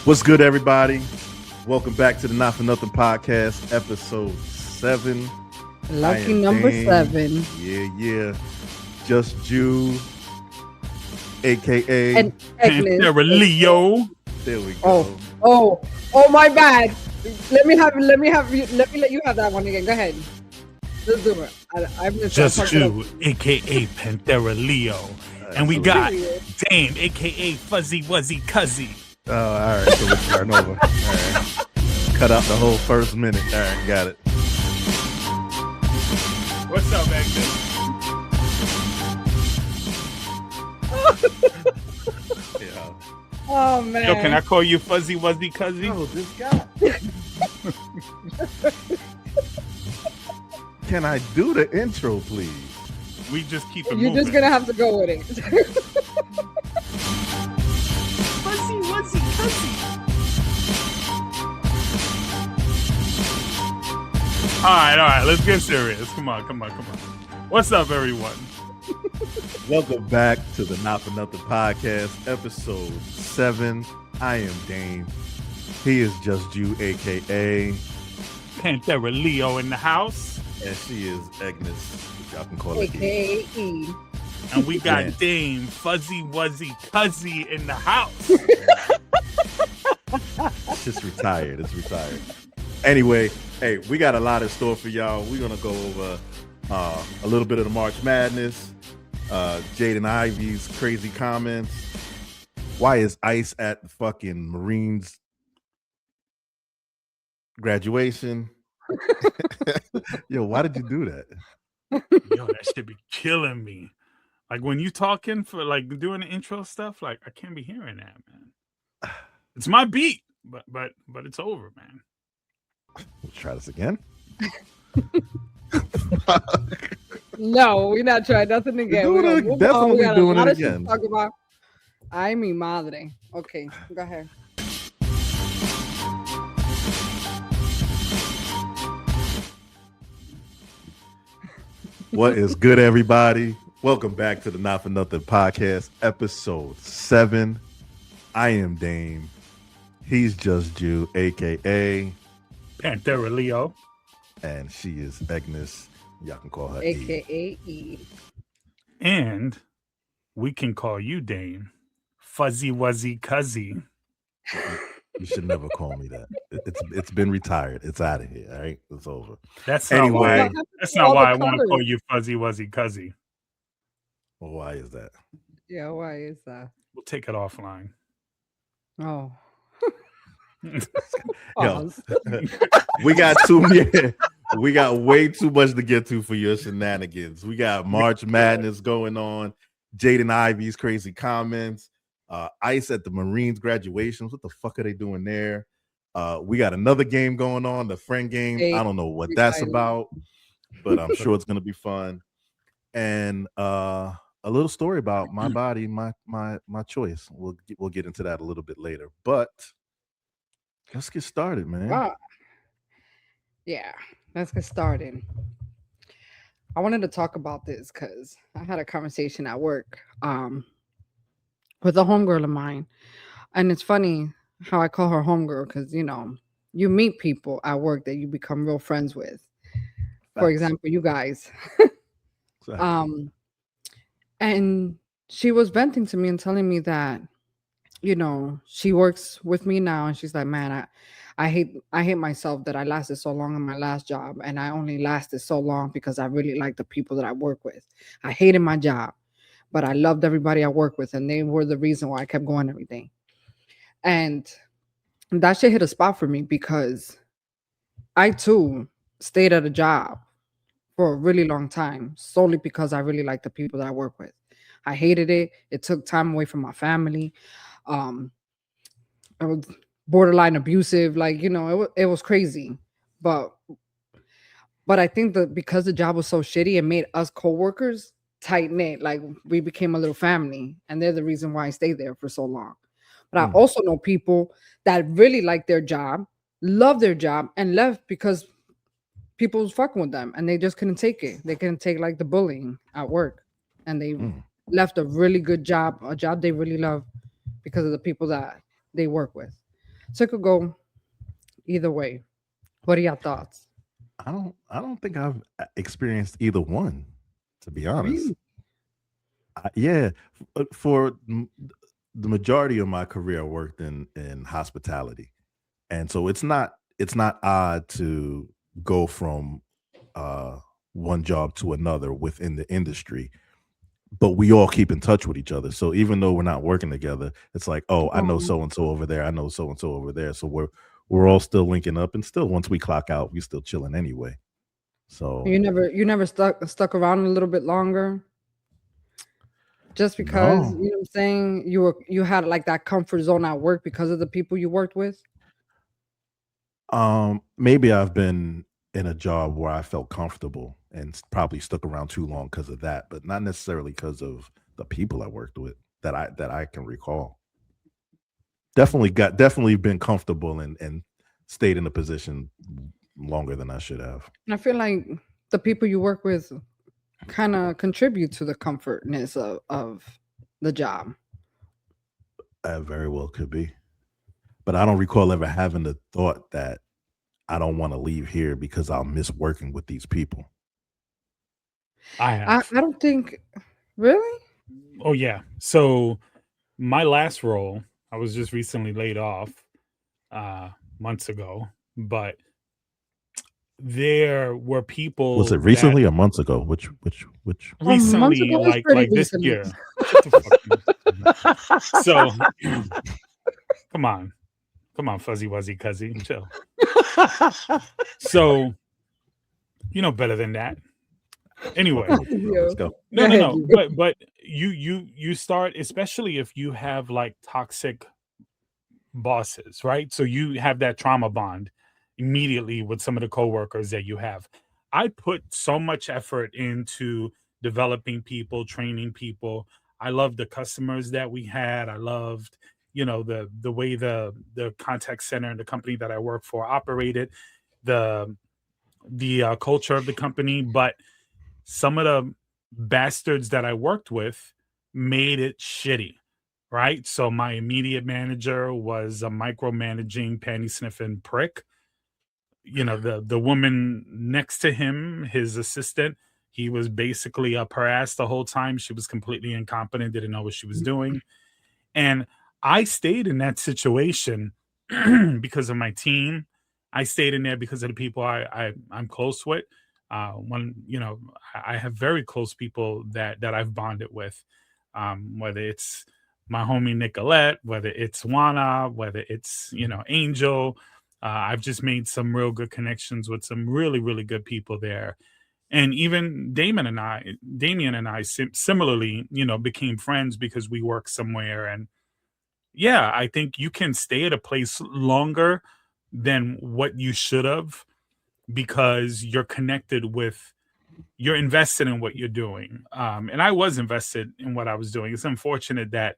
What's good, everybody? Welcome back to the Not For Nuthin podcast, episode 7. Lucky number Daym. 7. Yeah. Just Jew, aka And Egnis. Leo. There we go. Oh, my bad. Let me let you have that one again. Go ahead. Let's do it. I'm Just Jew, aka Panthera Leo. And we got Daym, aka Fuzzy Wuzzy Cuzzy. Oh, all right. So we're starting over. All right. Cut out the whole first minute. All right, got it. What's up, Egnis? Yeah. Oh man. Yo, can I call you Fuzzy Wuzzy Cuzzy? Oh, this guy. Can I do the intro, please? We just keep it You're moving. just gonna have to go with it. Fuzzy Wuzzy Cuzzy. All right. Let's get serious. Come on. What's up, everyone? Welcome back to the Not For Nuthin podcast, episode 7. I am Daym. He is Just Jew, aka, Panthera Leo in the house. and she is Egnis, which y'all can call it. AKA E. And we got Yeah. Daym, Fuzzy Wuzzy Cuzzy in the house. It's just retired. It's retired. Anyway, hey, we got a lot in store for y'all. We're gonna go over a little bit of the March Madness, Jaden Ivey's crazy comments. Why is ICE at the fucking Marines graduation? Yo, why did you do that? Yo, that should be killing me. Like when you talking for like doing the intro stuff, like I can't be hearing that, man. It's my beat, but it's over, man. Let's try this again. No, we're not trying nothing again. We're We're doing it- definitely we got doing a lot it of shit to again. talk about. Ay, mi madre. Okay, go ahead. What is good, everybody? Welcome back to the Not For Nuthin podcast, episode 7. I am Daym. He's Just Jew, aka, Panthera Leo. and she is Egnis. Y'all can call her E. AKA E. And we can call you Daym, Fuzzy Wuzzy Cuzzy. You should never call me that. It's been retired. It's out of here. All right, it's over. That's Anyway. not why. That's not why I want to call you Fuzzy Wuzzy Cuzzy. Well, why is that? Yeah, why is that? We'll take it offline. Oh. Yo, Pause. we got way too much to get to for your shenanigans. We got March Madness going on, Jaden Ivey's crazy comments, ICE at the Marines graduations. What the fuck are they doing there? We got another game going on, the friend game. Hey, I don't know what that's exciting. about, but I'm sure it's gonna be fun. And a little story about my body, my choice. We'll get into that a little bit later, but let's get started, man. Wow. Yeah, let's get started. I wanted to talk about this because I had a conversation at work with a homegirl of mine. And it's funny how I call her homegirl because, you meet people at work that you become real friends with. For Facts. example, you guys. Exactly. And she was venting to me and telling me that, she works with me now, and she's like, man, I hate myself that I lasted so long in my last job, and I only lasted so long because I really like the people that I work with. I hated my job, but I loved everybody I work with, and they were the reason why I kept going every day. And that shit hit a spot for me because I too stayed at a job for a really long time solely because I really like the people that I work with. I hated it. It took time away from my family. I was borderline abusive, it was crazy. But I think that because the job was so shitty, it made us coworkers tight knit. Like we became a little family, and they're the reason why I stayed there for so long. But I also know people that really like their job, love their job, and left because people was fucking with them, and they just couldn't take it. They couldn't take like the bullying at work, and they left a really good job, a job they really love, because of the people that they work with. So it could go either way. What are your thoughts? I don't think I've experienced either one, to be honest. Really? Yeah, for the majority of my career, I worked in hospitality, and so it's not odd to go from one job to another within the industry. But we all keep in touch with each other. So even though we're not working together, it's like, oh, I know Oh, so and so over there. I know so and so over there. So we're all still linking up, and still once we clock out, we still chilling anyway. So you never stuck around a little bit longer just because no, you know what I'm saying you had like that comfort zone at work because of the people you worked with. maybe I've been in a job where I felt comfortable and probably stuck around too long because of that, but not necessarily because of the people I worked with that I can recall. Definitely been comfortable and stayed in a position longer than I should have. And I feel like the people you work with kind of contribute to the comfortness of the job. That very well could be. But I don't recall ever having the thought that I don't want to leave here because I'll miss working with these people. I I have. I don't think really. Oh yeah. So my last role, I was just recently laid off months ago, but there were Was it people that recently or months ago? Which Months recently, ago is pretty like this recently. year. Shut the fuck up. So come on. Come on, fuzzy wuzzy cuzzy. Chill. So you know better than that. Anyway. Fucking with you, bro. Let's You. go. Go No, no, ahead, no. you. But you start, especially if you have like toxic bosses, right? So you have that trauma bond immediately with some of the coworkers that you have. I put so much effort into developing people, training people. I loved the customers that we had. I loved, the way the contact center and the company that I work for operated, the culture of the company. But some of the bastards that I worked with made it shitty, right? So my immediate manager was a micromanaging, panty sniffing prick. The woman next to him, his assistant, he was basically up her ass the whole time. She was completely incompetent, didn't know what she was doing. And I stayed in that situation because of my team. I stayed in there because of the people I'm close with. I have very close people that I've bonded with, whether it's my homie Nicolette, whether it's Juana, whether it's Angel. I've just made some real good connections with some really really good people there, and even Damian and I similarly, became friends because we work somewhere. And yeah, I think you can stay at a place longer than what you should have because you're invested in what you're doing. And I was invested in what I was doing. It's unfortunate that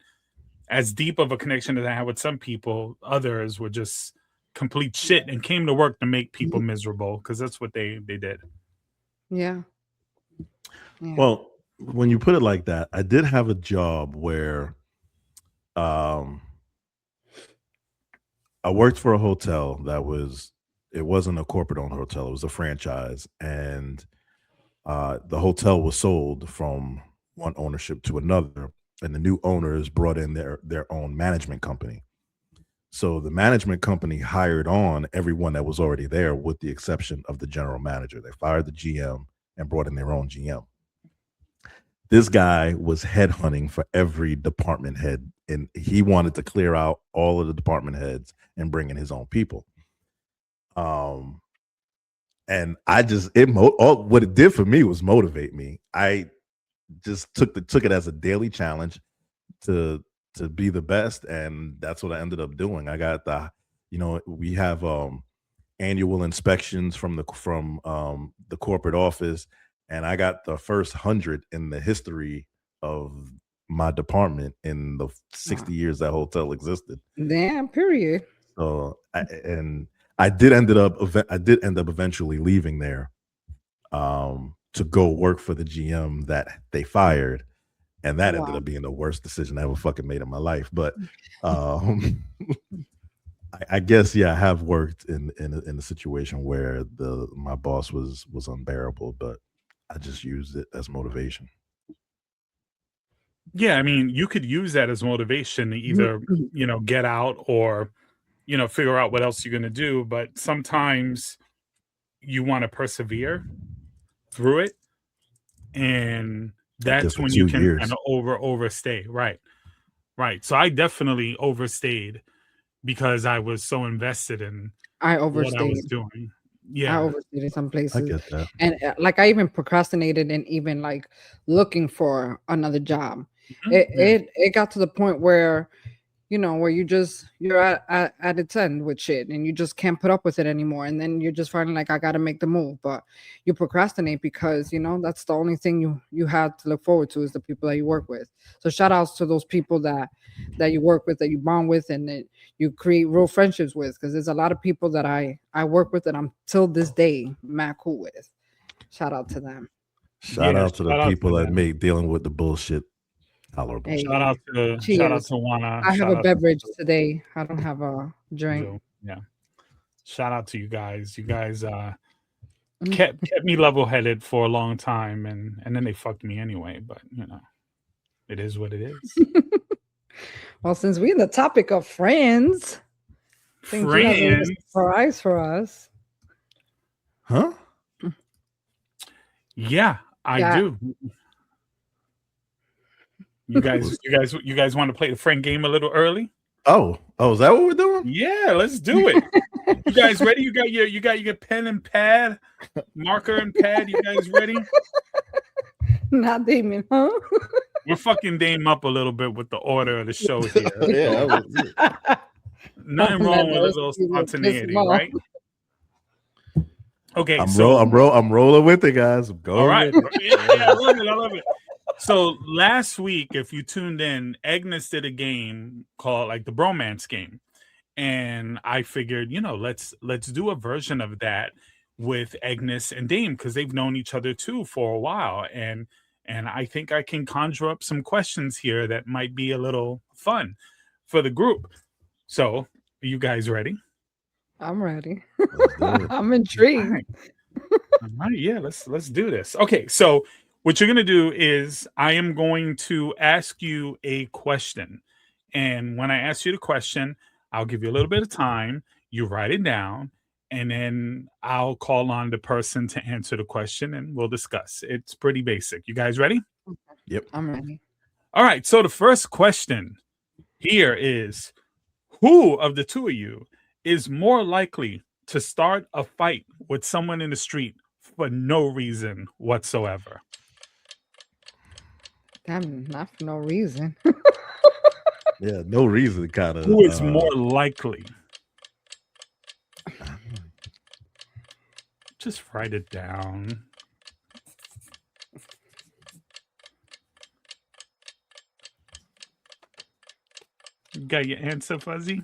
as deep of a connection as I had with some people, others were just complete shit and came to work to make people miserable because that's what they did. Yeah. Yeah. Well, when you put it like that, I did have a job where um I worked for a hotel it wasn't a corporate owned hotel, it was a franchise. And the hotel was sold from one ownership to another, and the new owners brought in their own management company. So the management company hired on everyone that was already there, with the exception of the general manager. They fired the GM and brought in their own GM. This guy was headhunting for every department head, and he wanted to clear out all of the department heads and bring in his own people. And I just what it did for me was motivate me. I just took it as a daily challenge to be the best, and that's what I ended up doing. I got we have annual inspections from the corporate office, and I got the first 100 in the history of my department in the 60 years that hotel existed. Damn, period. So I did end up eventually leaving there to go work for the GM that they fired, and that ended Wow. up being the worst decision I ever fucking made in my life. But I guess I have worked in a situation where my boss was unbearable, but I just used it as motivation. Yeah, I mean, you could use that as motivation to either, get out or, figure out what else you're going to do. But sometimes you want to persevere through it. And that's when you can kind of overstay. Right. Right. So I definitely overstayed because I was so invested in I what I was overstayed. doing. I Yeah. overstayed in some I places. get that. And like I even procrastinated and even like looking for another job. Mhm. Yeah. It got to the point where where you're at its end with shit and you just can't put up with it anymore. And then you're just finally like, I gotta make the move. But you procrastinate because that's the only thing you have to look forward to is the people that you work with. So shout outs to those people that you work with, that you bond with, and that you create real friendships with. Because there's a lot of people that I work with that I'm till this day mad cool with. Shout out to them. Shout out to the people that them. make dealing with the bullshit tolerable. Hey, Shout out to cheers. Juana. I have Shout a out beverage to today. I don't have a drink. Joe. Yeah. Shout out to you guys. You guys kept me level headed for a long time, and then they fucked me anyway. But it is what it is. Well, since we're in the topic of friends, I think you have a little surprise for us. Huh? Yeah, I do. You guys want to play the friend game a little early? Oh, is that what we're doing? Yeah, let's do it. You guys ready? You got your pen and pad, marker and pad. You guys ready? Not Damon, huh? We're fucking Daym up a little bit with the order of the show here. Yeah. Nothing wrong with a little spontaneity, right? Okay, I'm rolling with it, guys. I'm going. All right. Yeah, I love it. So last week, if you tuned in, Egnis did a game called like the bromance game. And I figured, let's do a version of that with Egnis and Daym because they've known each other too for a while. And I think I can conjure up some questions here that might be a little fun for the group. So are you guys ready? I'm ready. I'm intrigued. All right, yeah, let's do this. Okay, so what you're gonna do is I am going to ask you a question, and when I ask you the question, I'll give you a little bit of time. You write it down, and then I'll call on the person to answer the question, and we'll discuss. It's pretty basic. You guys ready? Yep, I'm ready. All right. So the first question here is: who of the two of you is more likely to start a fight with someone in the street for no reason whatsoever? Damn, not for no reason. Yeah, no reason, kind of. Who is more likely? Just write it down. You got your answer, Fuzzy?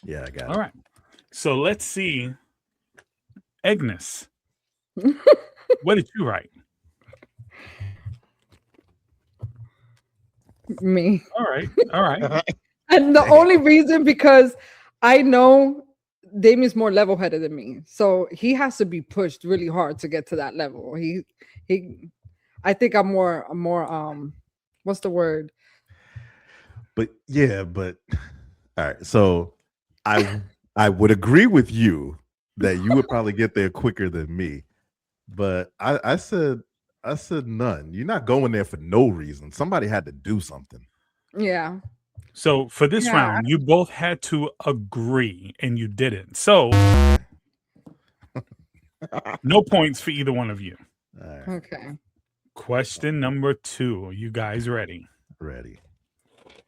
Yeah, I got it. All right. So let's see. Egnis. What did you write? Me. All right. And the only reason because I know Daym is more level-headed than me, so he has to be pushed really hard to get to that level. I think I'm more what's the word? But all right. So I would agree with you that you would probably get there quicker than me. But I said none. You're not going there for no reason. Somebody had to do something. Yeah. So for this round, you both had to agree and you didn't. So no points for either one of you. All right. Okay. Question number 2. Are you guys ready? Ready.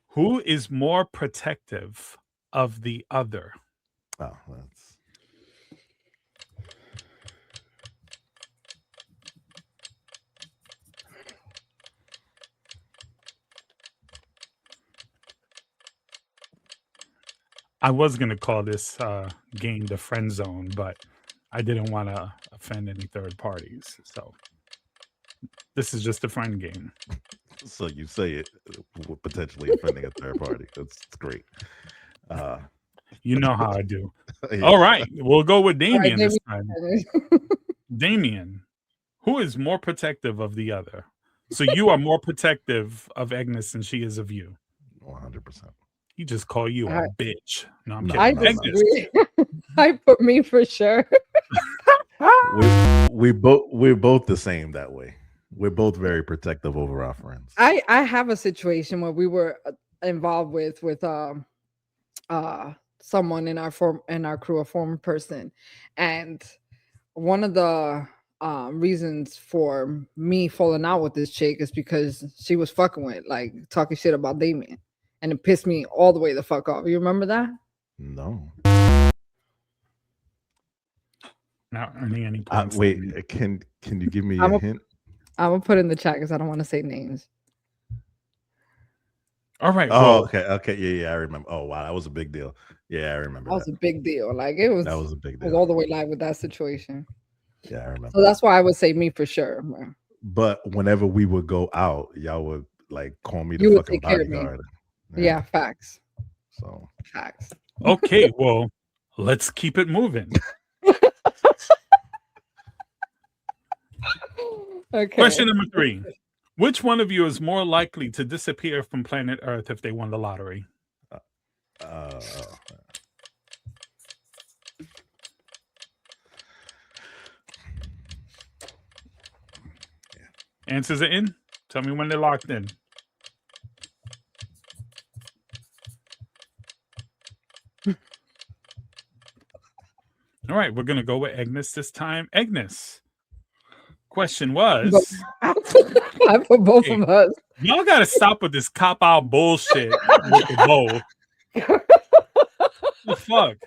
Who is more protective of the other? Oh, that's... I was going to call this game the friend zone, but I didn't want to offend any third parties. So This is just a friend game. So you say it potentially offending a third party. That's great. You know how I do. Yeah. All right, we'll go with All right, Damien this time. Damien, who is more protective of the other? So you are more protective of Egnis than she is of you. 100%. He just call you a bitch. No, I'm kidding. I Egnis. disagree. I put me for sure. We're both the same that way. We're both very protective over our friends. I have a situation where we were involved with someone in our crew, a former person, and one of the reasons for me falling out with this chick is because she was fucking with, like, talking shit about Damien, and it pissed me all the way the fuck off. You remember that? No. Not earning any points. Wait, can you give me a hint? I'm gonna put in the chat because I don't want to say names. All right. Oh, okay. Yeah, I remember. Oh, wow, that was a big deal. Yeah, I remember. That was a big deal. Like, it was. That was a big deal. I was all the way live with that situation. Yeah, I remember. So that's why I would say me for sure. But whenever we would go out, y'all would like call me You the would fucking take care of me. bodyguard. Yeah, facts. So Facts. Okay, well, let's keep it moving. Okay. Question number 3. Which one of you is more likely to disappear from planet Earth if they won the lottery? Answers are in. Tell me when they're locked in. All right, we're going to go with Egnis this time. Egnis. Question was... I for both of us. Y'all got to stop with this cop-out bullshit with the bow. The fuck?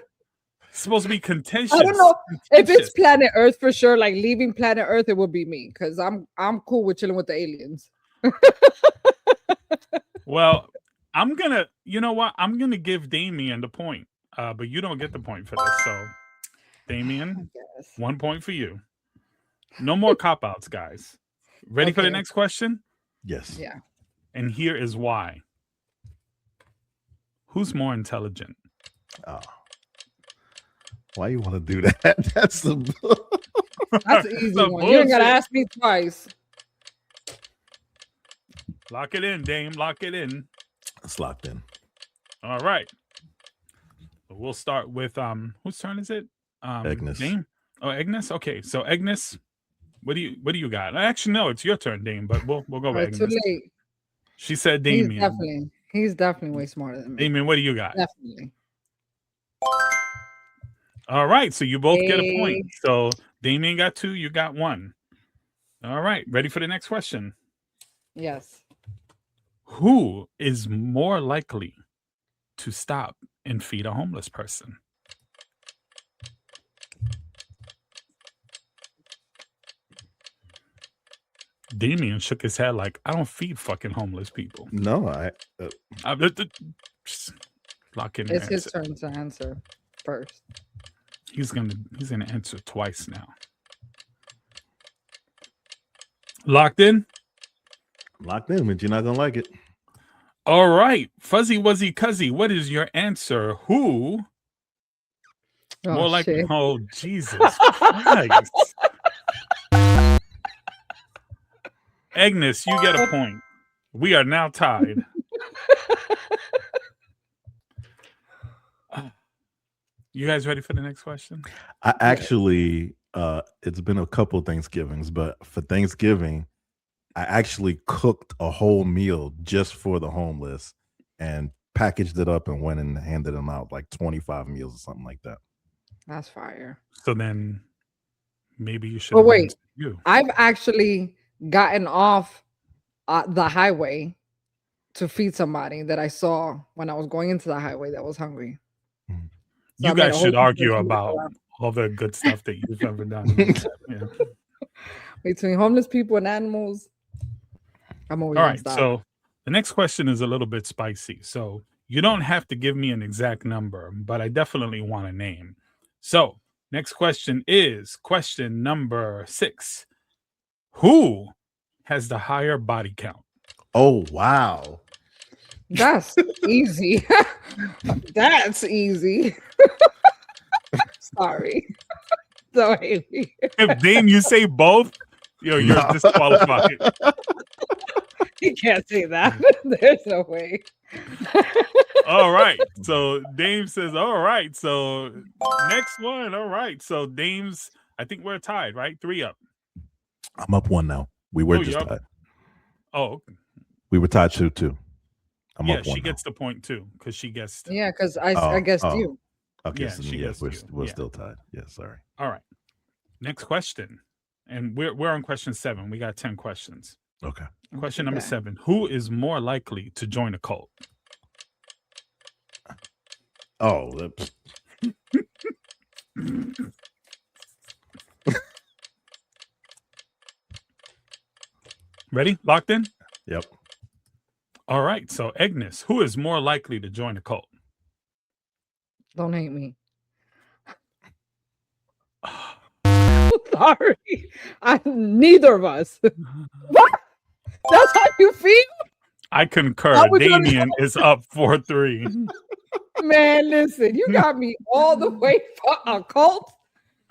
It's supposed to be contentious. I don't know if it's planet Earth for sure. Like, leaving planet Earth, it would be me because I'm cool with chilling with the aliens. Well, I'm gonna, you know what? I'm gonna give Damien the point, but you don't get the point for this. So, Damien, 1 point for you. No more cop outs, guys. Ready for the next question? Yes. Yeah. And here is why. Who's more intelligent? Oh. Why you want to do that? That's an easy one. You ain't gotta ask me twice. Lock it in, Dame. Lock it in. It's locked in. All right. We'll start with whose turn is it? Egnis. Dame? Oh, Egnis. Okay, so Egnis, what do you got? Actually, no, it's your turn, Dame. But we'll go with Egnis. Too late. She said Damien. He's definitely way smarter than me. Damien, what do you got? Definitely. All right, so you both get a point. So Damien got 2, you got 1. All right, ready for the next question? Yes. Who is more likely to stop and feed a homeless person? Damien shook his head like, I don't feed fucking homeless people. No, lock in. It's his turn to answer first. He's gonna answer twice now. Locked in? Locked in, but you're not gonna like it. All right. Fuzzy Wuzzy Cuzzy, what is your answer? Who more likely? Shit. Oh, Jesus Christ. Egnis, you get a point. We are now tied. You guys ready for the next question? I actually, it's been a couple Thanksgivings, but for Thanksgiving, I actually cooked a whole meal just for the homeless and packaged it up and went and handed them out, like 25 meals or something like that. That's fire. So then maybe you should. But wait, I've actually gotten off the highway to feed somebody that I saw when I was going into the highway that was hungry. So you guys should argue about all the good stuff that you've ever done. Yeah. Between homeless people and animals, I'm always all right. So the next question is a little bit spicy. So you don't have to give me an exact number, but I definitely want a name. So next question is question number 6. Who has the higher body count? Oh wow. That's easy. That's easy. Sorry. So Haley. If Daym, you say both, you're No. disqualified. You can't say that. There's no way. All right. So Daym says, all right. So next one. All right. So Daym's, I think we're tied, right? 3 up. I'm up 1 now. We were just you're up. tied. Oh, We were tied 2-2. I'm yeah, up 1 she now. gets the point too because she guessed. Yeah, because I guessed you. Okay, Yeah, so she yes, guessed we're you. still tied. Yeah, sorry. All right. Next question. And we're on question 7. We got 10 questions. Okay. Question number Okay. 7. Who is more likely to join a cult? Oh, that's... Ready? Locked in? Yep. All right. So Egnis, who is more likely to join a cult? Don't hate me. Sorry. Neither of us. What? That's how you feel? I concur. How would you- Damien is up 4-3. Man, listen, you got me all the way for a cult,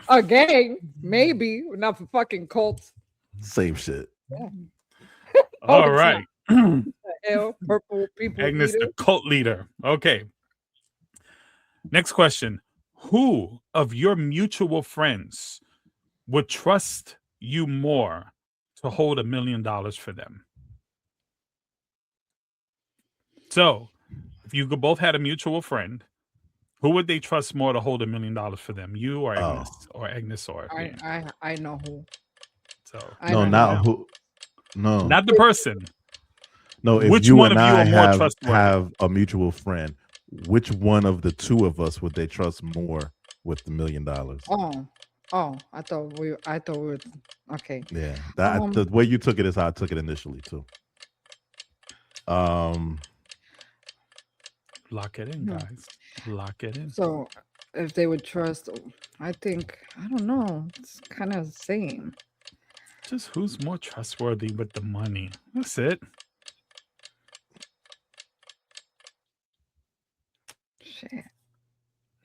a gang, maybe not for fucking cults. Same shit. All it's right. The hell, purple people. Agnes, eater. the cult leader. Okay. Next question. Who of your mutual friends would trust you more to hold $1 million for them? So, if you both had a mutual friend, who would they trust more to hold $1 million for them? You or Agnes, or Agnes or Daym? I know who. So I No, know not who. who. No, not the person. no. If Which you one and of you I are more have trustworthy? a mutual friend, which one of the two of us would they trust more with the $1 million? Oh, I thought we were okay. Yeah, that the way you took it is how I took it initially too. Lock it in, guys. Lock it in. So if they would trust, I think I don't know. It's kind of the same. Just who's more trustworthy with the money? That's it. Shit.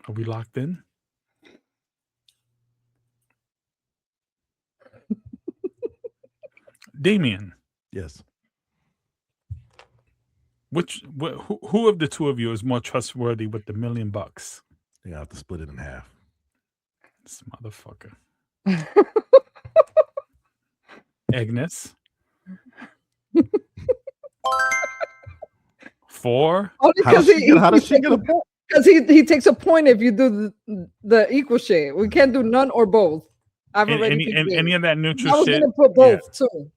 Are we locked in? Damien, Yes. who of the two of you is more trustworthy with the $1 million? You have to split it in half. This motherfucker. Agnes. 4. Only How does because she get a because he takes a point if you do the equal share. We can't do none or both. I've already picked any of that I neutral was shit? gonna put both too.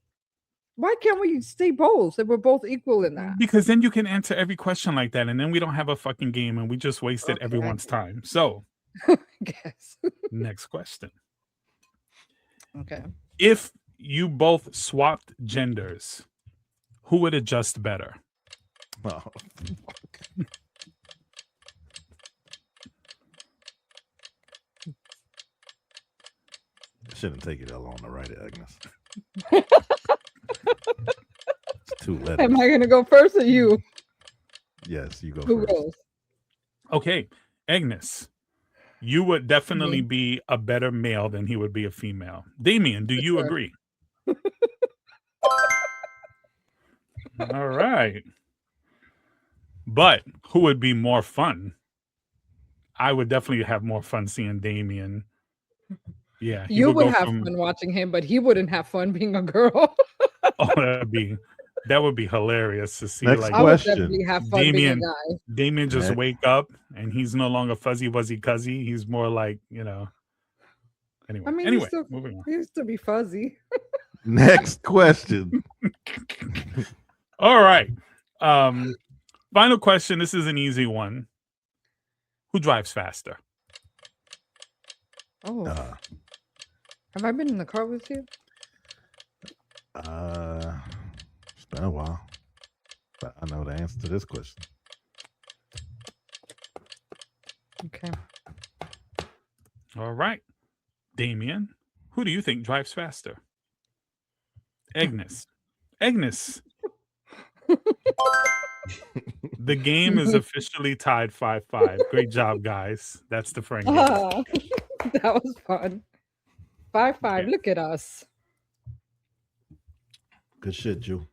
Why can't we stay both if we're both equal in that? Because then you can answer every question like that, and then we don't have a fucking game, and we just wasted Okay, everyone's time. So, Guess. next question. Okay. If you both swapped genders, who would adjust better? Oh, fuck. It shouldn't take you that long to write it, Agnes. It's 2 letters. Am I gonna go first or you? Yes, you go Who first. goes? Okay, Agnes, you would definitely be a better male than he would be a female. Damien, do you sure. agree? All right. But who would be more fun? I would definitely have more fun seeing Damien. Yeah, he You would go have from- fun watching him, but he wouldn't have fun being a girl. Oh, that would be hilarious to see. Next Like I would question. definitely have fun being a Damien, guy. Damien just Next. wake up and he's no longer fuzzy wuzzy cuzzy. He's more like, Anyway, I mean, anyway, he moving on. used to be fuzzy. Next question. All right. Final question. This is an easy one. Who drives faster? Oh, Uh, have I been in the car with you? it's been a while, but I know the answer to this question. Okay. All right. Damien, who do you think drives faster? Agnes, Egnis. The game is officially tied 5-5. Great job, guys. That's the friend game. That was fun. 5-5. Yeah. Look at us. Good shit, Jew.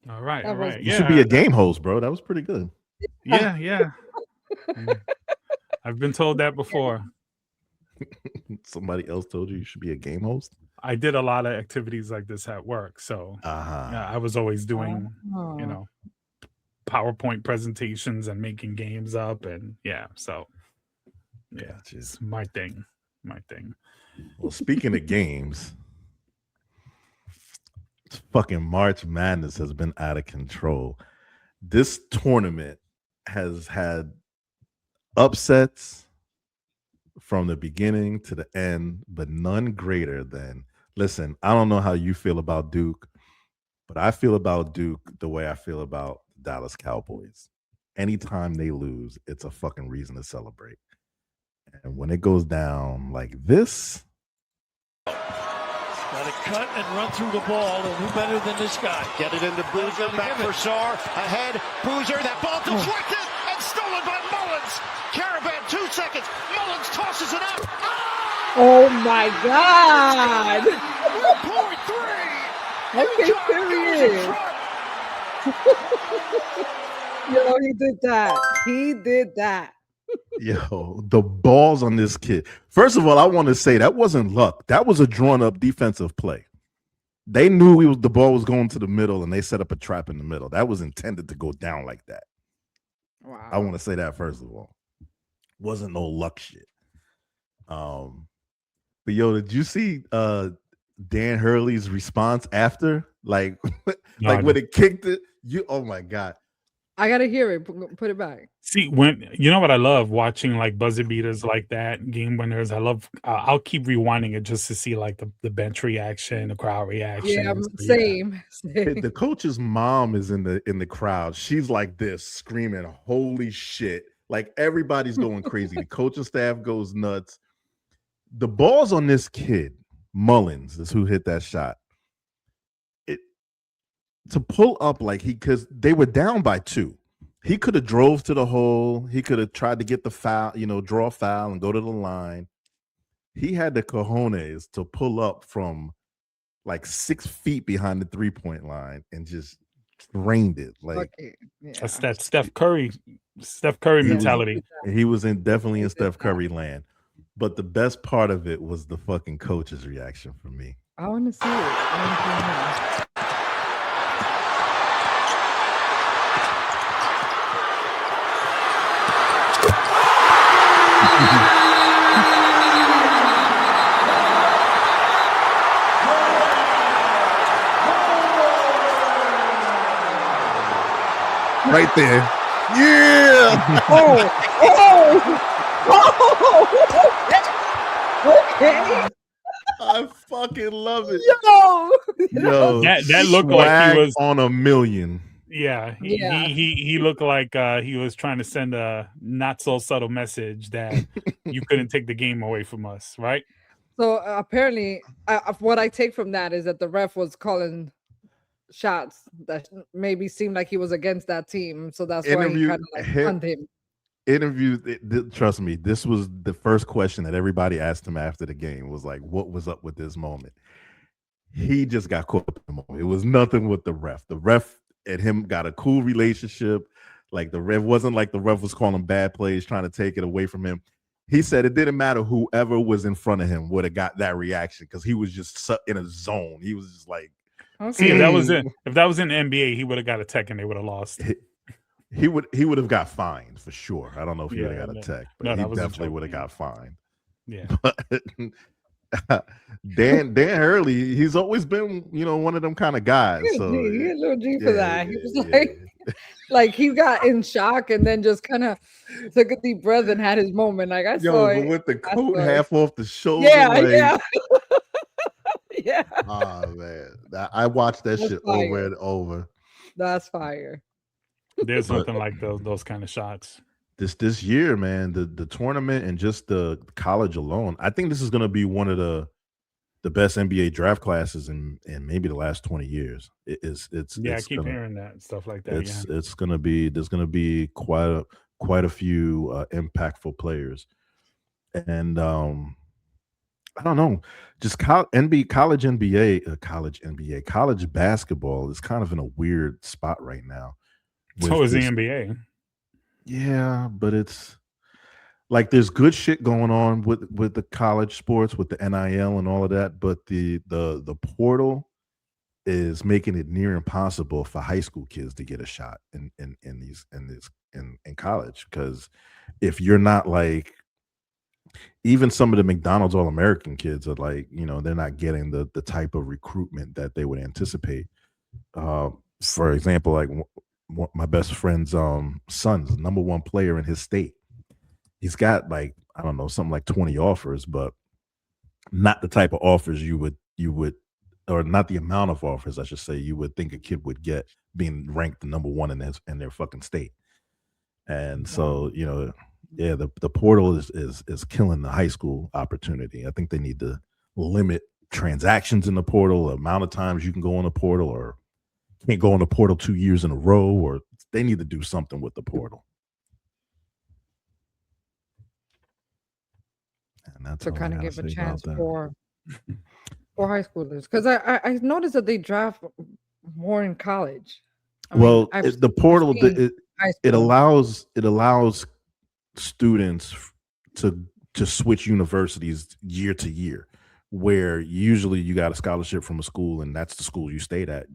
All right, That all was- right. You should be a game host, bro. That was pretty good. Yeah. I've been told that before. Somebody else told you should be a game host? I did a lot of activities like this at work, so I was always doing, PowerPoint presentations and making games up, and so Gotcha. it's my thing. Well, speaking of games, fucking March Madness has been out of control. This tournament has had upsets from the beginning to the end, but none greater than, listen, I don't know how you feel about Duke, but I feel about Duke the way I feel about Dallas Cowboys. Anytime they lose, it's a fucking reason to celebrate. And when it goes down like this, got to cut and run through the ball, and who better than this guy? Get it into Boozer, back for Sarr, ahead, Boozer, that ball deflected and stolen by Mullins. Caravan, 2 seconds, Mullins tosses it up. Oh my God! 1.3. Okay, period. Yo, he did that. yo, the balls on this kid. First of all, I want to say that wasn't luck. That was a drawn up defensive play. They knew the ball was going to the middle, and they set up a trap in the middle. That was intended to go down like that. Wow. I want to say that first of all. Wasn't no luck shit. But yo, did you see Dan Hurley's response after? Like, when it kicked it, oh my God. I gotta hear it. Put it back. See, when you know what I love watching, like buzzer beaters like that, game winners. I love. I'll keep rewinding it just to see like the bench reaction, the crowd reaction. Yeah, same. The coach's mom is in the crowd. She's like this, screaming, "Holy shit!" Like everybody's going crazy. The coaching staff goes nuts. The ball's on this kid. Mullins is who hit that shot. To pull up because they were down by 2. He could have drove to the hole. He could have tried to get the foul, draw a foul and go to the line. He had the cojones to pull up from like 6 feet behind the 3-point line and just drained it. Like that's that Steph Curry mentality. He was definitely in Steph Curry land. But the best part of it was the fucking coach's reaction for me. I want to see it. Right there. Yeah. Okay. I fucking love it. Yo, that looked like he was on a million. Yeah, he looked like he was trying to send a not so subtle message that you couldn't take the game away from us, right? So apparently, what I take from that is that the ref was calling shots that maybe seemed like he was against that team, so that's why he kind of punned him. Trust me, this was the first question that everybody asked him after the game was like, what was up with this moment? He just got caught up in the moment. It was nothing with the ref. The ref and him got a cool relationship. Like the ref wasn't like the ref was calling bad plays, trying to take it away from him. He said it didn't matter whoever was in front of him would have got that reaction because he was just in a zone. He was just like, okay. See, if that was in the NBA, he would have got a tech and they would have lost. He would have got fined for sure. I don't know if he would have got a tech, but he definitely would have got fined. Yeah. But Dan Hurley, he's always been, one of them kind of guys. He so a little G for that. He was like he got in shock and then just kind of took a deep breath and had his moment. Like I saw it with the coat half off the shoulder. Yeah. Oh man, I watched that shit over and over. That's fire. There's nothing like those kind of shots. This year, man, the tournament and just the college alone, I think this is going to be one of the the best NBA draft classes in maybe the last 20 years. It's I keep hearing that stuff like that. It's gonna be there's gonna be quite a few impactful players, and I don't know, just college NBA, college basketball is kind of in a weird spot right now. So is the NBA. Yeah, but it's like there's good shit going on with the college sports, with the NIL and all of that, but the portal is making it near impossible for high school kids to get a shot in college, because if you're not like, even some of the McDonald's All-American kids are like, they're not getting the type of recruitment that they would anticipate. For example, like my best friend's son's the number one player in his state. He's got like, I don't know, something like 20 offers, but not the type of offers you would, or not the amount of offers, I should say, you would think a kid would get being ranked the number one in their fucking state. And so, yeah, the portal is killing the high school opportunity. I think they need to limit transactions in the portal, the amount of times you can go on the portal, or can't go on the portal 2 years in a row, or they need to do something with the portal. And that's to kind of give a chance for high schoolers, because I noticed that they draft more in college. The portal it allows students to switch universities year to year, where usually you got a scholarship from a school and that's the school you stayed at.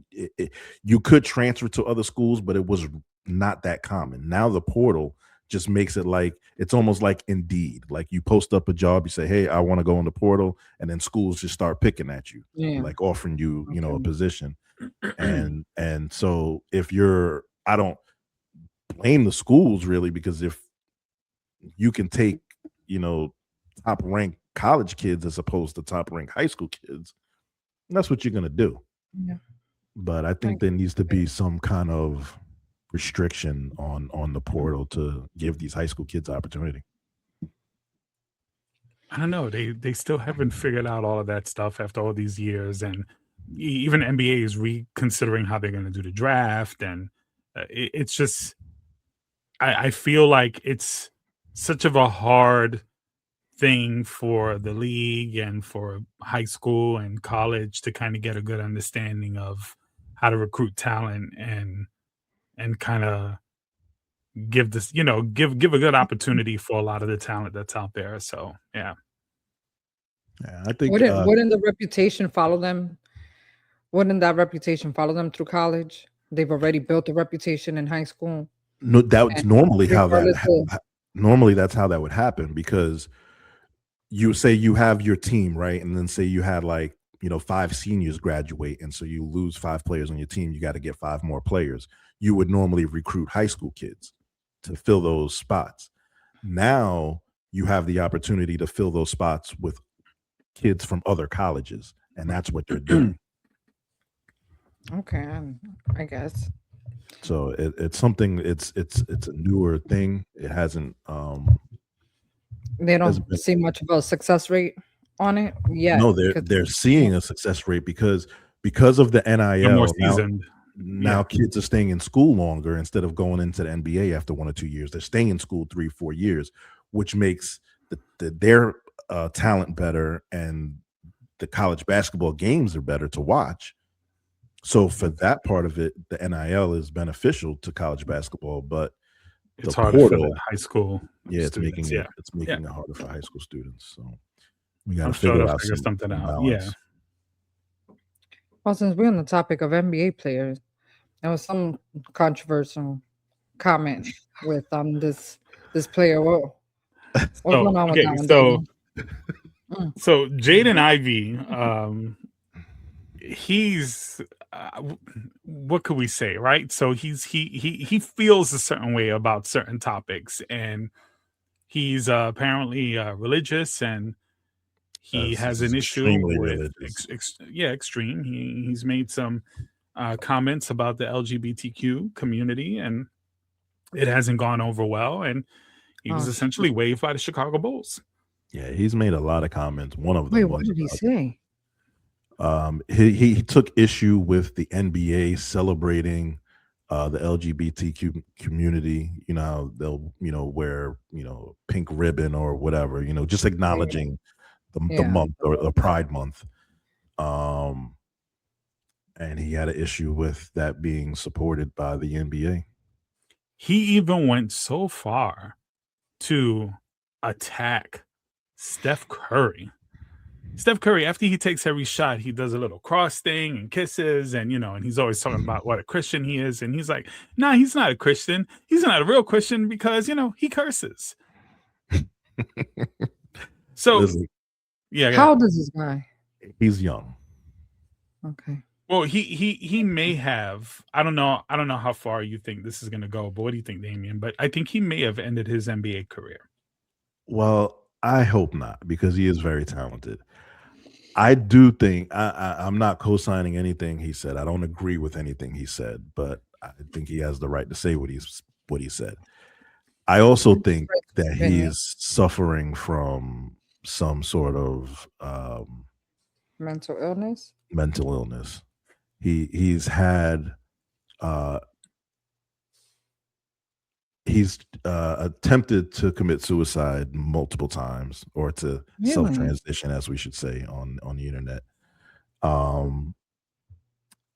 You could transfer to other schools, but it was not that common. Now the portal just makes it like, it's almost like Indeed. Like you post up a job, you say, hey, I want to go in the portal, and then schools just start picking at you, like offering you, a position. And so I don't blame the schools really, because if you can take, top ranked college kids as opposed to top ranked high school kids, that's what you're going to do. Yeah. But I think there needs to be some kind of restriction on the portal to give these high school kids opportunity. I don't know. They still haven't figured out all of that stuff after all these years, and even NBA is reconsidering how they're going to do the draft, and it's just, I feel like it's such of a hard thing for the league and for high school and college to kind of get a good understanding of how to recruit talent and kind of give this, give a good opportunity for a lot of the talent that's out there. So yeah, I think wouldn't the reputation follow them? Wouldn't that reputation follow them through college? They've already built a reputation in high school. No, that's normally how normally that's how that would happen, because you say you have your team, right? And then say you had like, 5 seniors graduate, and so you lose 5 players on your team, you got to get 5 more players. You would normally recruit high school kids to fill those spots. Now you have the opportunity to fill those spots with kids from other colleges, and that's what they're doing. Okay, I guess. So it's something. It's a newer thing. It hasn't. They don't see much of a success rate on it yet. No, they're seeing a success rate because of the NIL. More seasoned. Now kids are staying in school longer instead of going into the NBA after 1 or 2 years. They're staying in school 3 or 4 years, which makes their talent better, and the college basketball games are better to watch. So for that part of it, the NIL is beneficial to college basketball, but it's harder for the high school. Yeah, it's making it harder for high school students. So we got to figure something out. Balance. Yeah. Well, since we're on the topic of NBA players, there was some controversial comment with this player. What's going on with that one? So Jaden Ivey, he's what could we say, right? So he feels a certain way about certain topics, and he's apparently religious, and he has an issue with extreme. He's made some comments about the LGBTQ community, and it hasn't gone over well, and he was essentially waived by the Chicago Bulls. Yeah, he's made a lot of comments. One of them. Wait, what did he say? He took issue with the NBA celebrating the LGBTQ community. You know, how they'll wear pink ribbon or whatever. Just acknowledging the Yeah. month or the Pride Month. And he had an issue with that being supported by the NBA. He even went so far to attack Steph Curry. Steph Curry, after he takes every shot, he does a little cross thing and kisses, and and he's always talking about what a Christian he is. And he's like, nah, he's not a Christian. He's not a real Christian because he curses. So Listen, yeah, How old is this guy? he's young. Okay. well, he may have. I don't know how far you think this is gonna go, but what do you think, Damien? But I think he may have ended his NBA career. Well, I hope not, because he is very talented. I do think I'm not co-signing anything he said. I don't agree with anything he said, but I think he has the right to say what he said. I also think that he is suffering from some sort of Mental illness. mental illness. He's had he's attempted to commit suicide multiple times, or to Really? self-transition, as we should say, on the internet.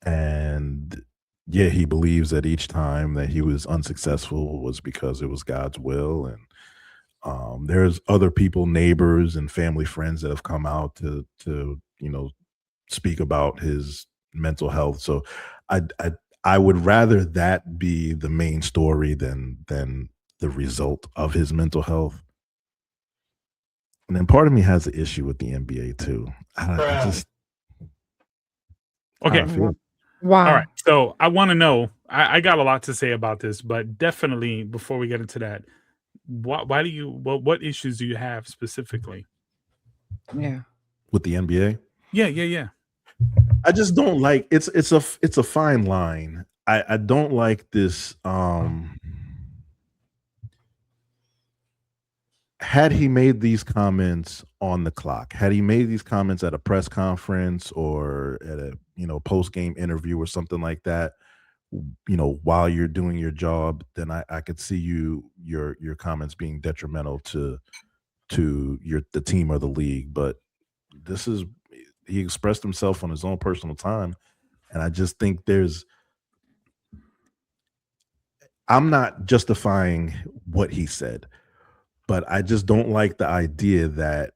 And yeah, he believes that each time that he was unsuccessful was because it was God's will. And there's other people, neighbors and family friends, that have come out to speak about his mental health. So I would rather that be the main story than the result of his mental health. And then part of me has an issue with the NBA too. I just Okay. I feel- Wow. All right. So I want to know. I got a lot to say about this, but definitely before we get into that, why do you? What issues do you have specifically? Yeah. with the NBA. Yeah. I just don't like it's a fine line. I don't like this. Had he made these comments on the clock, had he made these comments at a press conference or at a post game interview or something like that, while you're doing your job, then I could see your comments being detrimental to the team or the league. But he expressed himself on his own personal time, and I just think I'm not justifying what he said, but I just don't like the idea that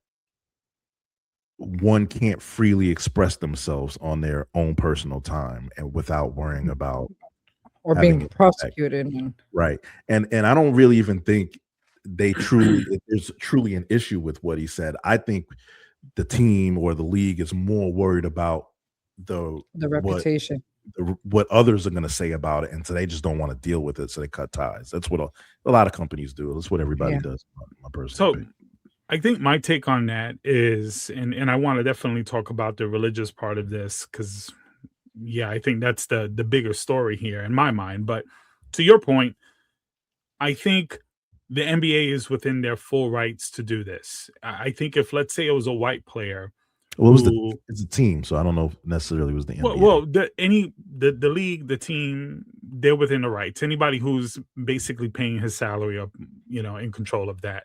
one can't freely express themselves on their own personal time and without worrying about Or having being an impact. prosecuted. And Right. And I don't really even think there's truly an issue with what he said. I think the team or the league is more worried about the reputation. what others are going to say about it, and so they just don't want to deal with it, so they cut ties. That's what a lot of companies do. That's what everybody does. My personal opinion. I think my take on that is, and I want to definitely talk about the religious part of this, because I think that's the bigger story here in my mind. But to your point, I think the NBA is within their full rights to do this. I think if, let's say, it was a white player. Well, it's a team, so I don't know if necessarily it was the NBA. Well, the league, the team, they're within the rights. Anybody who's basically paying his salary up, in control of that,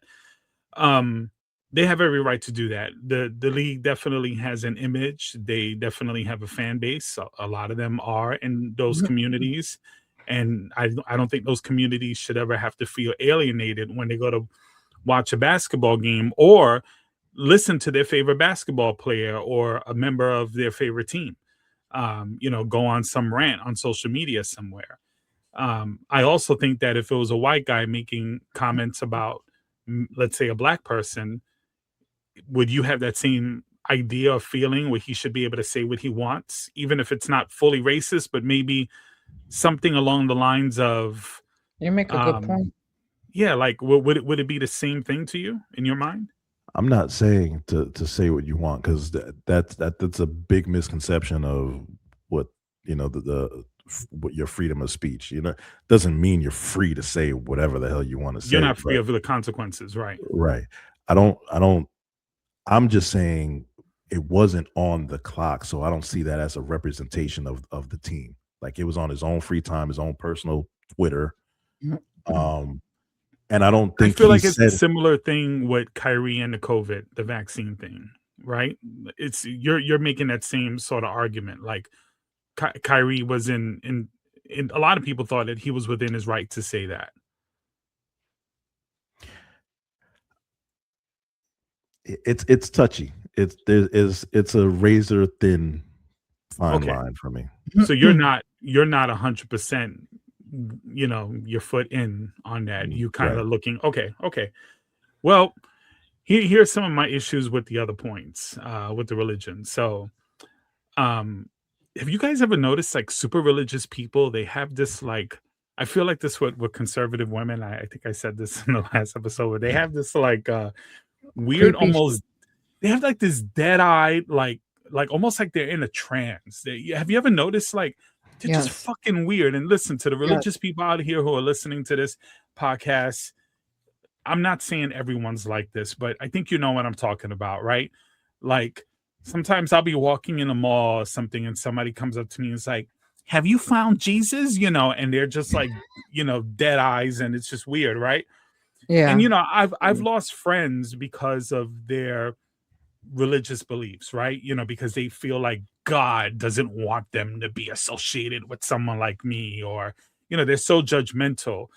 they have every right to do that. The league definitely has an image. They definitely have a fan base. A lot of them are in those communities, and I don't think those communities should ever have to feel alienated when they go to watch a basketball game or listen to their favorite basketball player or a member of their favorite team, go on some rant on social media somewhere. I also think that if it was a white guy making comments about, let's say, a black person, would you have that same idea or feeling where he should be able to say what he wants, even if it's not fully racist, but maybe something along the lines of, You make a good point. yeah, like would it be the same thing to you in your mind? I'm not saying to say what you want, because that's a big misconception of what what your freedom of speech. Doesn't mean you're free to say whatever the hell you want to say. You're not free of the consequences, right? Right. I'm just saying it wasn't on the clock. So I don't see that as a representation of the team. Like, it was on his own free time, his own personal Twitter. And I don't think I feel he like it's a said similar thing with Kyrie and the vaccine thing, right? It's you're making that same sort of argument. Like Kyrie was in a lot of people thought that he was within his right to say that. it's touchy. It's a razor thin fine line for me. So you're not 100%, your foot in on that. You kind of looking, okay. Well, here's some of my issues with the other points, with the religion. So, have you guys ever noticed, like, super religious people, they have this, like, I feel like this with conservative women, I think I said this in the last episode, where they have this, like, weird, Creepy almost, they have, like, this dead-eyed, like almost like they're in a trance. Have you ever noticed, like, they're just fucking weird? And listen, to the religious people out here who are listening to this podcast, I'm not saying everyone's like this, but I think you know what I'm talking about, right? Like, sometimes I'll be walking in a mall or something and somebody comes up to me and is like, have you found Jesus? And they're just like, dead eyes, and it's just weird, right? Yeah. And I've lost friends because of their religious beliefs, right? Because they feel like God doesn't want them to be associated with someone like me, or they're so judgmental.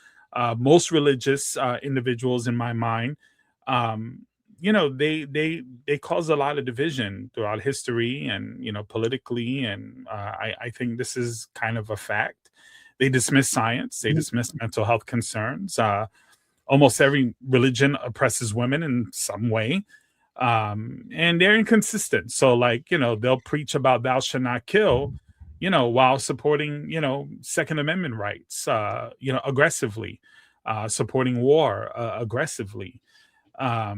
Most religious individuals, in my mind, they cause a lot of division throughout history and politically, and I think this is kind of a fact. They dismiss science, they dismiss mental health concerns. Almost every religion oppresses women in some way, and they're inconsistent. So, like, they'll preach about thou shalt not kill, while supporting Second Amendment rights, aggressively, supporting war aggressively. I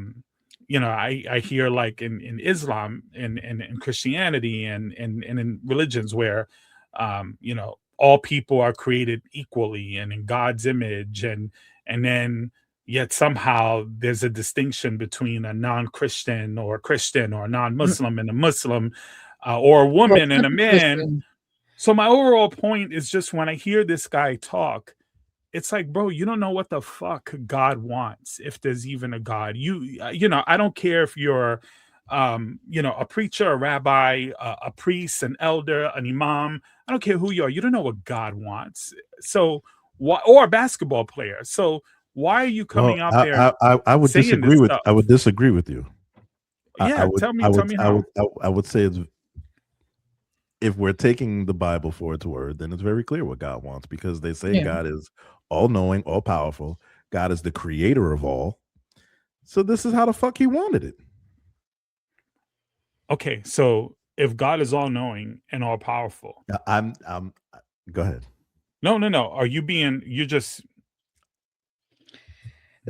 hear, like, in Islam and in Christianity and in religions where all people are created equally and in God's image, and then yet somehow there's a distinction between a non-Christian or a Christian, or a non-Muslim and a Muslim, or a woman and a man. So my overall point is just, when I hear this guy talk, it's like, bro, you don't know what the fuck God wants, if there's even a God. I don't care if you're, a preacher, a rabbi, a priest, an elder, an imam. I don't care who you are. You don't know what God wants. So, or a basketball player. So why are you coming out there? I would disagree with. I would disagree with you. Yeah, tell me how. I would say it's, if we're taking the Bible for its word, then it's very clear what God wants, because they say God is all-knowing, all-powerful. God is the creator of all. So this is how the fuck he wanted it. Okay, so if God is all-knowing and all-powerful, I'm go ahead. No. Are you you're just?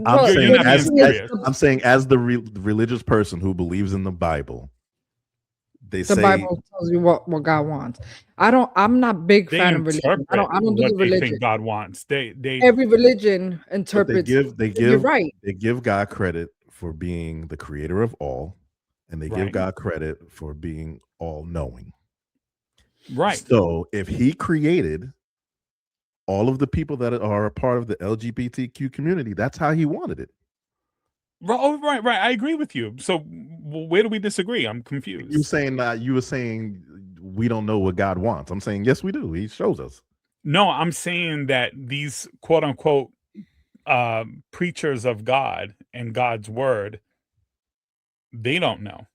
I'm saying as the religious person who believes in the Bible, the Bible tells you what God wants. I'm not big fan of religion. I don't do the religion. They think God wants. Every religion interprets. You're right. They give God credit for being the creator of all, and they give God credit for being all-knowing. Right. So if he created all of the people that are a part of the LGBTQ community, that's how he wanted it. Oh, right. I agree with you. So where do we disagree? I'm confused. You were saying we don't know what God wants. I'm saying, yes, we do. He shows us. No, I'm saying that these quote unquote preachers of God and God's word, they don't know.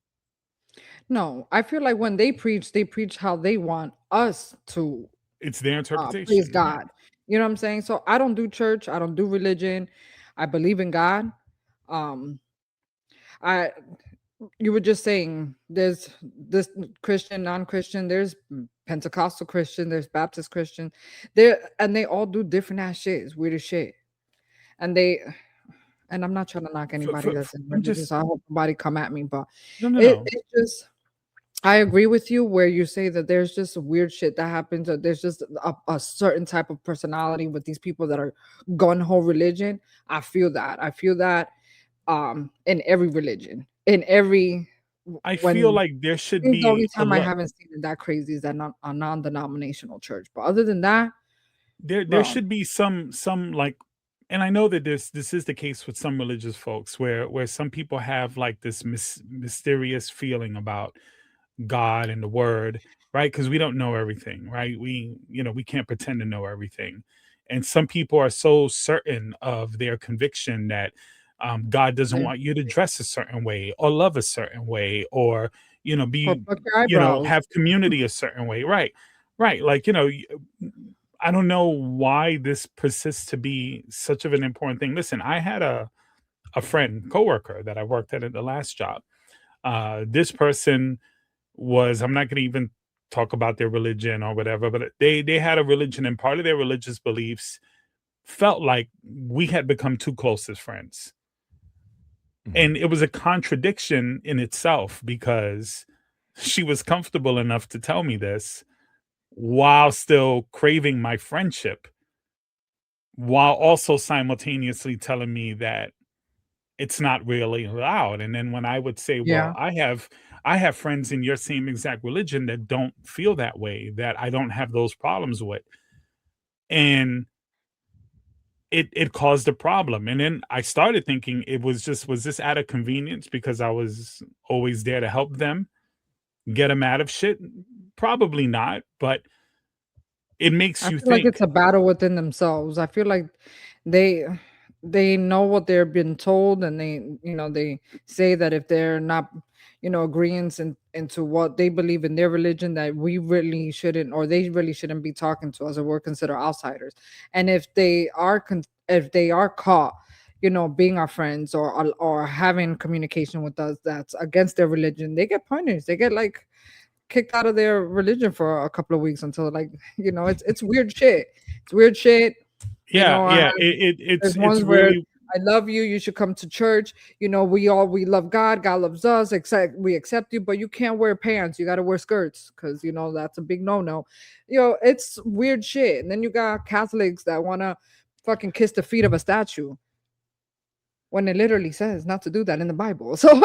No, I feel like when they preach how they want us to. It's their interpretation. Praise God. You know what I'm saying? So I don't do church. I don't do religion. I believe in God. You were just saying there's this Christian, non-Christian, there's Pentecostal Christian, there's Baptist Christian, and they all do different ass shit. It's weird as shit. And I'm not trying to knock anybody that's in religion, so I hope nobody come at me, but it's just, I agree with you where you say that there's just weird shit that happens. There's just a certain type of personality with these people that are gun-ho religion. I feel that in every religion, in every I when feel like there should the only be time I haven't seen it that crazy is that a non-denominational church. But other than that, there bro, should be some like, and I know that this is the case with some religious folks where some people have like this mysterious feeling about God and the word, right? Because we don't know everything, right? We can't pretend to know everything. And some people are so certain of their conviction that God doesn't want you to dress a certain way or love a certain way or, or be, pluck your eyebrows. have community a certain way. Right. Right. Like, I don't know why this persists to be such of an important thing. Listen, I had a friend, coworker that I worked at the last job. This person was, I'm not going to even talk about their religion or whatever, but they had a religion, and part of their religious beliefs felt like we had become too close as friends. And it was a contradiction in itself because she was comfortable enough to tell me this while still craving my friendship, while also simultaneously telling me that it's not really allowed. And then when I would say, well, Yeah. I have friends in your same exact religion that don't feel that way, that I don't have those problems with. And it caused a problem. And then I started thinking was this out of convenience because I was always there to help them get them out of shit? Probably not, but it makes I you feel like think. it's a battle within themselves. I feel like they know what they're being told, and they say that if they're not agreeing into what they believe in their religion, that we really shouldn't, or they really shouldn't be talking to us, or we're considered outsiders. And if they are caught being our friends or having communication with us that's against their religion, they get punished. They get like kicked out of their religion for a couple of weeks until it's weird shit. It's weird shit. Yeah. There's It's ones where really. I love you. You should come to church. We love God. God loves us. We accept you, but you can't wear pants. You got to wear skirts because that's a big no. It's weird shit. And then you got Catholics that want to fucking kiss the feet of a statue when it literally says not to do that in the Bible. So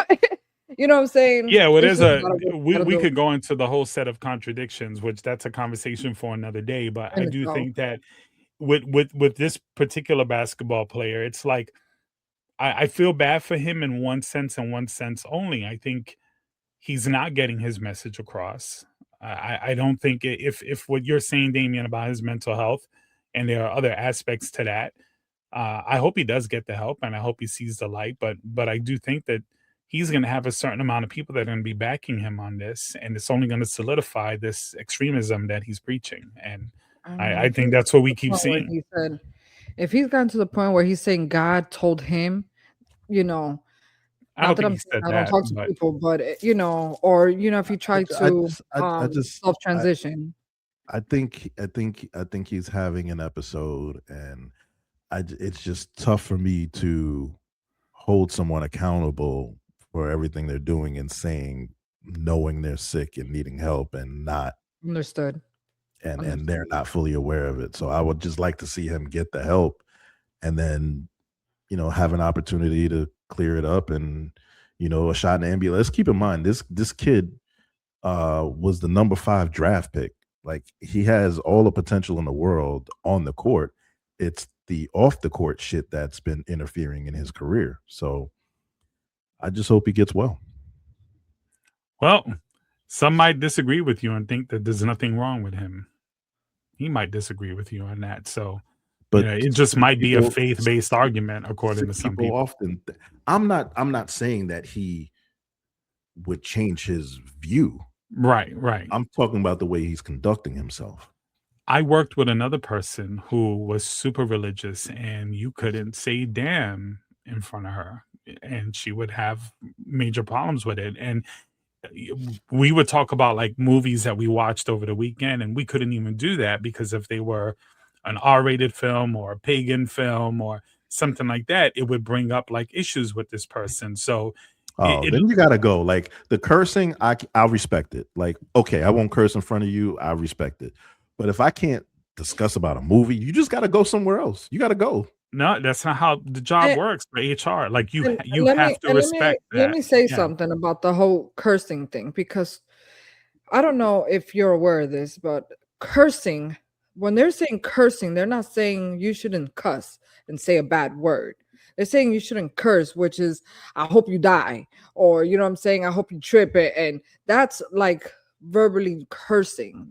you know what I'm saying? Yeah, well, It's there's just a lot of work we gotta we do could go into the whole set of contradictions, which that's a conversation for another day. But I in do itself. think that with this particular basketball player, it's like I feel bad for him in one sense and one sense only. I think he's not getting his message across. I don't think if what you're saying, Damien, about his mental health, and there are other aspects to that, I hope he does get the help, and I hope he sees the light. But I do think that he's going to have a certain amount of people that are going to be backing him on this, and it's only going to solidify this extremism that he's preaching. And I don't know I if think he's that's what we to the keep point where seeing. he said, if he's gotten to the point where he's saying God told him, I not don't that think I'm he saying said I don't that, talk to but people, but or if you try to I just self transition. I think he's having an episode, and it's just tough for me to hold someone accountable for everything they're doing and saying, knowing they're sick and needing help and not Understood. and they're not fully aware of it. So I would just like to see him get the help, and then have an opportunity to clear it up, and a shot in the ambulance. Let's keep in mind this kid was the number 5 draft pick. Like, he has all the potential in the world on the court. It's the off the court shit that's been interfering in his career. So I just hope he gets well. Well, some might disagree with you and think that there's nothing wrong with him. He might disagree with you on that. So, but it just might be a faith-based argument, according to some people. Often, I'm not saying that he would change his view. Right. I'm talking about the way he's conducting himself. I worked with another person who was super religious, and you couldn't say damn in front of her, and she would have major problems with it. And we would talk about like movies that we watched over the weekend, and we couldn't even do that because if they were an R-rated film or a pagan film or something like that, it would bring up like issues with this person. So then you gotta go. Like, the cursing, I'll respect it. Like, okay, I won't curse in front of you. I respect it. But if I can't discuss about a movie, you just gotta go somewhere else. You gotta go. No, that's not how the job And- works for HR. Like you And have to respect that. Let me say Yeah. something about the whole cursing thing, because I don't know if you're aware of this, but cursing, when they're saying cursing, they're not saying you shouldn't cuss and say a bad word. They're saying you shouldn't curse, which is I hope you die, or you know what I'm saying, I hope you trip it, and that's like verbally cursing.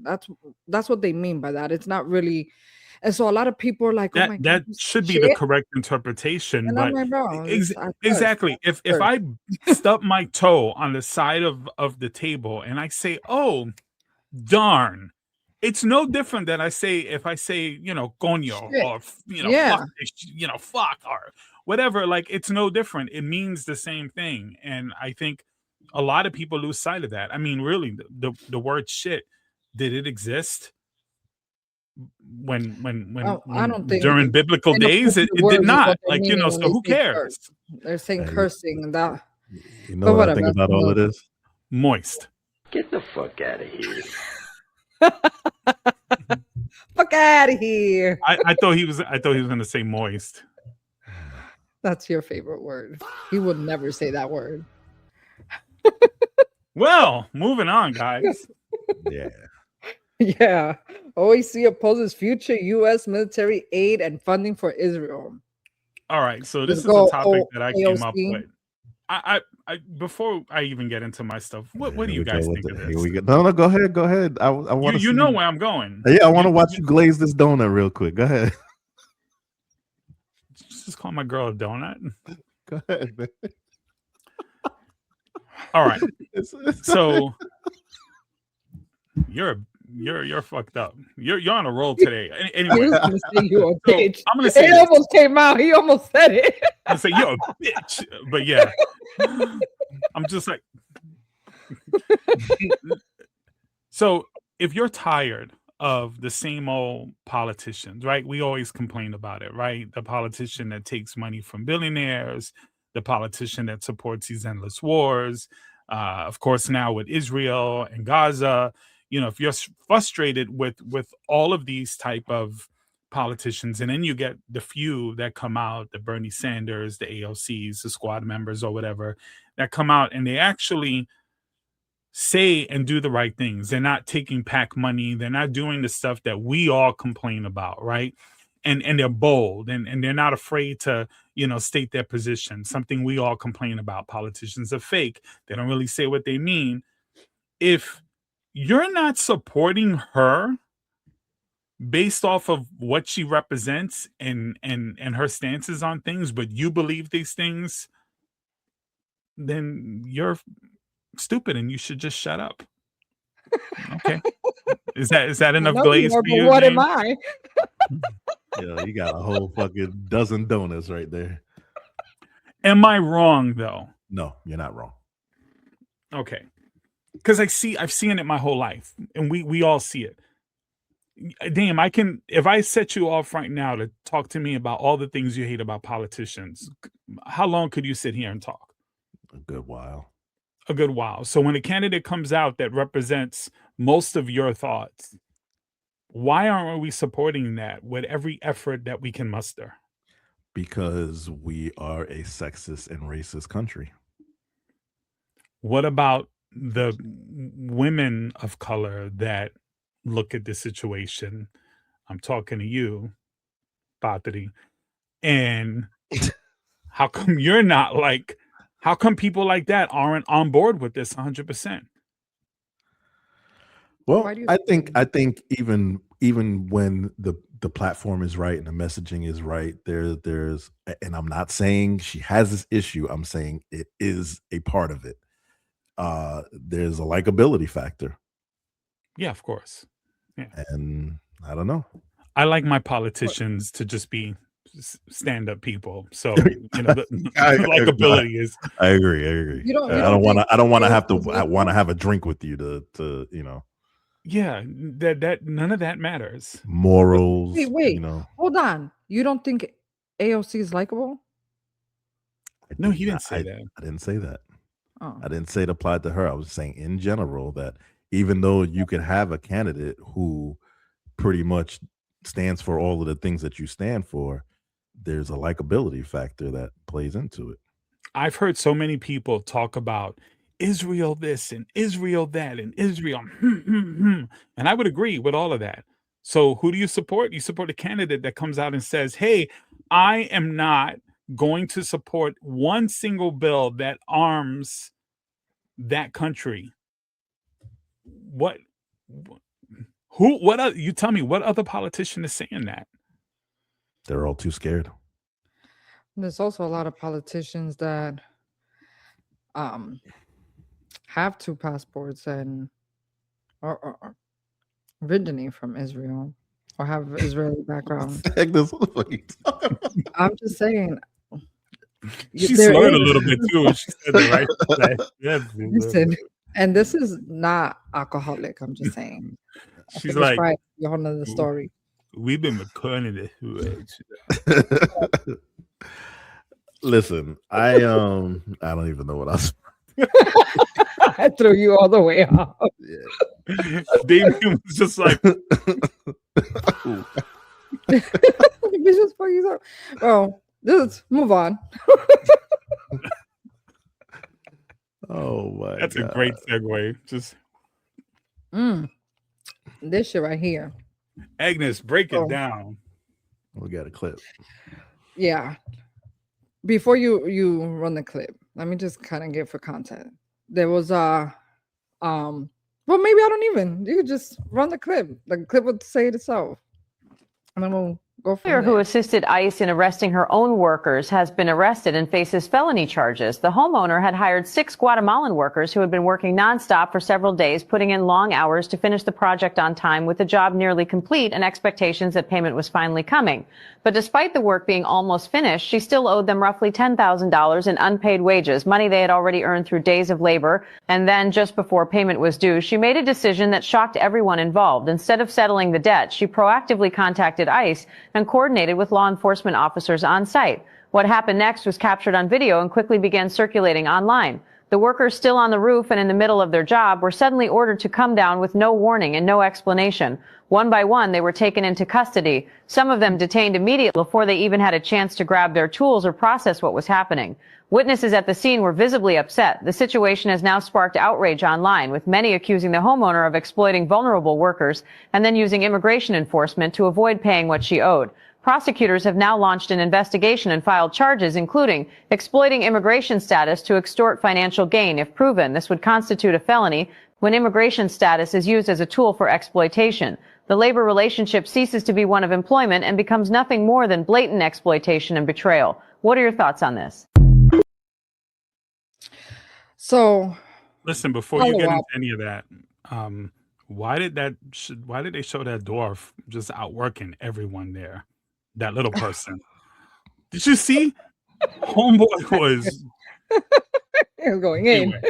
That's what they mean by that. It's not really. And so a lot of people are like, oh my That god, you should be the shit. correct interpretation, And but I'm like, bro, exactly. If I stub my toe on the side of the table and I say, "Oh, darn," it's no different than if I say, you know, coño, Shit. or you know, Yeah. fuck, you know, fuck, or whatever. Like, it's no different. It means the same thing, and I think a lot of people lose sight of that. I mean, really, the word shit, did it exist when I don't think during biblical in the days? It words did is not. what they're Like, you know, meaning when so they who say cares? curse. They're saying Hey, cursing and that. You know But what I whatever, think that's about all of another- this? Moist. Get the fuck out of here. Fuck out of here. I thought he was gonna say moist. That's your favorite word. He would never say that word. Well, moving on, guys. Yeah. Yeah. OAC opposes future U.S. military aid and funding for Israel. All right, so this Let's is go, a topic that I came up AOC. with. I before I even get into my stuff, what do you guys think of this? Here we go. No, go ahead. I want to. You know where I'm going. Yeah, I want to watch you glaze this donut real quick. Go ahead. Just call my girl a donut. Go ahead, man. All right, It's- so you're fucked up. You're on a roll today. I Anyway, was gonna say you a so bitch. I'm gonna say It this. almost came out. He almost said it. I say you're a bitch, but yeah, I'm just like. So if you're tired of the same old politicians, right? We always complain about it, right? The politician that takes money from billionaires, the politician that supports these endless wars. Of course, now with Israel and Gaza, you know, if you're frustrated with all of these type of politicians, and then you get the few that come out, the Bernie Sanders, the AOCs, the squad members or whatever, that come out and they actually say and do the right things. They're not taking PAC money. They're not doing the stuff that we all complain about, right? And they're bold and they're not afraid to, you know, state their position. Something we all complain about. Politicians are fake. They don't really say what they mean. If you're not supporting her based off of what she represents and her stances on things, but you believe these things, then you're stupid and you should just shut up. Okay. Is that enough No, glaze you for are, you? but what am James? I? Yeah, you got a whole fucking dozen donuts right there. Am I wrong though? No, you're not wrong. Okay. Because I've seen it my whole life, and we all see it. Daym, if I set you off right now to talk to me about all the things you hate about politicians, how long could you sit here and talk? A good while. A good while. So when a candidate comes out that represents most of your thoughts, why aren't we supporting that with every effort that we can muster? Because we are a sexist and racist country. What about the women of color that look at the situation? I'm talking to you, Patri. And how come you're not like, how come people like that aren't on board with this 100%? Well, Why do you I think- think even when the platform is right and the messaging is right, there's and I'm not saying she has this issue. I'm saying it is a part of it. There's a likability factor. Yeah, of course. And I don't know. I like my politicians to just be stand-up people. So, you know, the likability is. I agree. You don't I don't want to have to. think I want to have a drink with you to you know. Yeah, that none of that matters. Morals. Wait. You know. Hold on. You don't think AOC is likable? No, he didn't say that. I didn't say that. Oh. I didn't say it applied to her. I was saying in general that even though you could have a candidate who pretty much stands for all of the things that you stand for, there's a likability factor that plays into it. I've heard so many people talk about Israel this and Israel that and Israel, and I would agree with all of that. So who do you support? You support a candidate that comes out and says, hey, I am not going to support one single bill that arms that country. What you tell me, what other politician is saying that? They're all too scared. There's also a lot of politicians that have two passports and are originate from Israel or have Israeli background. Egnis, what the fuck are you talking about? I'm just saying. She there slurred a is- little bit too when she said it, right? Listen, and this is not alcoholic. I'm just saying. I She's think like, it's probably a whole nother story. we've been recording it. Listen, I don't even know what I was. I threw you all the way off. Daym was just like, Well, let's move on. Oh my that's God. a great segue. Just This shit right here. Egnis, break it Oh. down. We got a clip. Yeah. Before you run the clip, let me just kind of give for content. There was well, maybe I don't even. You could just run the clip. The clip would say it itself. And then we'll go from Who there. assisted ICE in arresting her own workers has been arrested and faces felony charges. The homeowner had hired 6 Guatemalan workers who had been working nonstop for several days, putting in long hours to finish the project on time with the job nearly complete and expectations that payment was finally coming. But despite the work being almost finished, she still owed them roughly $10,000 in unpaid wages, money they had already earned through days of labor. And then just before payment was due, she made a decision that shocked everyone involved. Instead of settling the debt, she proactively contacted ICE and coordinated with law enforcement officers on site. What happened next was captured on video and quickly began circulating online. The workers still on the roof and in the middle of their job were suddenly ordered to come down with no warning and no explanation. One by one, they were taken into custody, some of them detained immediately before they even had a chance to grab their tools or process what was happening. Witnesses at the scene were visibly upset. The situation has now sparked outrage online, with many accusing the homeowner of exploiting vulnerable workers and then using immigration enforcement to avoid paying what she owed. Prosecutors have now launched an investigation and filed charges, including exploiting immigration status to extort financial gain. If proven, this would constitute a felony when immigration status is used as a tool for exploitation. The labor relationship ceases to be one of employment and becomes nothing more than blatant exploitation and betrayal. What are your thoughts on this? So Listen, before you get Follow into up. any of that, why did they show that dwarf just outworking everyone there? That little person. Did you see? Homeboy was it's going in. anyway.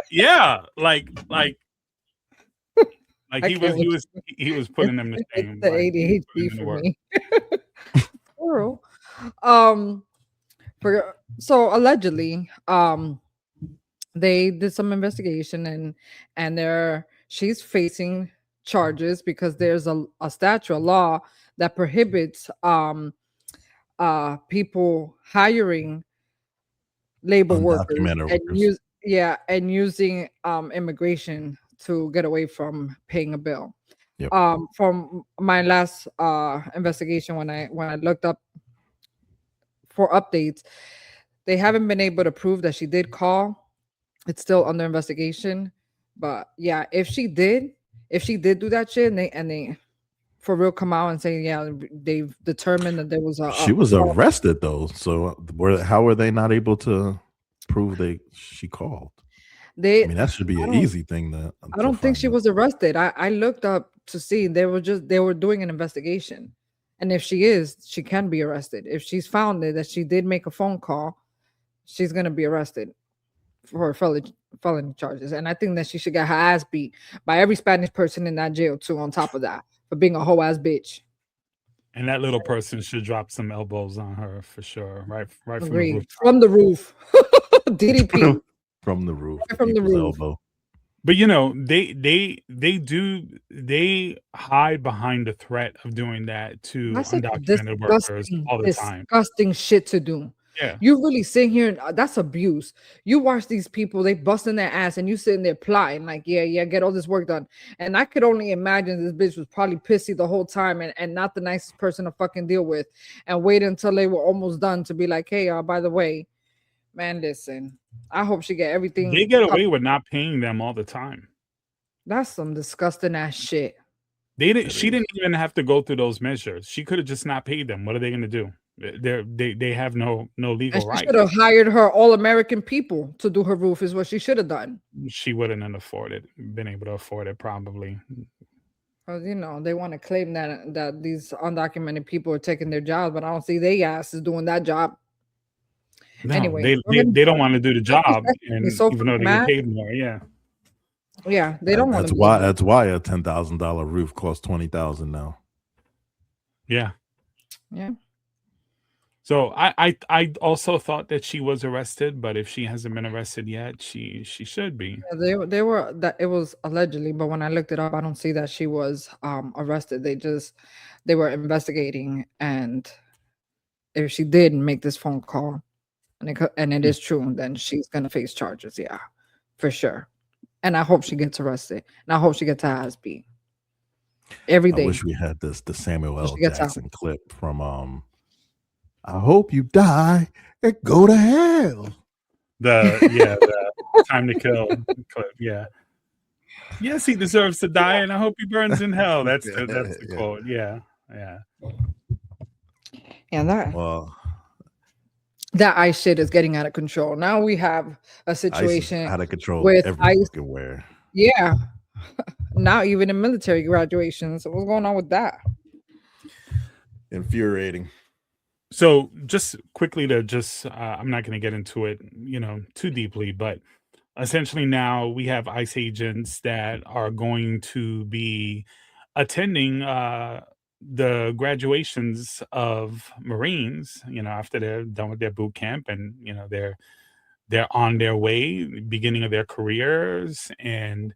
Yeah, like I he was can't he was putting them to It's shame. the like, putting ADHD in the for work. me. Plural. So allegedly, they did some investigation and she's facing charges because there's a statute, a law that prohibits people hiring labor workers Undocumented and workers. using immigration to get away from paying a bill. Yep. From my last investigation, when I looked up for updates, they haven't been able to prove that she did call. It's still under investigation. But yeah, if she did do that shit, and they for real come out and say, yeah, they've determined that there was She was arrested though, so how were they not able to prove she called? I mean, that should be an easy thing to I don't think find she out. was arrested. I looked up to see they were doing an investigation, and if she is, she can be arrested. If she's found that she did make a phone call, she's gonna be arrested for felony charges. And I think that she should get her ass beat by every Spanish person in that jail too. On top of that, for being a whole ass bitch. And that little person should drop some elbows on her for sure. Right from the Agreed. roof. From the roof. DDP. From the roof. Right from the people's roof. elbow. But you know, they hide behind the threat of doing that to That's a undocumented workers all the time. disgusting shit to do. Yeah. You really sit here and that's abuse. You watch these people, they busting their ass, and you sitting there plotting, like, yeah, get all this work done. And I could only imagine this bitch was probably pissy the whole time and not the nicest person to fucking deal with, and wait until they were almost done to be like, hey, by the way, man, listen, I hope she get everything. They get away with not paying them all the time. That's some disgusting ass shit. She didn't even have to go through those measures. She could have just not paid them. What are they going to do? They have no legal right. She should have hired her all-American people to do her roof, is what she should have done. She wouldn't have been able to afford it probably. Because, you know, they want to claim that these undocumented people are taking their jobs, but I don't see they asses doing that job. No, anyway, they don't want to do the job, and so even though they get paid more, yeah, they don't want to. That's why a $10,000 roof costs $20,000 now. Yeah. Yeah. So I also thought that she was arrested, but if she hasn't been arrested yet, she should be. Yeah, they were that it was allegedly, but when I looked it up, I don't see that she was arrested. They were investigating, and if she did make this phone call, and it is true, then she's gonna face charges. Yeah, for sure. And I hope she gets arrested, and I hope she gets her ass beat every day. I wish we had the Samuel L. Jackson clip from I hope you die and go to hell. The Time to Kill clip. Yeah. Yes, he deserves to die, and I hope he burns in hell. That's the quote. Yeah. That ICE shit is getting out of control. Now we have a situation out of control with everywhere. Yeah. Now even in military graduations. So what's going on with that? Infuriating. So just quickly I'm not going to get into it, too deeply, but essentially now we have ICE agents that are going to be attending the graduations of Marines, after they're done with their boot camp, and they're on their way, beginning of their careers, and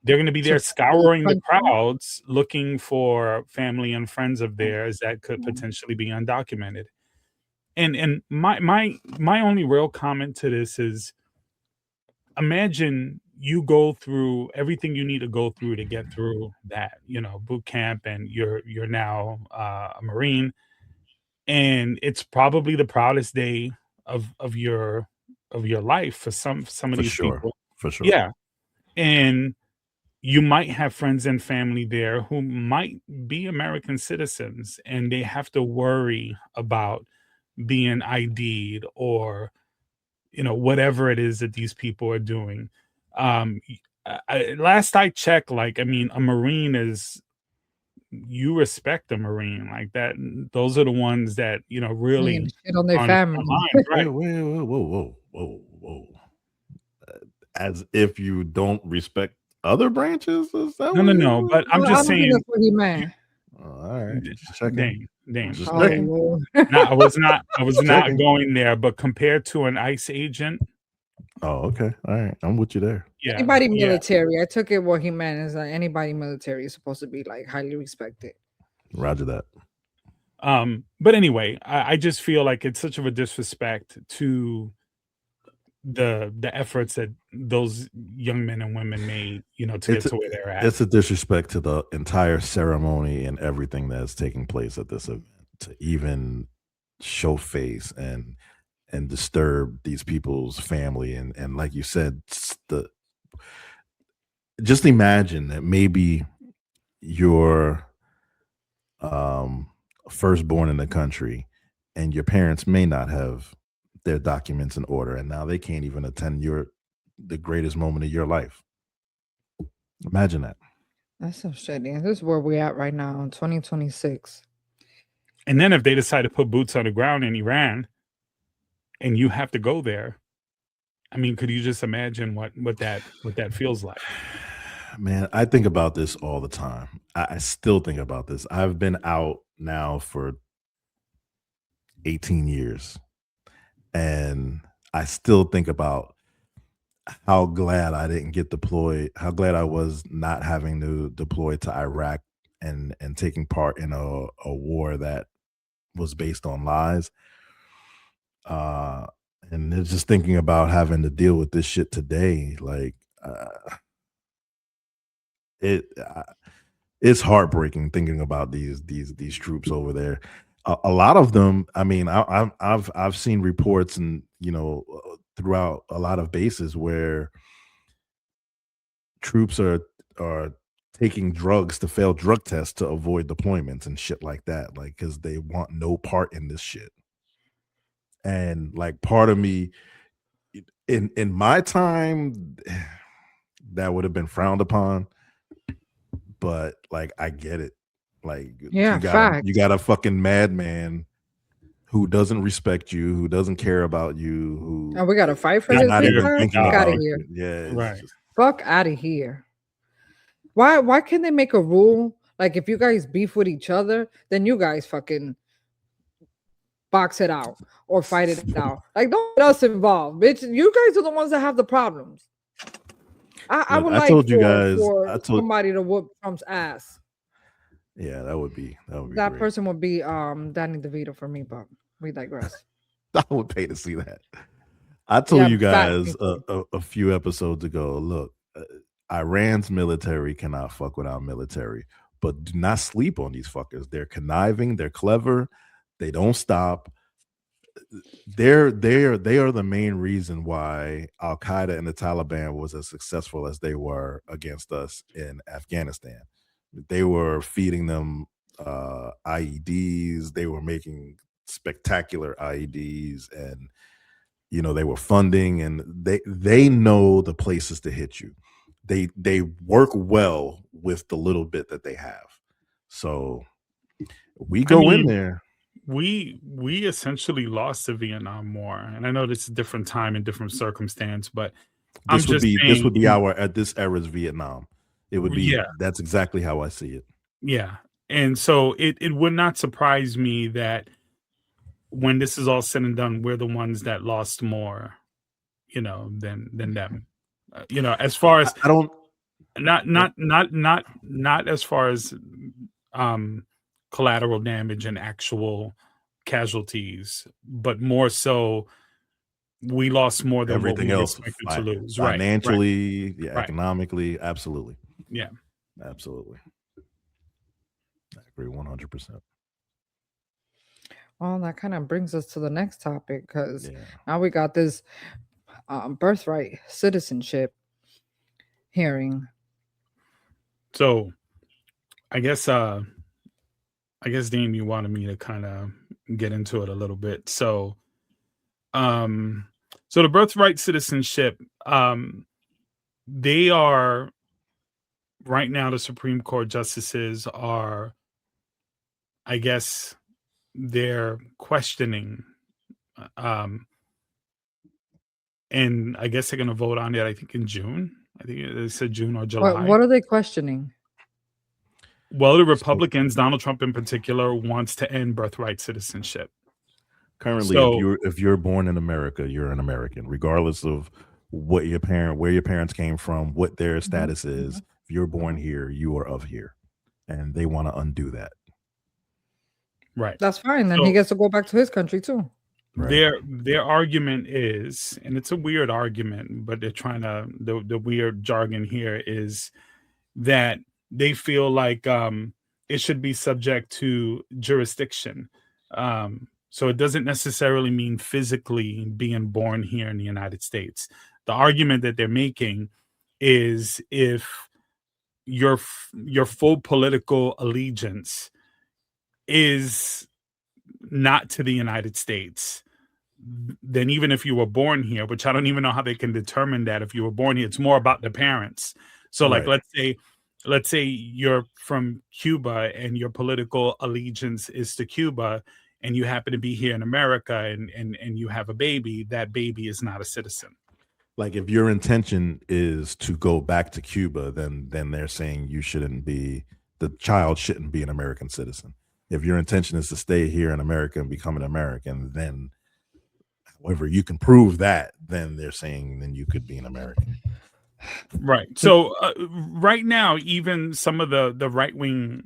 they're going to be there scouring the crowds, looking for family and friends of theirs that could potentially be undocumented. And my only real comment to this is, imagine you go through everything you need to go through to get through that, boot camp, and you're now a Marine, and it's probably the proudest day of your life for some of these people. For sure. Yeah. And you might have friends and family there who might be American citizens, and they have to worry about being ID'd or, whatever it is that these people are doing. Last I checked, a Marine is, you respect a Marine like that. Those are the ones that, really shit on their family. Right? Whoa. As if you don't respect other branches? No. But I'm just saying. That's what he meant. All right. Daym. No, I was not going there, but compared to an ICE agent. Oh, okay. All right. I'm with you there. Yeah. Anybody military. Yeah. I took it what he meant is like anybody military is supposed to be highly respected. Roger that. But anyway, I just feel like it's such of a disrespect to the efforts that those young men and women made, to get to where they're at. It's a disrespect to the entire ceremony and everything that's taking place at this event, to even show face and disturb these people's family. And like you said, just imagine that maybe you're firstborn in the country and your parents may not have their documents in order, and now they can't even attend the greatest moment of your life. Imagine that. That's so shitty. This is where we're at right now in 2026. And then if they decide to put boots on the ground in Iran and you have to go there, could you just imagine what that feels like? Man, I think about this all the time. I still think about this. I've been out now for 18 years. And I still think about how glad I didn't get deployed, how glad I was not having to deploy to Iraq and taking part in a war that was based on lies. And it's just thinking about having to deal with this shit today, like it's heartbreaking thinking about these troops over there. A lot of them, I mean, I've seen reports and throughout a lot of bases where troops are taking drugs to fail drug tests to avoid deployments and shit like that, like because they want no part in this shit. And like part of me in my time that would have been frowned upon, but like I get it. Like Yeah, you got a fucking madman who doesn't respect you, who doesn't care about you, who we gotta fight for is his not even people. thinking Fuck out about of here. you. Yeah, it's Right. just- Fuck out of here. Why can't they make a rule like if you guys beef with each other, then you guys fucking box it out or fight it out? Like don't get us involved, bitch. You guys are the ones that have the problems. I Look, would I like told you for, guys- for I told- somebody to whoop Trump's ass. yeah, that would be That great. person would be Danny DeVito for me, but we digress. I would pay to see that. I told Yeah, you fact, guys me too. a few episodes ago, look, Iran's military cannot fuck with our military, but do not sleep on these fuckers. They're conniving, they're clever, they don't stop. They are the main reason why Al Qaeda and the Taliban was as successful as they were against us in Afghanistan. They were feeding them IEDs. They were making spectacular IEDs, and they were funding, and they know the places to hit you. They work well with the little bit that they have. So we go in there. We essentially lost the Vietnam War, and I know this is a different time and different circumstance, but This would be saying, our at this era's Vietnam. It would be. Yeah. That's exactly how I see it. Yeah. And so it would not surprise me that when this is all said and done, we're the ones that lost more, than them. As far as I don't. not as far as collateral damage and actual casualties, but more so we lost more than Everything what we else expected to lose. financially, yeah, Right. economically, absolutely. Yeah. Absolutely. I agree 100%. Well, that kind of brings us to the next topic because Yeah. now we got this birthright citizenship hearing. So I guess Daym, you wanted me to kind of get into it a little bit. So the birthright citizenship, they are right now, the Supreme Court justices are, I guess, they're questioning, and I guess they're going to vote on it, I think in June. I think they said June or July. What are they questioning? Well, the Republicans, Donald Trump in particular, wants to end birthright citizenship. Currently, So- if you're born in America, you're an American, regardless of where your parents came from, what their status is. If you're born here, you are of here, and they want to undo that. Right. That's fine. Then he So- gets to go back to his country too. Right. Their argument is, and it's a weird argument, but they're trying to, the weird jargon here is that they feel like it should be subject to jurisdiction. So it doesn't necessarily mean physically being born here in the United States. The argument that they're making is if your full political allegiance is not to the United States, then even if you were born here, which I don't even know how they can determine that if you were born here, it's more about the parents. So like, Right. let's say you're from Cuba and your political allegiance is to Cuba and you happen to be here in America and you have a baby, that baby is not a citizen. Like if your intention is to go back to Cuba, then they're saying the child shouldn't be an American citizen. If your intention is to stay here in America and become an American, then However, you can prove that, then they're saying then you could be an American. Right. So right now, even some of the right wing,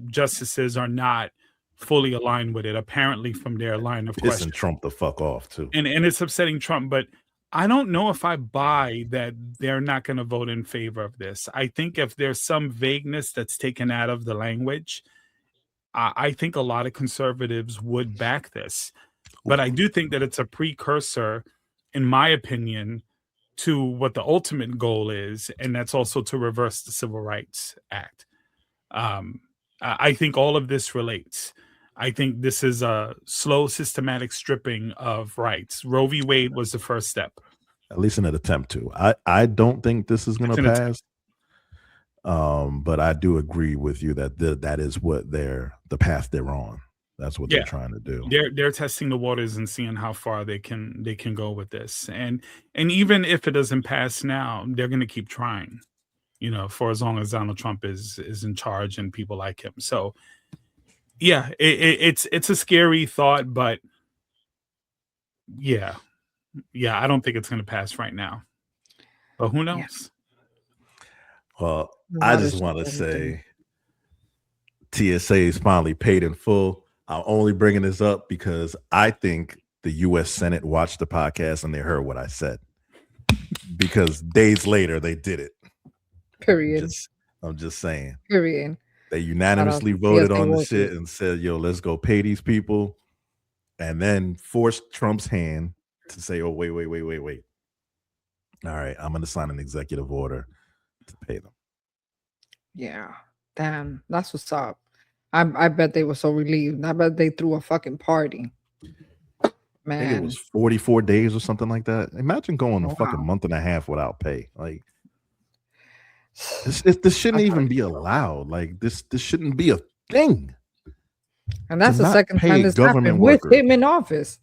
justices are not fully aligned with it. Apparently, from their line of question, Pissing Trump the fuck off too, and it's upsetting Trump. But I don't know if I buy that they're not going to vote in favor of this. I think if there's some vagueness that's taken out of the language, I think a lot of conservatives would back this. But I do think that it's a precursor, in my opinion, to what the ultimate goal is, and that's also to reverse the Civil Rights Act. I think all of this relates. I think this is a slow, systematic stripping of rights. Roe v. Wade was the first step. At least in an attempt to. I don't think this is going to pass. But I do agree with you that that is what the path they're on. That's what they're trying to do. They're testing the waters and seeing how far they can go with this. And even if it doesn't pass now, they're going to keep trying, for as long as Donald Trump is in charge and people like him. So yeah, it's a scary thought, but yeah, I don't think it's going to pass right now. But who knows? Well, I just want to say TSA is finally paid in full. I'm only bringing this up because I think the U.S. Senate watched the podcast and they heard what I said. Because days later, they did it. Period. I'm just saying. Period. They unanimously voted on the shit and said, yo, let's go pay these people. And then forced Trump's hand to say, oh, wait. All right, I'm going to sign an executive order to pay them. Yeah. Damn. That's what's up. I bet they were so relieved. I bet they threw a fucking party. Man. I think it was 44 days or something like that. Imagine going a fucking month and a half without pay. Like, this shouldn't even be allowed. Like, this shouldn't be a thing. And that's the second time this happened with him in office.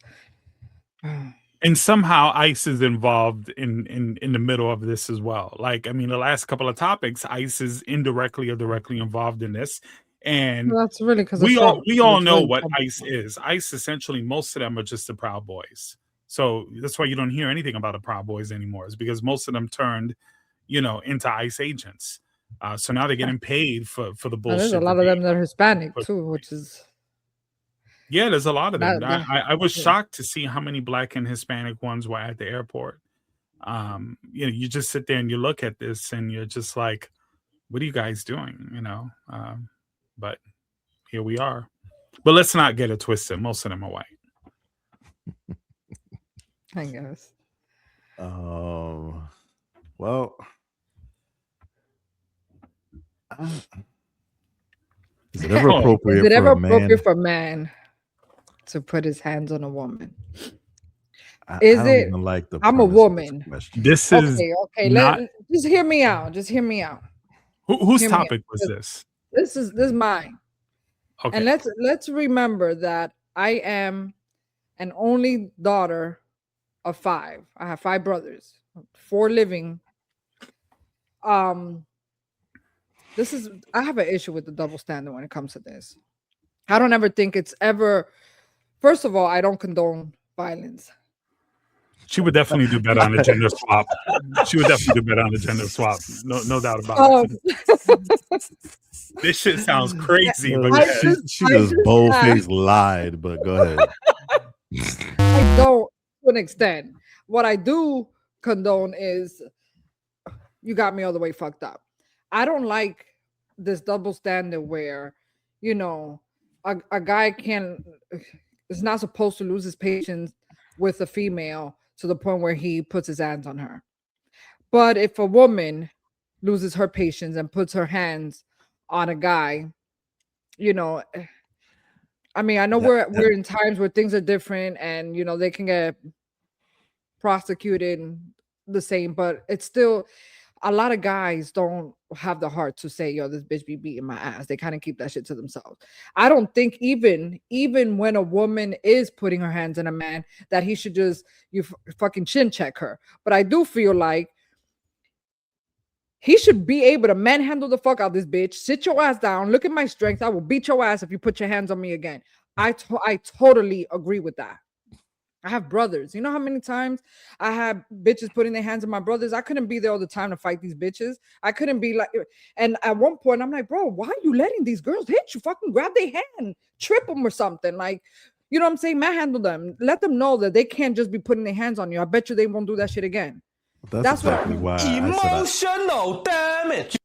And somehow ICE is involved in the middle of this as well. Like, I mean, the last couple of topics, ICE is indirectly or directly involved in this. And that's really because we all know what ICE is. ICE, essentially, most of them are just the Proud Boys. So that's why you don't hear anything about the Proud Boys anymore. It's because most of them turned, into ICE agents. So now they're getting paid for the bullshit. There's a lot of them that are Hispanic too, which is. Yeah, there's a lot of them. I was shocked to see how many Black and Hispanic ones were at the airport. You just sit there and you look at this and you're just like, what are you guys doing? But here we are. But let's not get it twisted. Most of them are white. I guess. Well, is it ever appropriate for a man to put his hands on a woman? I don't even like the I'm a woman. This is okay. Just hear me out. Whose topic was this? This is mine. Okay. And let's remember that I am an only daughter of 5. I have 5 brothers, 4 living. I have an issue with the double standard when it comes to this. I don't ever think it's ever. First of all, I don't condone violence. She would definitely do better on a gender swap. No doubt about it. This shit sounds crazy, but she just bold-faced lied, but go ahead. I don't, to an extent. What I do condone is you got me all the way fucked up. I don't like this double standard where, a guy is not supposed to lose his patience with a female to the point where he puts his hands on her. But if a woman loses her patience and puts her hands on a guy, I mean, I know we're in times where things are different and, they can get prosecuted the same, but it's still, a lot of guys don't have the heart to say, yo, this bitch be beating my ass. They kind of keep that shit to themselves. I don't think even when a woman is putting her hands on a man, that he should just fucking chin check her. But I do feel like he should be able to manhandle the fuck out this bitch. Sit your ass down. Look at my strength. I will beat your ass if you put your hands on me again. I totally agree with that. I have brothers. You know how many times I had bitches putting their hands on my brothers? I couldn't be there all the time to fight these bitches. I couldn't be like, and at one point I'm like, bro, why are you letting these girls hit you? Fucking grab their hand, trip them or something. Like, you know what I'm saying? Manhandle them. Let them know that they can't just be putting their hands on you. I bet you they won't do that shit again. That's exactly why emotional damage.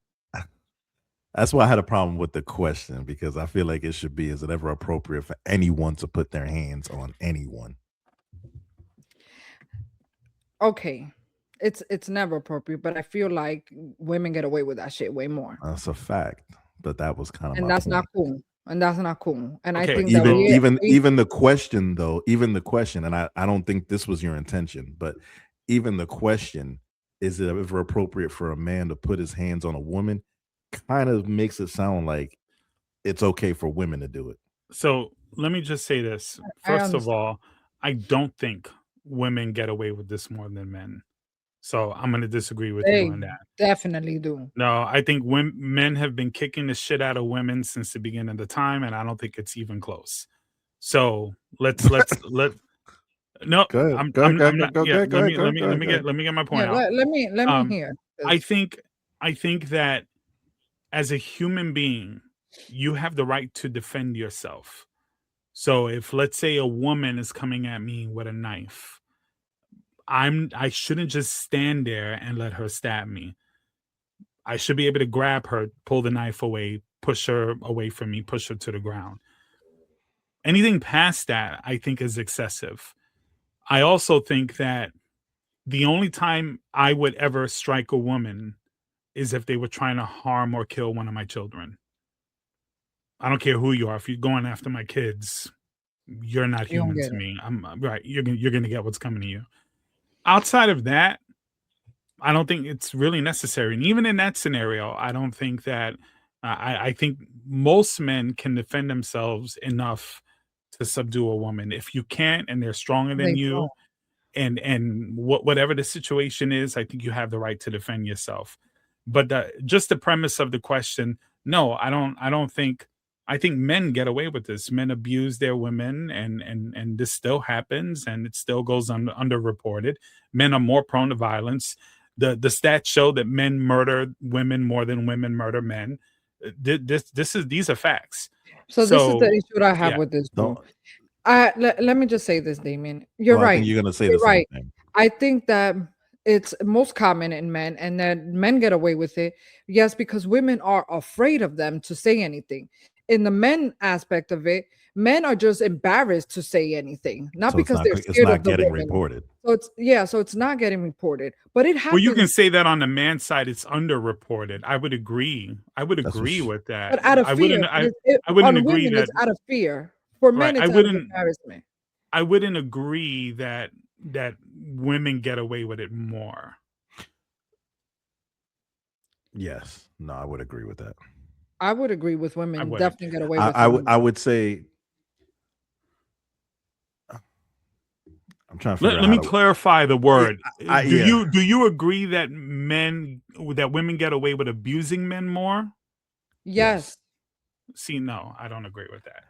That's why I had a problem with the question, because I feel like it should be, is it ever appropriate for anyone to put their hands on anyone? Okay. It's never appropriate, but I feel like women get away with that shit way more. That's a fact. But that was kind of And my that's point. not cool. And that's not cool. And I Okay, think even the question though, even the question, and I don't think this was your intention, but even the question, is it ever appropriate for a man to put his hands on a woman, kind of makes it sound like it's okay for women to do it. So let me just say this. First of all, I don't think women get away with this more than men. So I'm going to disagree with you on that. Definitely do. No, I think men have been kicking the shit out of women since the beginning of the time, and I don't think it's even close. So let's no. I'm not. Yeah, let me get my point out. Let me hear. I think that as a human being, you have the right to defend yourself. So if, let's say, a woman is coming at me with a knife, I shouldn't just stand there and let her stab me. I should be able to grab her, pull the knife away, push her away from me, push her to the ground. Anything past that, I think, is excessive. I also think that the only time I would ever strike a woman is if they were trying to harm or kill one of my children. I don't care who you are. If you're going after my kids, you're not human to me. I'm right. You're going to get what's coming to you. Outside of that, I don't think it's really necessary. And even in that scenario, I don't think that I think most men can defend themselves enough to subdue a woman. If you can't, and they're stronger than you, and whatever the situation is, I think you have the right to defend yourself. But just the premise of the question, no, I don't think. I think men get away with this. Men abuse their women, and this still happens, and it still goes underreported. Men are more prone to violence. The stats show that men murder women more than women murder men. These are facts. So this is the issue that I have with this. Let me just say this, Damien. You're right. I think you're gonna say the same thing. I think that it's most common in men, and that men get away with it. Yes, because women are afraid of them to say anything. In the men aspect of it, men are just embarrassed to say anything, not because they're scared. It's not of the getting women. reported. So it's not getting reported, but it happens. Well, you can say that on the man side, it's underreported. I would agree. I would agree with that. But out of fear, I wouldn't agree that it's out of fear. For men, it's out of embarrassment. I wouldn't agree that women get away with it more. Yes. No, I would agree with that. I would agree with women definitely get away with it. I would say, I'm trying to figure out. Let me clarify the word. Do you agree that women get away with abusing men more? Yes. See, no, I don't agree with that.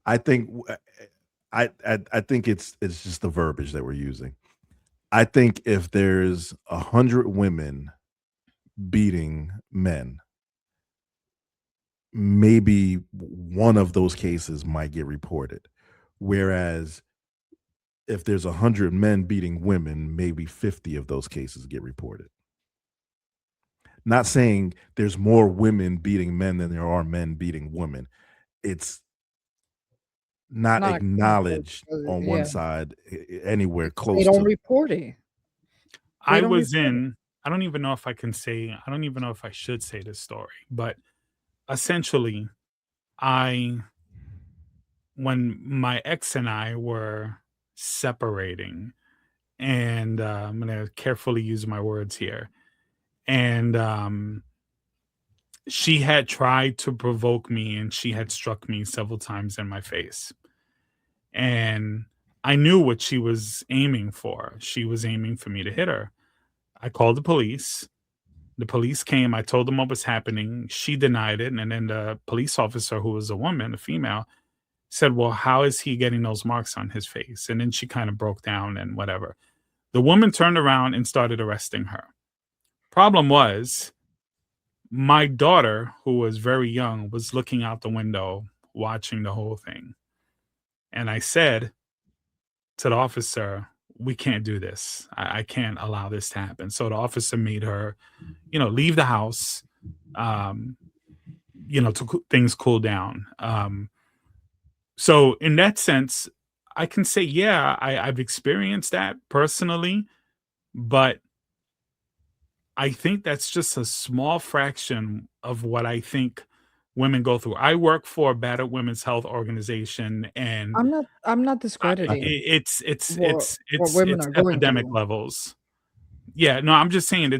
I think I think it's just the verbiage that we're using. I think if there's 100 women beating men, maybe one of those cases might get reported. Whereas if there's 100 men beating women, maybe 50 of those cases get reported. Not saying there's more women beating men than there are men beating women. It's not acknowledged on one side anywhere close. They don't report it. I don't even know if I can say, I don't even know if I should say this story, but essentially, when my ex and I were separating, and I'm going to carefully use my words here, and she had tried to provoke me, and she had struck me several times in my face. And I knew what she was aiming for. She was aiming for me to hit her. I called the police. The police came. I told them what was happening. She denied it. And then the police officer, who was a woman, a female, Said, well, how is he getting those marks on his face? And then she kind of broke down and whatever. The woman turned around and started arresting her. Problem was, my daughter, who was very young, was looking out the window watching the whole thing. And I said to the officer, we can't do this. I can't allow this to happen. So the officer made her, leave the house, things cool down. So in that sense, I can say, yeah, I've experienced that personally, but I think that's just a small fraction of what I think women go through. I work for a battered women's health organization, and I'm not discrediting it's what women are going epidemic through. levels. Yeah, no, I'm just saying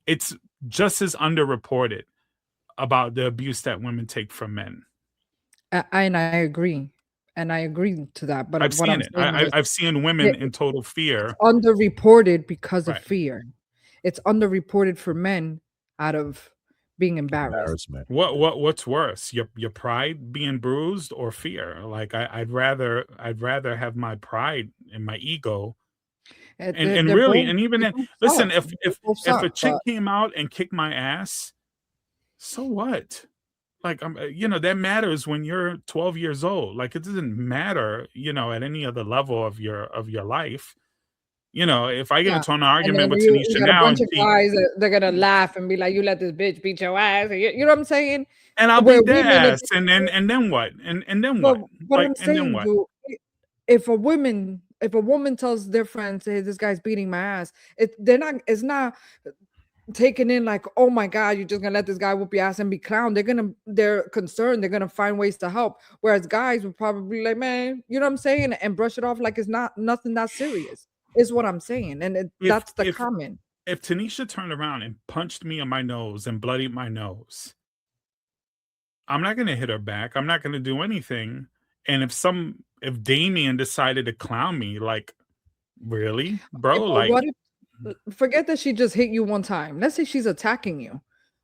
it's just as underreported about the abuse that women take from men. And I agree. And I agree to that. But I've what seen I'm it. saying is I've seen women in total fear. underreported because of Right. fear. It's underreported for men out of being embarrassed. Embarrassment. What's worse, your pride being bruised or fear? Like I'd rather have my pride and my ego. And They're really, both- and even they then, both listen, suck. They both if a suck, chick but- came out and kicked my ass, so what? Like that matters when you're 12 years old. Like it doesn't matter, at any other level of your life. If I get into an argument with you Tanisha got now, a bunch of guys that they're gonna laugh and be like, "You let this bitch beat your ass." You know what I'm saying? and I'll Where beat their women are ass, and then what? And then But what? what Like, I'm and then saying, what? if a woman tells their friends, "Hey, this guy's beating my ass," it's not taken in like, "Oh my God, you're just gonna let this guy whoop your ass and be clown." They're concerned. They're gonna find ways to help. Whereas guys would probably be like, "Man," you know what I'm saying, and brush it off like it's nothing that serious. Is what I'm saying, and that's the comment. If Tanisha turned around and punched me on my nose and bloodied my nose, I'm not gonna hit her back. I'm not gonna do anything. And if Damien decided to clown me, like, really, bro? Yeah, but Like, what if, forget that she just hit you one time. Let's say she's attacking you.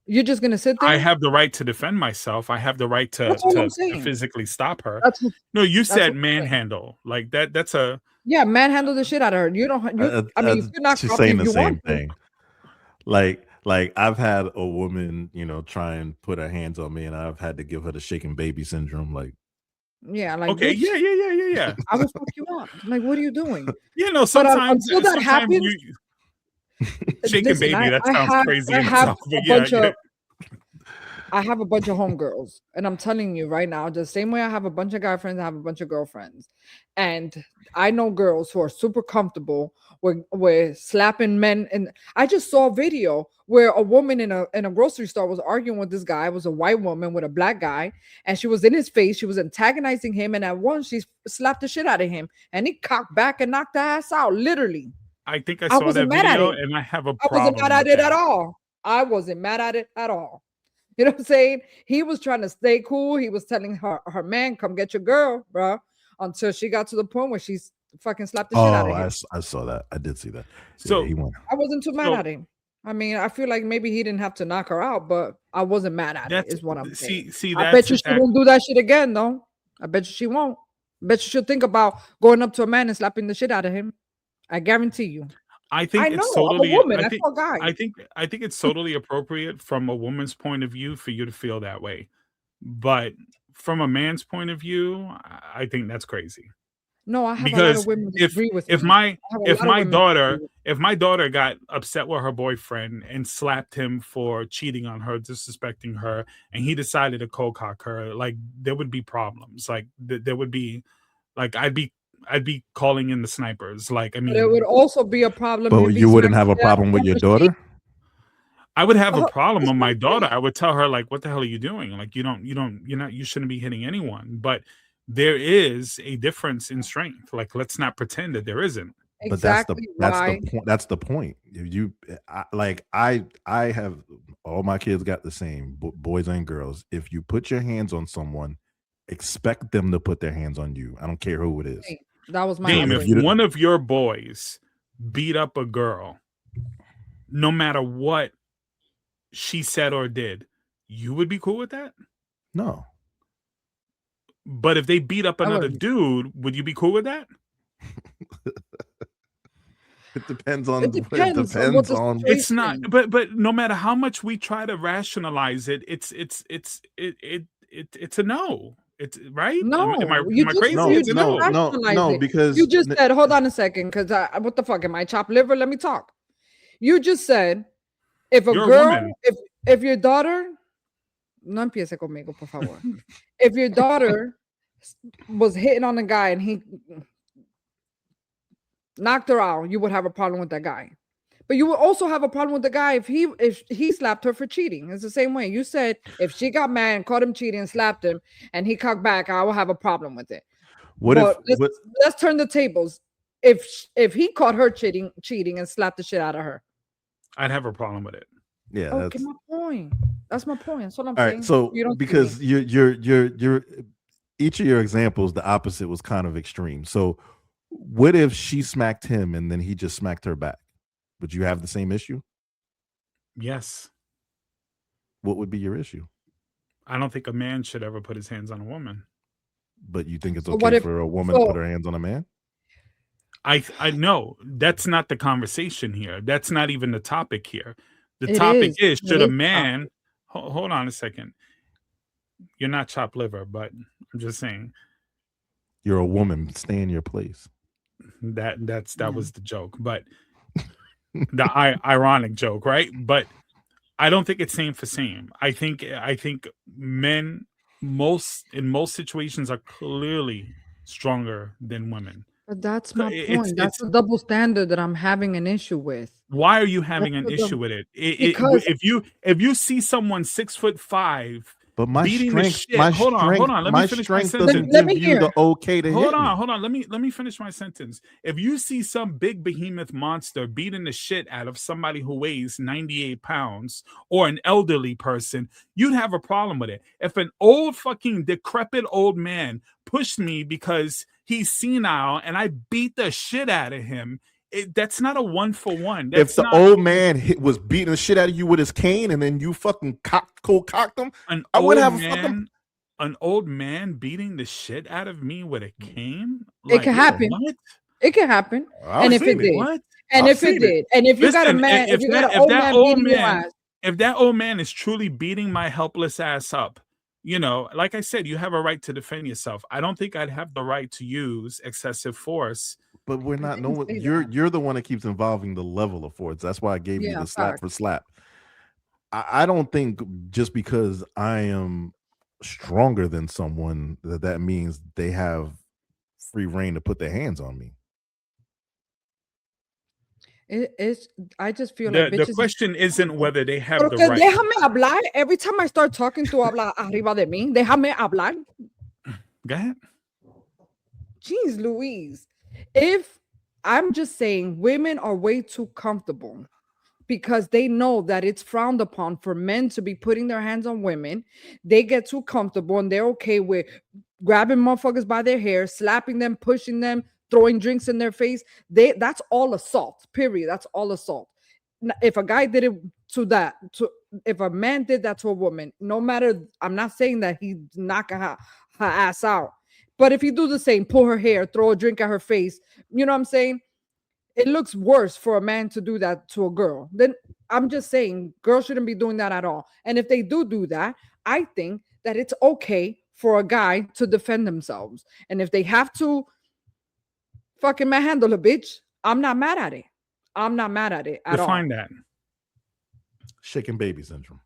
You're just gonna sit there. I have the right to defend myself. I have the right to That's all I'm to saying. physically stop her. That's You what said I'm saying. manhandle. Like that's a Yeah, manhandle the shit out of her. You don't. I mean, if you're not she's copy, saying if the you same want to. thing. Like I've had a woman, try and put her hands on me, and I've had to give her the shaking baby syndrome. Like, Yeah, like okay, bitch, yeah. I will fuck you up. Like, what are you doing? Sometimes until that happens, shaking listen, baby. That sounds crazy I in have itself. But a bunch of. I have a bunch of homegirls, and I'm telling you right now, the same way I have a bunch of guy friends, I have a bunch of girlfriends, and I know girls who are super comfortable with slapping men. And I just saw a video where a woman in a grocery store was arguing with this guy. It was a white woman with a black guy, and she was in his face. She was antagonizing him, and at once she slapped the shit out of him, and he cocked back and knocked her ass out, literally. I think I saw that video, and I have a problem. I wasn't mad at it that. at all. I wasn't mad at it at all. You know what I'm saying? He was trying to stay cool. He was telling her man, "Come get your girl, bro," until she got to the point where she's fucking slapped the shit out of him. I saw that. I did see that. So he won. I wasn't too mad at him. I mean, I feel like maybe he didn't have to knock her out, but I wasn't mad at it. Is what I'm saying. I bet you she won't do that shit again, though. I bet you she won't. I bet you she'll think about going up to a man and slapping the shit out of him. I guarantee you. I think it's totally. I think it's totally appropriate from a woman's point of view for you to feel that way, but from a man's point of view, I think that's crazy. No, I have a lot of women disagree with if me. my daughter got upset with her boyfriend and slapped him for cheating on her, disrespecting her, and he decided to cold cock her, like there would be problems. Like there would be, like I'd be calling in the snipers. Like, I mean, but it would also be a problem. But you wouldn't have a problem with your daughter? I would have a problem with my daughter. I would tell her, like, what the hell are you doing? Like, you shouldn't be hitting anyone. But there is a difference in strength. Like, let's not pretend that there isn't. Exactly. But that's the point. I have all my kids got the same, boys and girls. If you put your hands on someone, expect them to put their hands on you. I don't care who it is. That was my Daym, if one of your boys beat up a girl, no matter what she said or did, you would be cool with that? No. But if they beat up I another wouldn't. dude, would you be cool with that? It depends on It depends on what the It's not, situation. but no matter how much we try to rationalize it, it's a no. It's right. Am I No, you just crazy? no, It's a no, no. no, rationalize no, it. because You just said, hold on a second, because what the fuck am I chopped liver? Let me talk. You just said if a You're a girl, woman. if your daughter, no empiece conmigo, por favor. If your daughter was hitting on a guy and he knocked her out, you would have a problem with that guy. But you would also have a problem with the guy if he slapped her for cheating. It's the same way. You said if she got mad and caught him cheating and slapped him and he cocked back, I will have a problem with it. But let's turn the tables. If he caught her cheating and slapped the shit out of her, I'd have a problem with it. Yeah, okay, my point. That's my point. That's what I'm all saying. right. So You don't because you're each of your examples, the opposite was kind of extreme. So what if she smacked him and then he just smacked her back? Would you have the same issue? Yes. What would be your issue? I don't think a man should ever put his hands on a woman. But you think it's So what okay if- for a woman to so- put her hands on a man? I know that's not the conversation here. That's not even the topic here. The It topic is. is should It a is man hold on a second. You're not chopped liver, but I'm just saying You're a woman. Stay in your place. that was the joke, but the ironic joke, right? But I don't think it's same for same. I think men in most situations are clearly stronger than women. But that's So my it's- point. That's it's- the double standard that I'm having an issue with. Why are you having That's an the- issue with it? because- If you see someone 6'5" But my beating the strength, shit, my hold on, strength, let my me finish my strength sentence. doesn't Let me give you the hear. okay to hit Hold me. on. Let me finish my sentence. If you see some big behemoth monster beating the shit out of somebody who weighs 98 pounds or an elderly person, you'd have a problem with it. If an old fucking decrepit old man pushed me because he's senile and I beat the shit out of him, that's not a 1-for-1. That's If the not old man was beating the shit out of you with his cane and then you fucking cocked him, I would have a fucking... An old man beating the shit out of me with a cane? It can happen. What? It can happen. I've And if seen it did, What? and I've if it seen it. did, and if you got a Listen, man, if you got an if old that man old beating your man- ass, If that old man is truly beating my helpless ass up, like I said, you have a right to defend yourself. I don't think I'd have the right to use excessive force. But we're not. No, didn't say you're the one that keeps involving the level of force. That's why I gave you Yeah, the slap facts. for slap. I don't think just because I am stronger than someone that means they have free reign to put their hands on me. it's. I just feel like The bitches. question isn't whether they have the Porque right. déjame hablar. Every time I start talking, tú hablas arriba de mí. Déjame hablar. Go ahead. Jeez Louise. If I'm just saying women are way too comfortable because they know that it's frowned upon for men to be putting their hands on women. They get too comfortable and they're okay with grabbing motherfuckers by their hair, slapping them, pushing them, throwing drinks in their face. That's all assault, period. That's all assault. If a guy did it if a man did that to a woman, no matter, I'm not saying that he's knocking her ass out. But if you do the same, pull her hair, throw a drink at her face, you know what I'm saying? It looks worse for a man to do that to a girl. Then I'm just saying girls shouldn't be doing that at all. And if they do that, I think that it's okay for a guy to defend themselves. And if they have to fucking manhandle a bitch, I'm not mad at it. I'm not mad at it at all. Define that. Shaken baby syndrome.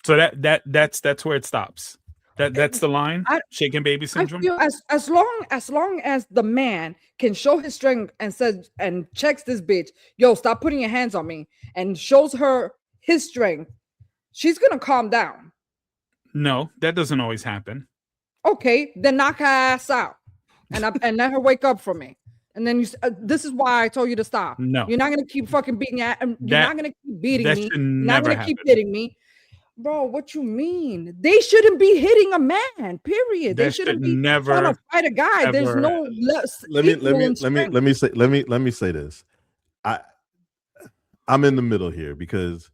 So that's where it stops. That's the line. Shaken baby I syndrome. feel as long as the man can show his strength and says and checks this bitch, yo, stop putting your hands on me, and shows her his strength, she's gonna calm down. No, that doesn't always happen. Okay, then knock her ass out, and let her wake up from it. And then this is why I told you to stop. No. You're not gonna keep fucking beating at. You're not gonna keep beating that me. should You're not never gonna keep happen. hitting me. Bro, what you mean? They shouldn't be hitting a man. Period. They That shouldn't should be never, trying to fight a guy. There's ever- no less. Let me say this. I'm in the middle here because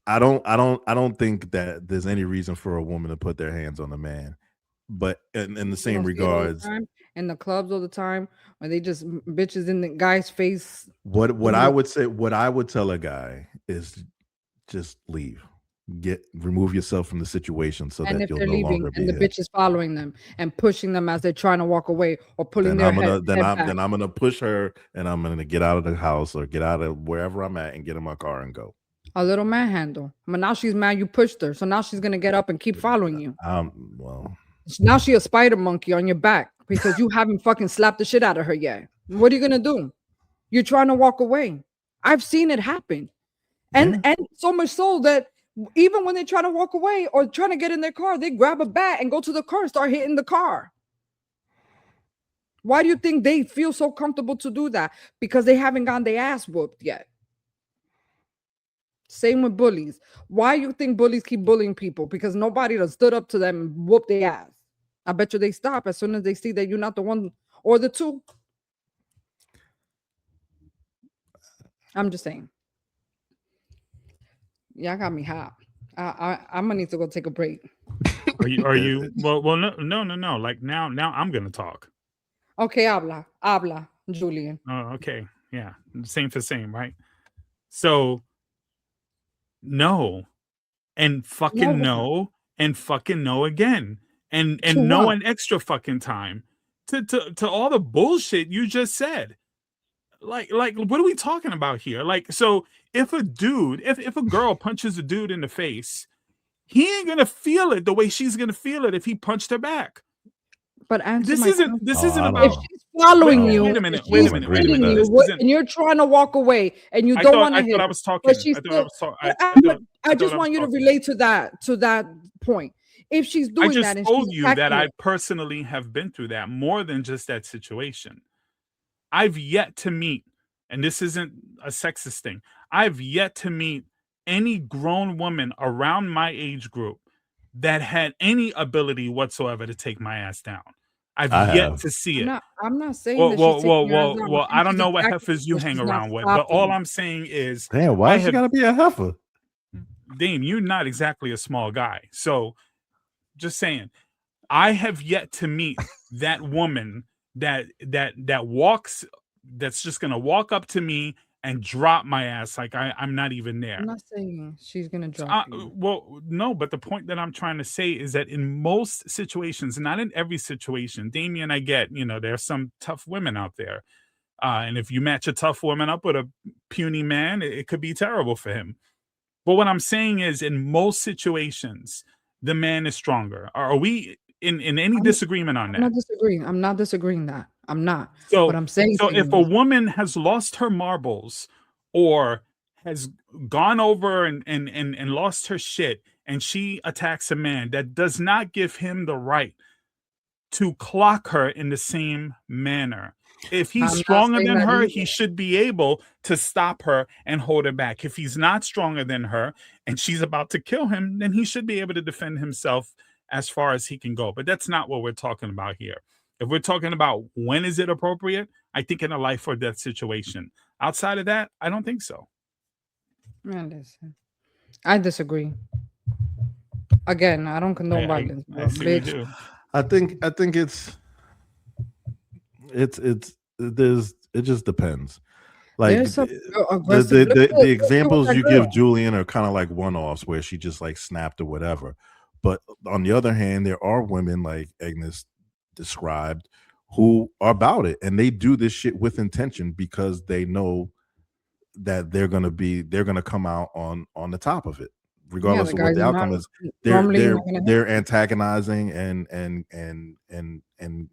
I don't think that there's any reason for a woman to put their hands on a man. but in the You same don't see it all the regards, time, in the clubs all the time, where they just bitches in the guy's face. what I would say, what I would tell a guy is just leave. Remove yourself from the situation so And that if you'll they're no leaving longer be and the here. bitch is following them and pushing them as they're trying to walk away or pulling Then their I'm head back. then I'm gonna push her and I'm gonna get out of the house or get out of wherever I'm at and get in my car and go. A little manhandle. But now she's mad you pushed her. So now she's gonna get up and keep following you. Well, Now she a spider monkey on your back because you haven't fucking slapped the shit out of her yet. What are you gonna do? You're trying to walk away. I've seen it happen. And so much so that even when they try to walk away or trying to get in their car, they grab a bat and go to the car and start hitting the car. Why do you think they feel so comfortable to do that? Because they haven't gotten their ass whooped yet. Same with bullies. Why do you think bullies keep bullying people? Because nobody has stood up to them and whooped their ass. I bet you they stop as soon as they see that you're not the one or the two. I'm just saying. Y'all got me hot. I'm gonna need to go take a break. Are you? Well, no. Like now I'm gonna talk. Okay, habla, Julian. Oh, okay, yeah, same for same, right? So, no, and fucking no, and fucking no again, and no an extra fucking time to all the bullshit you just said. Like, what are we talking about here? Like, so if a dude, if a girl punches a dude in the face, he ain't gonna feel it the way she's gonna feel it if he punched her back. But this isn't about. If she's following you, wait a minute, and you're trying to walk away, and you don't want to hit. I was talking. I just want you to relate to that point. If she's doing that, I just told you that I personally have been through that more than just that situation. I've yet to meet, and this isn't a sexist thing, I've yet to meet any grown woman around my age group that had any ability whatsoever to take my ass down. I've yet to see it. I'm not saying well, I don't know what heifers you hang around with, but all I'm saying is, damn, why she gotta be a heifer? Daym, you're not exactly a small guy. So just saying, I have yet to meet that woman that walks, that's just gonna walk up to me and drop my ass like I'm not even there. I'm not saying she's gonna drop you. Well, no, but the point that I'm trying to say is that in most situations, not in every situation, Damien, I get, there's some tough women out there. And if you match a tough woman up with a puny man, it could be terrible for him. But what I'm saying is, in most situations, the man is stronger. Are we in any disagreement on that? I'm not disagreeing that. I'm not. So what I'm saying. So if a woman has lost her marbles or has gone over and lost her shit, and she attacks a man, that does not give him the right to clock her in the same manner. If he's stronger than her, he should be able to stop her and hold her back. If he's not stronger than her and she's about to kill him, then he should be able to defend himself as far as he can go. But that's not what we're talking about here. If we're talking about when is it appropriate, I think in a life or death situation. Outside of that, I don't think so. Man, listen, I disagree. Again, I don't condone violence. Bitch. I think it just depends. Like the examples you give Julian are kind of like one-offs where she just like snapped or whatever. But on the other hand, there are women like Egnis described who are about it, and they do this shit with intention because they know that they're gonna come out on the top of it, regardless of what the outcome is. They're antagonizing and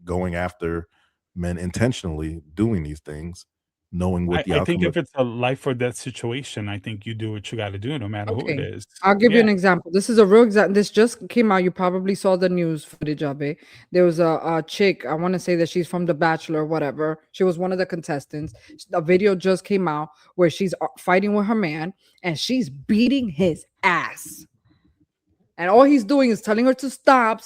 going after men intentionally, doing these things, knowing what the outcome. I think if it's a life or death situation, I think you do what you got to do, no matter who it is. I'll give you an example. This is a real example. This just came out. You probably saw the news footage of it. There was a chick. I want to say that she's from The Bachelor or whatever. She was one of the contestants. A video just came out where she's fighting with her man and she's beating his ass. And all he's doing is telling her to stop.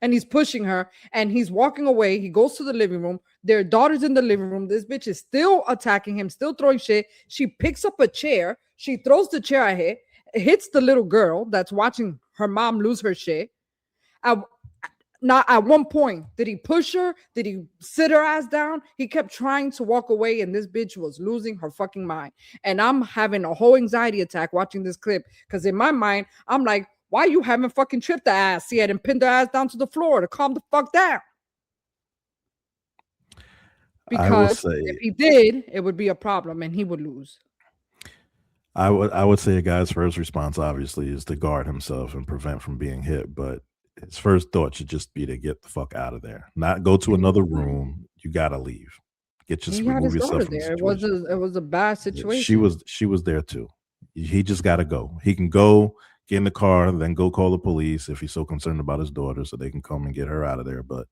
And he's pushing her and he's walking away. He goes to the living room. Their daughter's in the living room. This bitch is still attacking him, still throwing shit. She picks up a chair. She throws the chair at him, hits the little girl that's watching her mom lose her shit. Not at one point did he push her. Did he sit her ass down? He kept trying to walk away, and this bitch was losing her fucking mind. And I'm having a whole anxiety attack watching this clip because in my mind, I'm like, why you haven't fucking tripped the ass yet and pinned her ass down to the floor to calm the fuck down? Because if he did, it would be a problem and he would lose. I would say a guy's first response obviously is to guard himself and prevent from being hit, but his first thought should just be to get the fuck out of there, not go to another room. You gotta leave. Remove yourself from the situation. It was a bad situation. Yeah, she was there too. He just gotta go. He can go get in the car, then go call the police if he's so concerned about his daughter, so they can come and get her out of there. But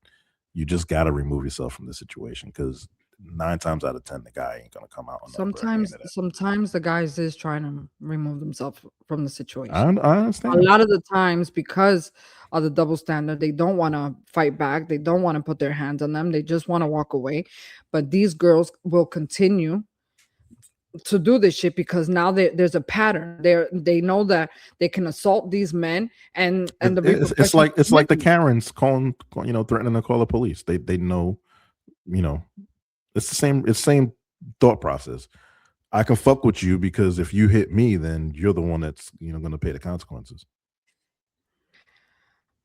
you just gotta remove yourself from the situation because 9 times out of 10, the guy ain't gonna come out. Sometimes the guys is trying to remove themselves from the situation. I understand. A lot of the times, because of the double standard, they don't want to fight back. They don't want to put their hands on them. They just want to walk away. But these girls will continue to do this shit because now there's a pattern. They know that they can assault these men, and it's like the Karens calling, threatening to call the police. They know, it's the same thought process. I can fuck with you because if you hit me, then you're the one that's going to pay the consequences.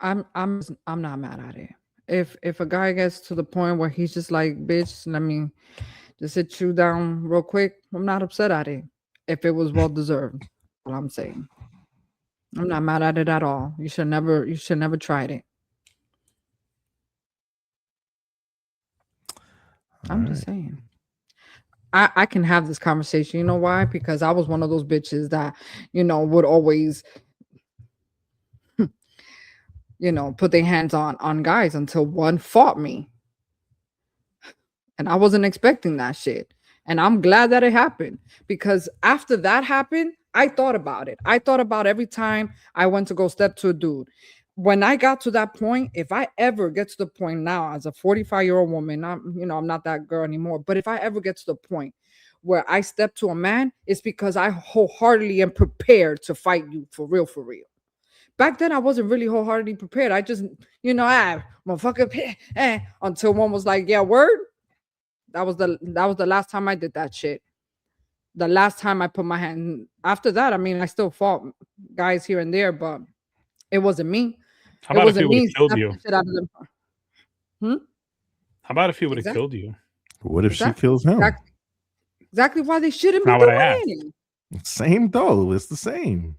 I'm not mad at it. If a guy gets to the point where he's just like, bitch, let me just sit you down real quick, I'm not upset at it. If it was well deserved, what I'm saying, I'm not mad at it at all. You should never tried it. I'm just saying. I can have this conversation. You know why? Because I was one of those bitches that, would always, put their hands on guys until one fought me. And I wasn't expecting that shit. And I'm glad that it happened because after that happened, I thought about it. I thought about every time I went to go step to a dude. When I got to that point, if I ever get to the point now as a 45-year-old woman, I'm not that girl anymore. But if I ever get to the point where I step to a man, it's because I wholeheartedly am prepared to fight you for real, for real. Back then, I wasn't really wholeheartedly prepared. I just, motherfucker, until one was like, yeah, word. That was the last time I did that shit. The last time I put my hand. After that, I still fought guys here and there, but it wasn't me. How about if he would have killed you? How about if he would have killed you? What if she kills him? Exactly why they shouldn't be doing it. Same though. It's the same.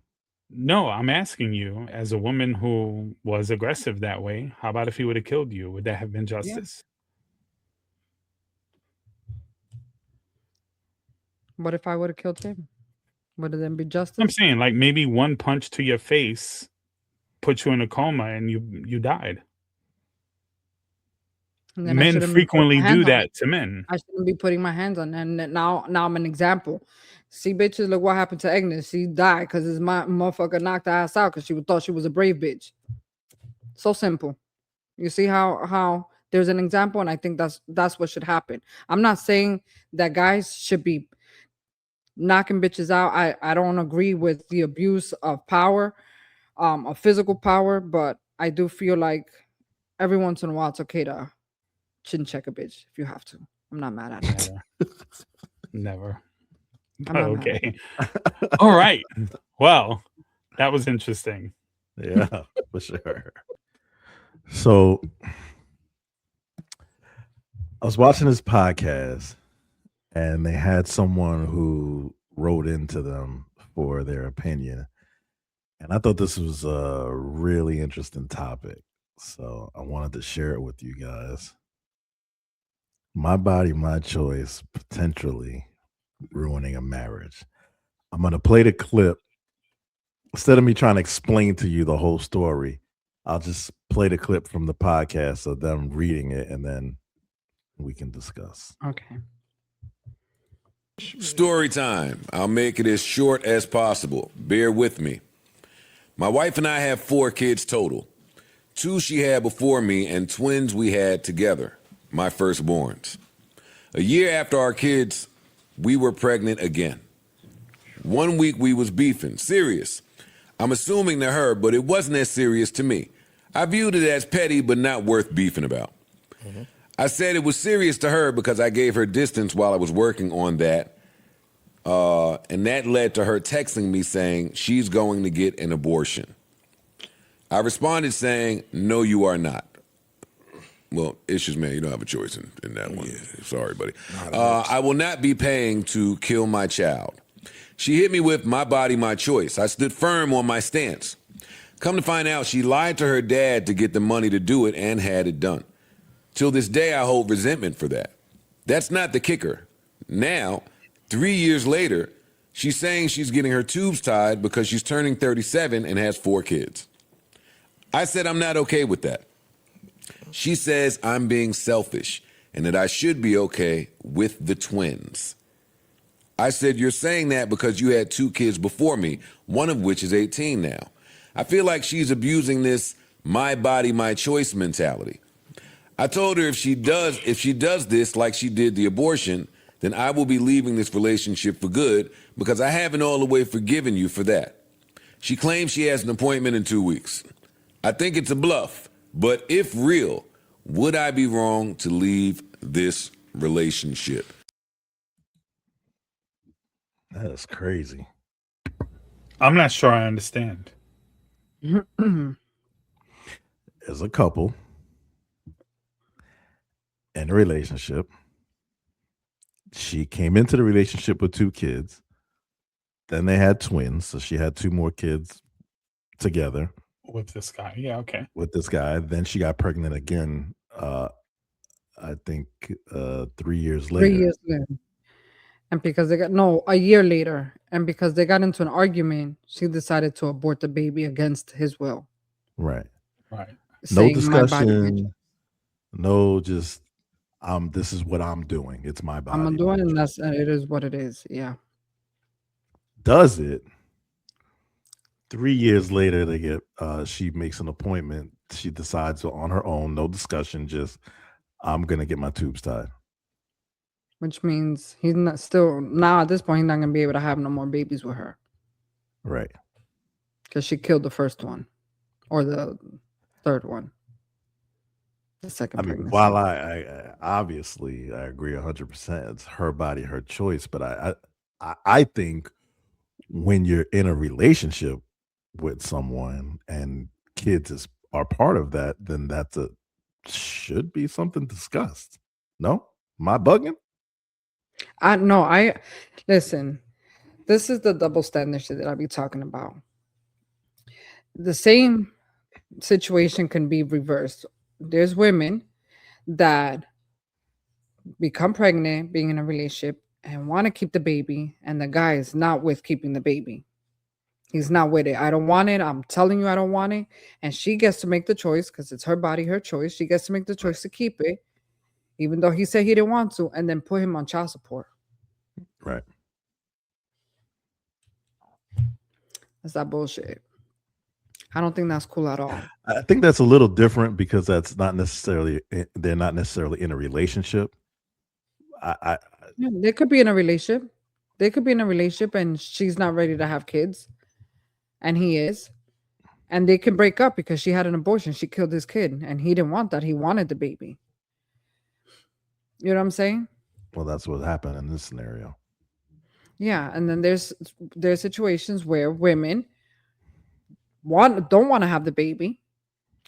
No, I'm asking you, as a woman who was aggressive that way, how about if he would have killed you? Would that have been justice? Yeah. What if I would have killed him? Would it then be justice? I'm saying, like, maybe one punch to your face put you in a coma and you died. Men frequently do that to men. I shouldn't be putting my hands on them. And now I'm an example. See, bitches, look what happened to Egnis. She died because his motherfucker knocked her ass out because she thought she was a brave bitch. So simple. You see how there's an example, and I think that's what should happen. I'm not saying that guys should be knocking bitches out. I don't agree with the abuse of power, of physical power, but I do feel like every once in a while it's okay to chin check a bitch if you have to. I'm not mad at it. Never. Okay. All right. Well, that was interesting. Yeah, for sure. So I was watching this podcast and they had someone who wrote into them for their opinion. And I thought this was a really interesting topic. So I wanted to share it with you guys. My body, my choice, potentially ruining a marriage. I'm going to play the clip. Instead of me trying to explain to you the whole story, I'll just play the clip from the podcast of them reading it, and then we can discuss. Okay. Story time. I'll make it as short as possible. Bear with me. My wife and I have 4 kids total. 2 she had before me, and twins we had together, my firstborns. A year after our kids, we were pregnant again. 1 week we was beefing, serious. I'm assuming to her, but it wasn't as serious to me. I viewed it as petty but not worth beefing about. I said it was serious to her because I gave her distance while I was working on that. And that led to her texting me saying she's going to get an abortion. I responded saying, no, you are not. Well, issues, man, you don't have a choice in that one. Sorry, buddy. I will not be paying to kill my child. She hit me with my body, my choice. I stood firm on my stance. Come to find out, she lied to her dad to get the money to do it and had it done. Till this day, I hold resentment for that. That's not the kicker. Now, 3 years later, she's saying she's getting her tubes tied because she's turning 37 and has 4 kids. I said I'm not okay with that. She says I'm being selfish and that I should be okay with the twins. I said, you're saying that because you had 2 kids before me, one of which is 18 now. I feel like she's abusing this my body, my choice mentality. I told her if she does this like she did the abortion, then I will be leaving this relationship for good because I haven't all the way forgiven you for that. She claims she has an appointment in 2 weeks. I think it's a bluff, but if real, would I be wrong to leave this relationship? That is crazy. I'm not sure I understand. As a couple in a relationship, she came into the relationship with 2 kids. Then they had twins, so she had 2 more kids together With this guy. Yeah, okay. with this guy. Then she got pregnant again. I think 3 years later. 3 years later. And because a year later. And because they got into an argument, she decided to abort the baby against his will. Right. Right. No saying, "My body, my choice." discussion. No, just this is what I'm doing. It's my body. I'm doing, and it is what it is. Yeah. Does it? 3 years later, they get. She makes an appointment. She decides on her own, no discussion. Just I'm gonna get my tubes tied. Which means he's not still now at this point. He's not gonna be able to have no more babies with her Right. because she killed the first one or the third one. The second I mean, pregnancy. while I obviously I agree 100%. It's her body, her choice. But I think when you're in a relationship with someone and kids are part of that, then should be something discussed. No, am I bugging? I listen. This is the double standard shit that I be talking about. The same situation can be reversed. There's women that become pregnant being in a relationship and want to keep the baby, and the guy is not with keeping the baby. He's not with it. I don't want it. I'm telling you I don't want it. And she gets to make the choice because it's her body, her choice. She gets to make the choice to keep it, even though he said he didn't want to, and then put him on child support. Right. That's that bullshit. I don't think that's cool at all. I think that's a little different because that's not necessarily they're not necessarily in a relationship. Yeah, they could be in a relationship. They could be in a relationship and she's not ready to have kids. And he is. And they can break up because she had an abortion. She killed his kid and he didn't want that. He wanted the baby. You know what I'm saying? Well, that's what happened in this scenario. Yeah. And then there's situations where women don't want to have the baby.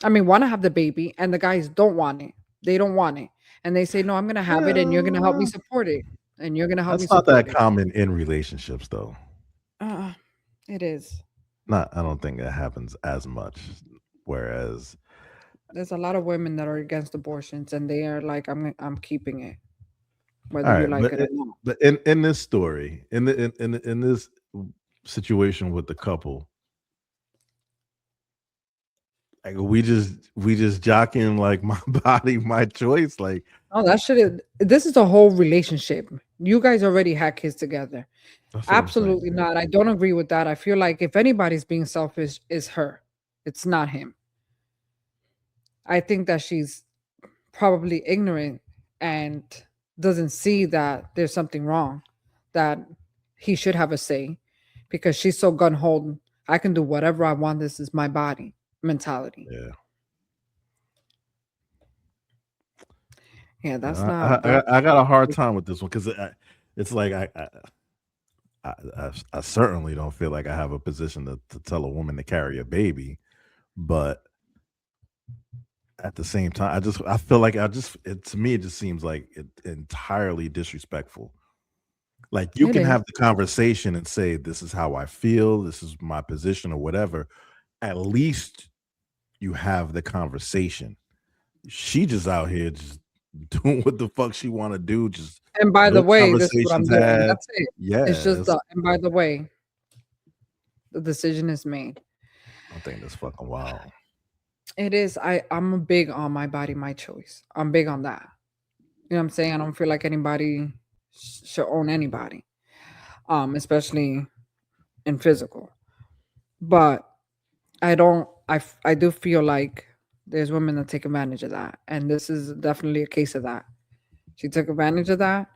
I mean, want to have the baby, and the guys don't want it. They don't want it. And they say, no, I'm going to have it, and you're going to help me support it. And you're going to help me support it. That's not that common in relationships, though. It is. I don't think it happens as much. Whereas there's a lot of women that are against abortions, and they are like, I'm keeping it, whether you like it or not. But in this story, in this situation with the couple, like we just jockeying like my body, my choice. Like, oh, that shit. This is a whole relationship. You guys already had kids together. Absolutely not. I don't agree with that. I feel like if anybody's being selfish, it's her. It's not him. I think that she's probably ignorant and doesn't see that there's something wrong, that he should have a say, because she's so gun-ho. I can do whatever I want. This is my body mentality. Yeah. Yeah, that's I, not. I got a hard time with this one because it's like I certainly don't feel like I have a position to tell a woman to carry a baby, but at the same time, I feel like to me it just seems like it entirely disrespectful. Like you It can is. have the conversation and say, "This is how I feel. This is my position," or whatever. At least you have the conversation. She just out here just doing what the fuck she want to do. Just And by the no way, this is what I'm conversations doing. had. That's it. Yeah, It's just and by the way, the decision is made. I think that's fucking wild. It is. I'm big on my body, my choice. I'm big on that. You know what I'm saying? I don't feel like anybody should own anybody, especially in physical. But I don't. I do feel like there's women that take advantage of that, and this is definitely a case of that. She took advantage of that,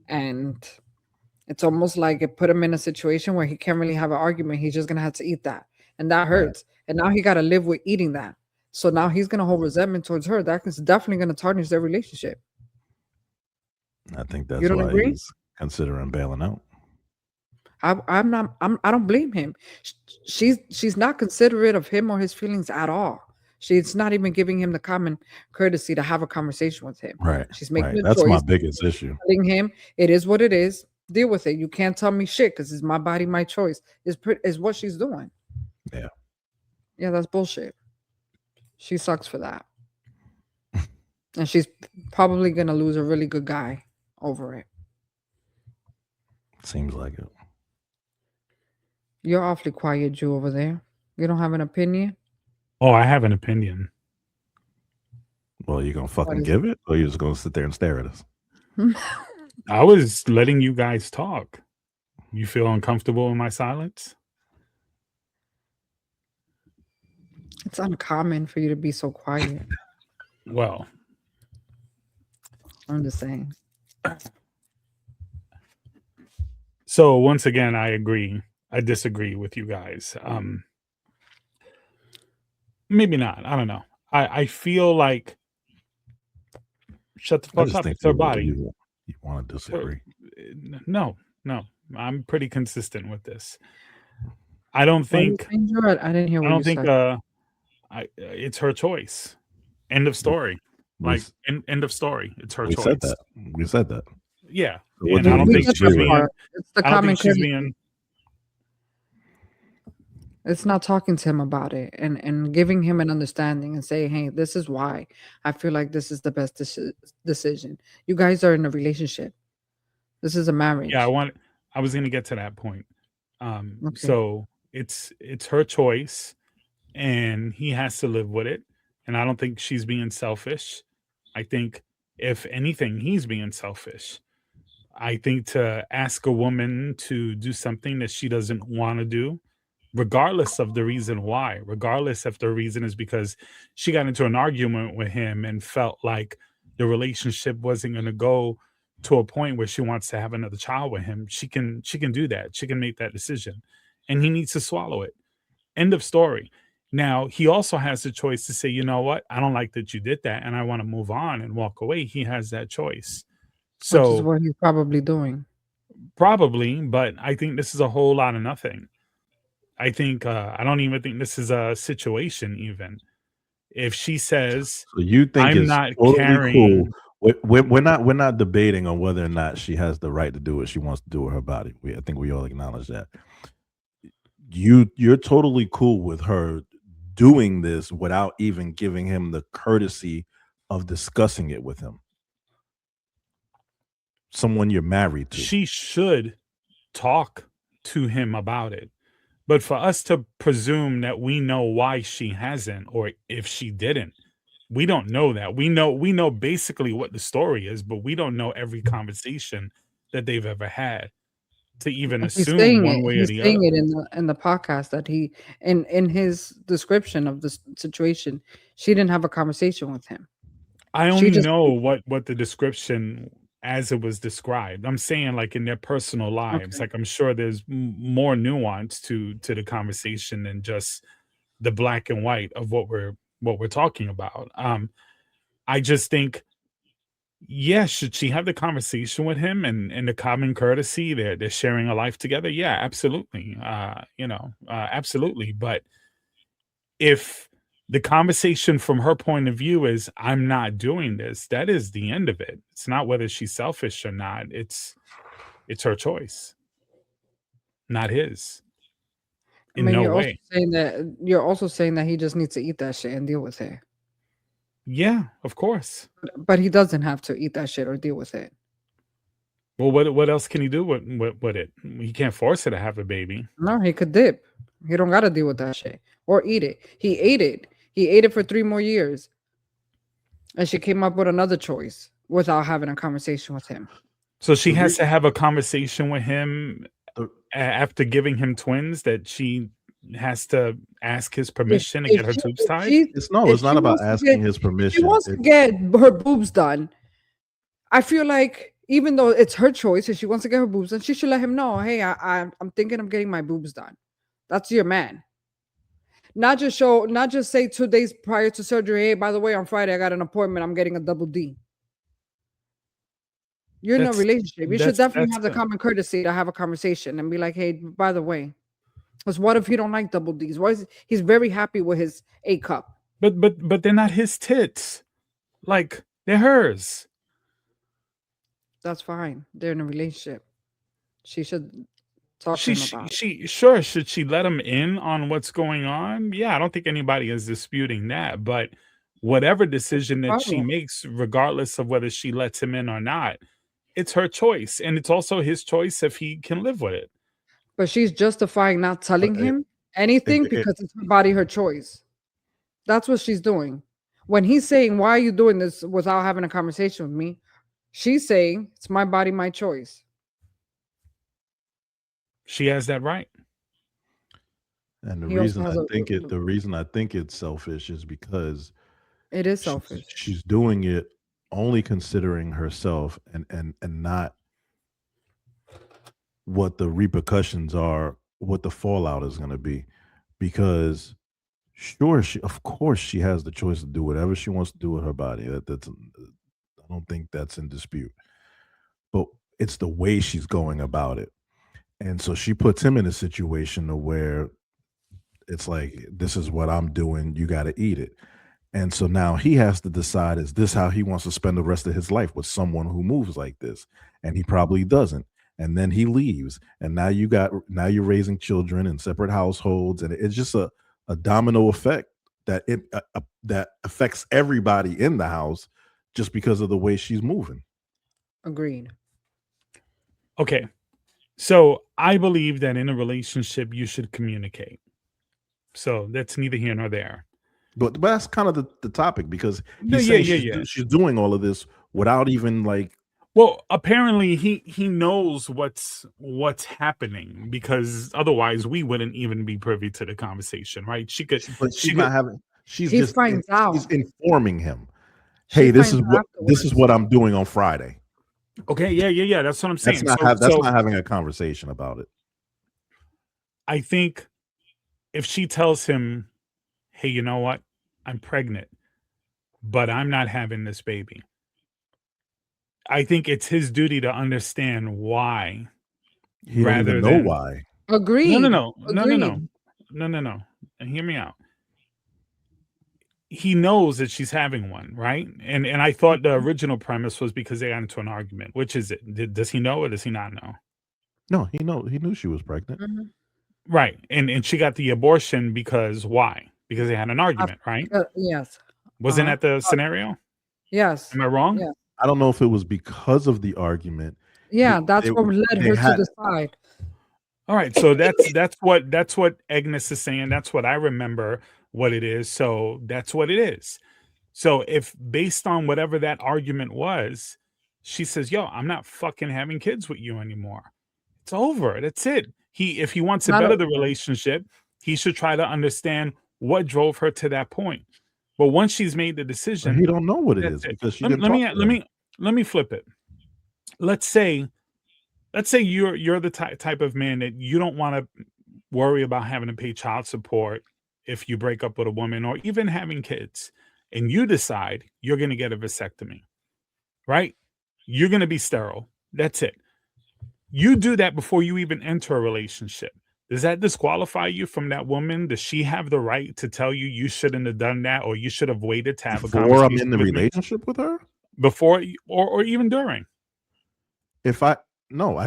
and it's almost like it put him in a situation where he can't really have an argument. He's just gonna have to eat that, and that hurts. And now he got to live with eating that. So now he's gonna hold resentment towards her. That is definitely gonna tarnish their relationship. I think that's You don't why agree? he's considering bailing out. I'm not. I don't blame him. She's not considerate of him or his feelings at all. She's not even giving him the common courtesy to have a conversation with him. Right. She's making a That's choice. my biggest issue. Telling him it is what it is. Deal with it. You can't tell me shit because it's my body, my choice. Is what she's doing. Yeah. Yeah, that's bullshit. She sucks for that. And she's probably gonna lose a really good guy over it. Seems like it. You're awfully quiet, Jew, over there. You don't have an opinion? Oh, I have an opinion. Well, you gonna fucking give it, or you just gonna sit there and stare at us? I was letting you guys talk. You feel uncomfortable in my silence? It's uncommon for you to be so quiet. Well, I'm just saying. So once again, I disagree with you guys. Maybe not. I don't know. I feel like shut the fuck up. It's her body. You want to disagree? No. I'm pretty consistent with this. I don't think. I didn't hear what I don't you think. said. It's her choice. End of story. End of story. It's her choice. We said that. Yeah. So And I don't think she's being. It's the I don't common think she's courtesy. being. It's not talking to him about it and giving him an understanding and saying, hey, this is why I feel like this is the best decision. You guys are in a relationship. This is a marriage. Yeah, I was going to get to that point. Okay. So it's her choice, and he has to live with it. And I don't think she's being selfish. I think if anything, he's being selfish. I think to ask a woman to do something that she doesn't want to do, regardless of the reason why, regardless if the reason is because she got into an argument with him and felt like the relationship wasn't going to go to a point where she wants to have another child with him, she can do that. She can make that decision, and he needs to swallow it. End of story. Now, he also has the choice to say, you know what? I don't like that you did that, and I want to move on and walk away. He has that choice. So which is what he's probably doing. Probably, but I think this is a whole lot of nothing. I think I don't even think this is a situation. Even if she says, So you think I'm it's not totally carrying. cool? We're not debating on whether or not she has the right to do what she wants to do with her body. I think we all acknowledge that. You're totally cool with her doing this without even giving him the courtesy of discussing it with him. Someone you're married to. She should talk to him about it. But for us to presume that we know why she hasn't, or if she didn't, we don't know that. We know basically what the story is, but we don't know every conversation that they've ever had to even assume one way or the other. He's saying it in the podcast that he in his description of the situation, she didn't have a conversation with him. I only know what the description as it was described. I'm saying like in their personal lives. Okay. Like I'm sure there's more nuance to the conversation than just the black and white of what we're talking about. I just think Yeah, should she have the conversation with him and the common courtesy? They're sharing a life together. Yeah, absolutely. Absolutely. But if the conversation from her point of view is I'm not doing this, that is the end of it. It's not whether she's selfish or not. It's her choice, not his. I In mean, no you're also way. saying that he just needs to eat that shit and deal with it. Yeah, of course. But he doesn't have to eat that shit or deal with it. Well, what else can he do with it? He can't force her to have a baby. No, he could dip. He don't gotta deal with that shit or eat it. He ate it. He ate it for 3 more years, and she came up with another choice without having a conversation with him. So she has to have a conversation with him after giving him twins, that she has to ask his permission to get her tubes tied? It's not about asking his permission. If she wants to get her boobs done, I feel like even though it's her choice, if she wants to get her boobs done, she should let him know, hey, I'm thinking of getting my boobs done. That's your man. Not just say 2 days prior to surgery, hey, by the way, on Friday, I got an appointment. I'm getting a double D. You're in a relationship. You should definitely have the common courtesy to have a conversation and be like, hey, by the way, because what if he don't like double Ds? He's very happy with his A cup. But they're not his tits. Like, they're hers. That's fine. They're in a relationship. She should talk to him about it. Should she let him in on what's going on? Yeah, I don't think anybody is disputing that. But whatever decision that she makes, regardless of whether she lets him in or not, it's her choice. And it's also his choice if he can live with it. But she's justifying not telling him anything because it's her body, her choice. That's what she's doing. When he's saying, why are you doing this without having a conversation with me? She's saying, it's my body, my choice. She has that right. And the reason I think it's selfish is because it is selfish. She's doing it only considering herself and not what the repercussions are, what the fallout is going to be. Because sure, of course she has the choice to do whatever she wants to do with her body. I don't think that's in dispute. But it's the way she's going about it. And so she puts him in a situation where it's like, this is what I'm doing, you got to eat it. And so now he has to decide, is this how he wants to spend the rest of his life, with someone who moves like this? And he probably doesn't. And then he leaves. And now you're raising children in separate households. And it's just a domino effect that that affects everybody in the house just because of the way she's moving. Agreed. Okay. So I believe that in a relationship, you should communicate. So that's neither here nor there. But that's kind of the topic, because she's doing all of this without even like. Well, apparently he knows what's happening, because otherwise we wouldn't even be privy to the conversation, right? She's informing him. Hey, this is what I'm doing on Friday. Okay, yeah. That's what I'm saying. That's not having a conversation about it. I think if she tells him, hey, you know what? I'm pregnant, but I'm not having this baby. I think it's his duty to understand why. He doesn't even know why. Agreed. No. And hear me out. He knows that she's having one, right? And I thought the original premise was because they got into an argument. Which is it? Does he know or does he not know? No, he knew she was pregnant. Mm-hmm. Right. And she got the abortion because why? Because they had an argument, right? Yes. Wasn't that the scenario? Yes. Am I wrong? Yes. I don't know if it was because of the argument. Yeah, that's what led her to decide. All right, so that's what Egnis is saying. That's what I remember what it is. So that's what it is. So if based on whatever that argument was, she says, "Yo, I'm not fucking having kids with you anymore. It's over. That's it." If he wants to better the relationship, he should try to understand what drove her to that point. But once she's made the decision, he don't know what it is because she didn't. Let me flip it. Let's say you're the type of man that you don't want to worry about having to pay child support if you break up with a woman or even having kids, and you decide you're going to get a vasectomy. right? You're going to be sterile. That's it. You do that before you even enter a relationship. Does that disqualify you from that woman? Does she have the right to tell you you shouldn't have done that, or you should have waited to have a Before conversation I'm in the with me? relationship with her? Before or even during? If I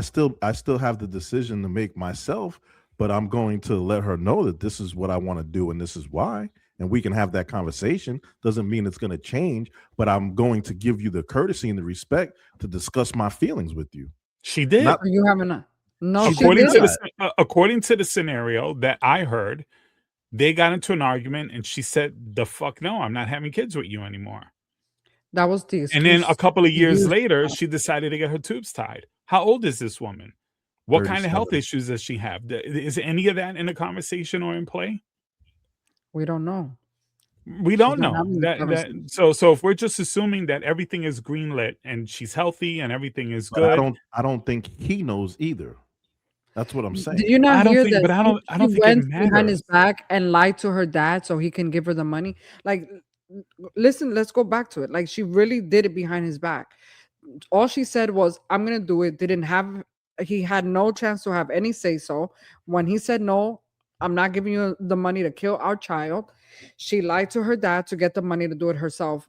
still have the decision to make myself, but I'm going to let her know that this is what I want to do and this is why. And we can have that conversation. Doesn't mean it's going to change, but I'm going to give you the courtesy and the respect to discuss my feelings with you. She did. Are you having a no? According to the scenario that I heard, they got into an argument and she said, "The fuck no, I'm not having kids with you anymore." That was the excuse. And then a couple of years later, she decided to get her tubes tied. How old is this woman? What kind of health issues does she have? Is any of that in the conversation or in play? We don't know. We don't know that. So if we're just assuming that everything is greenlit and she's healthy and everything is good, I don't think he knows either. That's what I'm saying. Did you not hear that? But I don't think went it matters. behind his back and lied to her dad so he can give her the money. Like, listen, let's go back to it. Like, she really did it behind his back. All she said was, "I'm gonna do it." He had no chance to have any say so. When he said no, "I'm not giving you the money to kill our child," she lied to her dad to get the money to do it herself,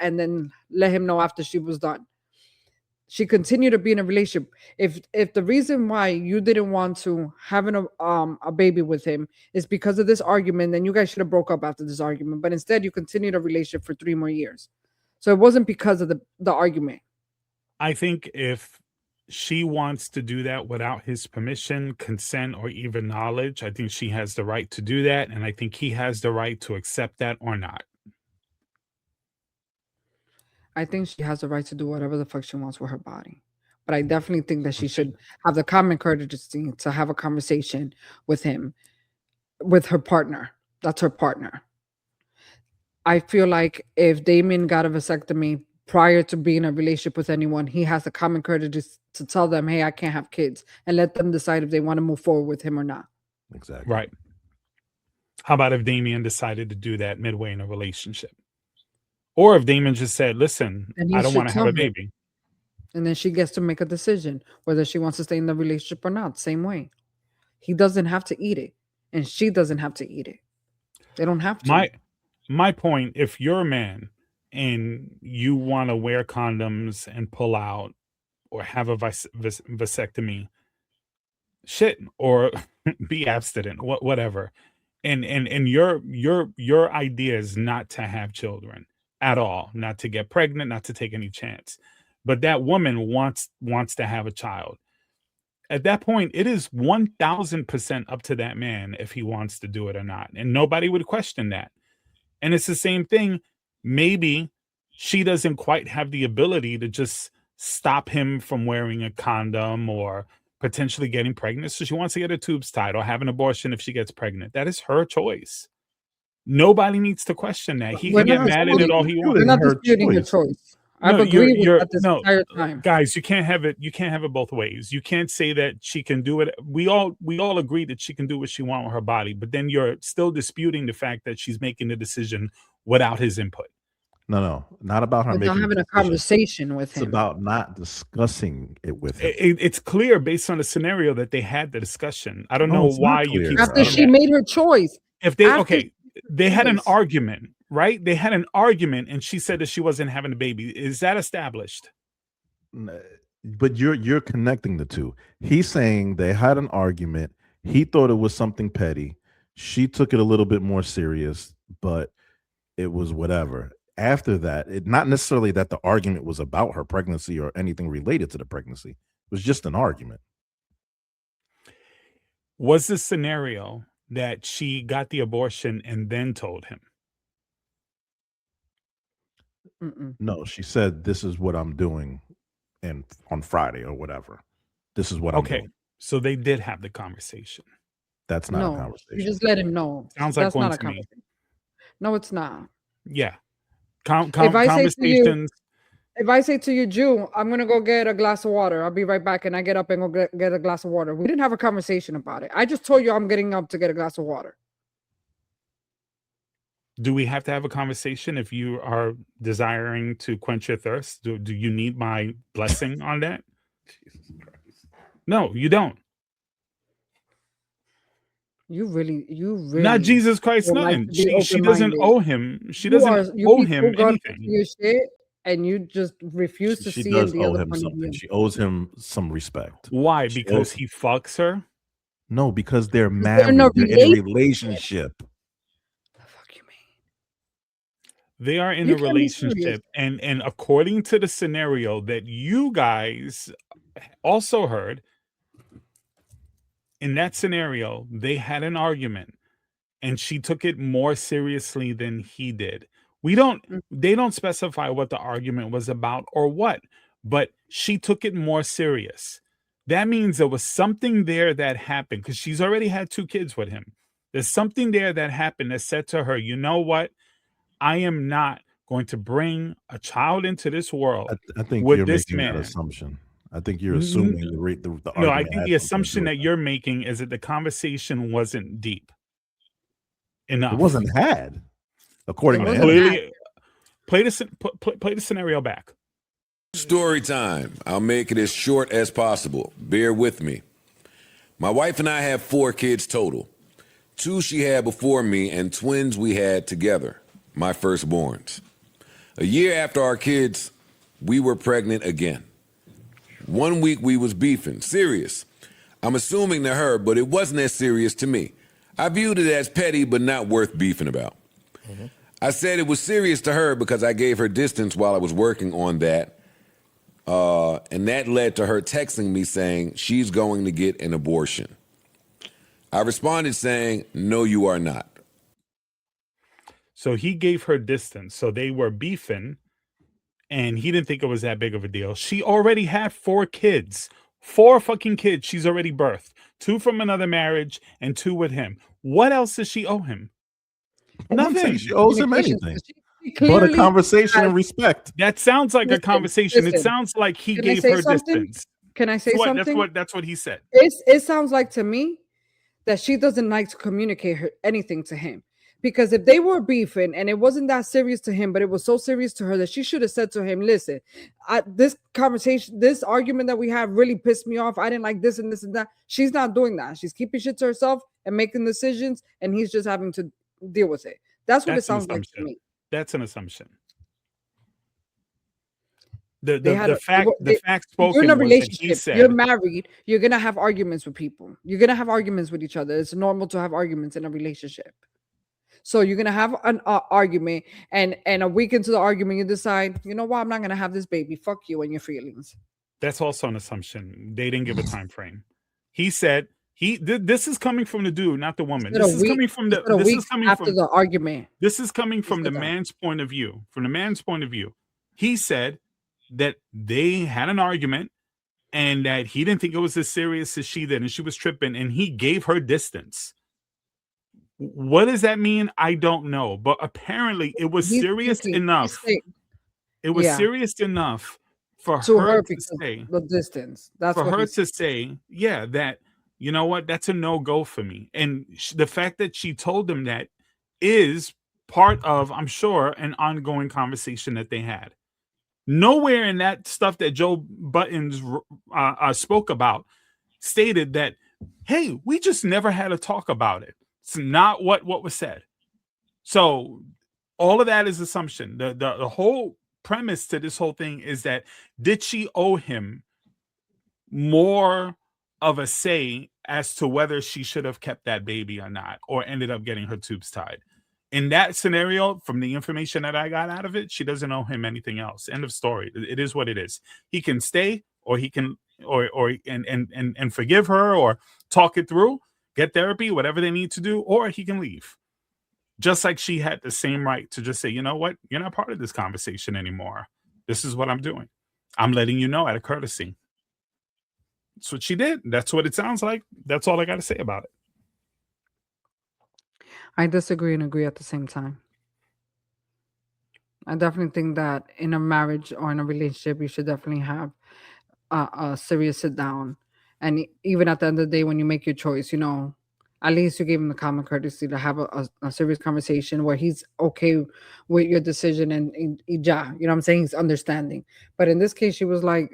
and then let him know after she was done. She continued to be in a relationship. If the reason why you didn't want to have a baby with him is because of this argument, then you guys should have broke up after this argument. But instead, you continued a relationship for 3 more years. So it wasn't because of the argument. I think if she wants to do that without his permission, consent, or even knowledge, I think she has the right to do that. And I think he has the right to accept that or not. I think she has the right to do whatever the fuck she wants with her body. But I definitely think that she should have the common courtesy to have a conversation with him, with her partner. That's her partner. I feel like if Damien got a vasectomy prior to being in a relationship with anyone, he has the common courtesy to tell them, "Hey, I can't have kids," and let them decide if they want to move forward with him or not. Exactly. Right. How about if Damien decided to do that midway in a relationship? Or if Damon just said, "Listen, I don't want to have a baby." And then she gets to make a decision whether she wants to stay in the relationship or not. Same way. He doesn't have to eat it. And she doesn't have to eat it. They don't have to. My point, if you're a man and you want to wear condoms and pull out or have a vasectomy, shit, or be abstinent, whatever. And your idea is not to have children at all, not to get pregnant, not to take any chance. But that woman wants to have a child. At that point, it is 1000% up to that man if he wants to do it or not. And nobody would question that. And it's the same thing. Maybe she doesn't quite have the ability to just stop him from wearing a condom or potentially getting pregnant. So she wants to get her tubes tied or have an abortion if she gets pregnant. That is her choice. Nobody needs to question that. He can get mad at it all he wants. We're not disputing your choice. I've agreed with that this entire time. Guys, you can't have it. You can't have it both ways. You can't say that she can do it. We all agree that she can do what she wants with her body, but then you're still disputing the fact that she's making the decision without his input. No, not about her making having a conversation with him. It's about not discussing it with him. It's clear based on the scenario that they had the discussion. I don't know why you keep after she made her choice. If they had an argument, right? They had an argument, and she said that she wasn't having a baby. Is that established? But you're connecting the two. He's saying they had an argument. He thought it was something petty. She took it a little bit more serious, but it was whatever. After that, it not necessarily that the argument was about her pregnancy or anything related to the pregnancy. It was just an argument. Was the scenario that she got the abortion and then told him? No, she said, "This is what I'm doing," and on Friday or whatever. This is what I'm doing. So they did have the conversation. That's not a conversation. You just let him know. Sounds like one to me. No, it's not. Yeah. If I say to you, Jew, I'm gonna go get a glass of water. I'll be right back, and I get up and go get a glass of water. We didn't have a conversation about it. I just told you I'm getting up to get a glass of water. Do we have to have a conversation if you are desiring to quench your thirst? Do you need my blessing on that? Jesus Christ. No, you don't. You really Not Jesus Christ, would like nothing. to be She doesn't open-minded. owe him. She You doesn't you owe be so him gone into anything. your shit, and you just refuse to She see in does the owe other him point of something. view. She owes him some respect. Why? She Because owes- he fucks her? No, because they're they're married. in a They're in a relationship. The fuck you mean? They are in You a can't be serious. relationship, and according to the scenario that you guys also heard, in that scenario, they had an argument, and she took it more seriously than he did. They don't specify what the argument was about or what, but she took it more serious. That means there was something there that happened, because she's already had 2 kids with him. There's something there that happened that said to her, you know what? I am not going to bring a child into this world I think with you're this making that man. assumption. I think you're assuming the argument. No, I think had the something to do assumption with that you're making is that the conversation wasn't deep enough. It wasn't had, according It to wasn't him. Clearly, play the scenario back. Story time. I'll make it as short as possible. Bear with me. My wife and I have 4 kids total. 2 she had before me and twins we had together, my firstborns. A year after our kids, we were pregnant again. 1 week we was beefing, serious. I'm assuming to her, but it wasn't as serious to me. I viewed it as petty, but not worth beefing about. I said it was serious to her because I gave her distance while I was working on that. And that led to her texting me saying she's going to get an abortion. I responded saying, no, you are not. So he gave her distance. So they were beefing, and he didn't think it was that big of a deal. She already had 4 kids. 4 fucking kids she's already birthed. 2 from another marriage and 2 with him. What else does she owe him? I wouldn't say Nothing. she owes him Communication, anything, she but a clearly conversation has- and respect. That sounds like a Listen, conversation. It listen. sounds like he Can I gave say her something? distance. Can I say something? That's what he said. It sounds like to me that she doesn't like to communicate anything to him. Because if they were beefing and it wasn't that serious to him, but it was so serious to her that she should have said to him, listen, this conversation, this argument that we have really pissed me off. I didn't like this and this and that. She's not doing that. She's keeping shit to herself and making decisions, and he's just having to deal with it. That's what it sounds like to me. That's an assumption. They had The fact spoken you're in a was that he relationship, said, you're married, you're gonna have arguments with people. You're gonna have arguments with each other. It's normal to have arguments in a relationship. So you're gonna have an argument, and a week into the argument, you decide, you know what, I'm not gonna have this baby. Fuck you and your feelings. that's also an assumption. They didn't give a time frame. He said this is coming from the dude, not the woman. This is coming from the after the argument. This is coming from the said that. man's point of view. From the man's point of view, he said that they had an argument and that he didn't think it was as serious as she did, and she was tripping, and he gave her distance. What does that mean? I don't know, but apparently it was serious enough. It was serious enough for her to say the distance. That's for what her to say, yeah, that you know what, that's a no-go for me. And the fact that she told him that is part of, I'm sure, an ongoing conversation that they had. Nowhere in that stuff that Joe Buttons spoke about stated that, hey, we just never had a talk about it. It's not what was said. So all of that is assumption. The whole premise to this whole thing is that, did she owe him more of a say as to whether she should have kept that baby or not, or ended up getting her tubes tied? In that scenario, from the information that I got out of it, she doesn't owe him anything else. End of story. It is what it is. He can stay, or he can, and forgive her, or talk it through, get therapy, whatever they need to do, or he can leave. Just like she had the same right to just say, you know what, you're not part of this conversation anymore. This is what I'm doing. I'm letting you know out of courtesy. That's what she did. That's what it sounds like. That's all I got to say about it. I disagree and agree at the same time. I definitely think that in a marriage or in a relationship, you should definitely have a serious sit down. And even at the end of the day, when you make your choice, you know, At least you gave him the common courtesy to have a serious conversation where he's okay with your decision and yeah, you know what I'm saying? He's understanding. But in this case, she was like,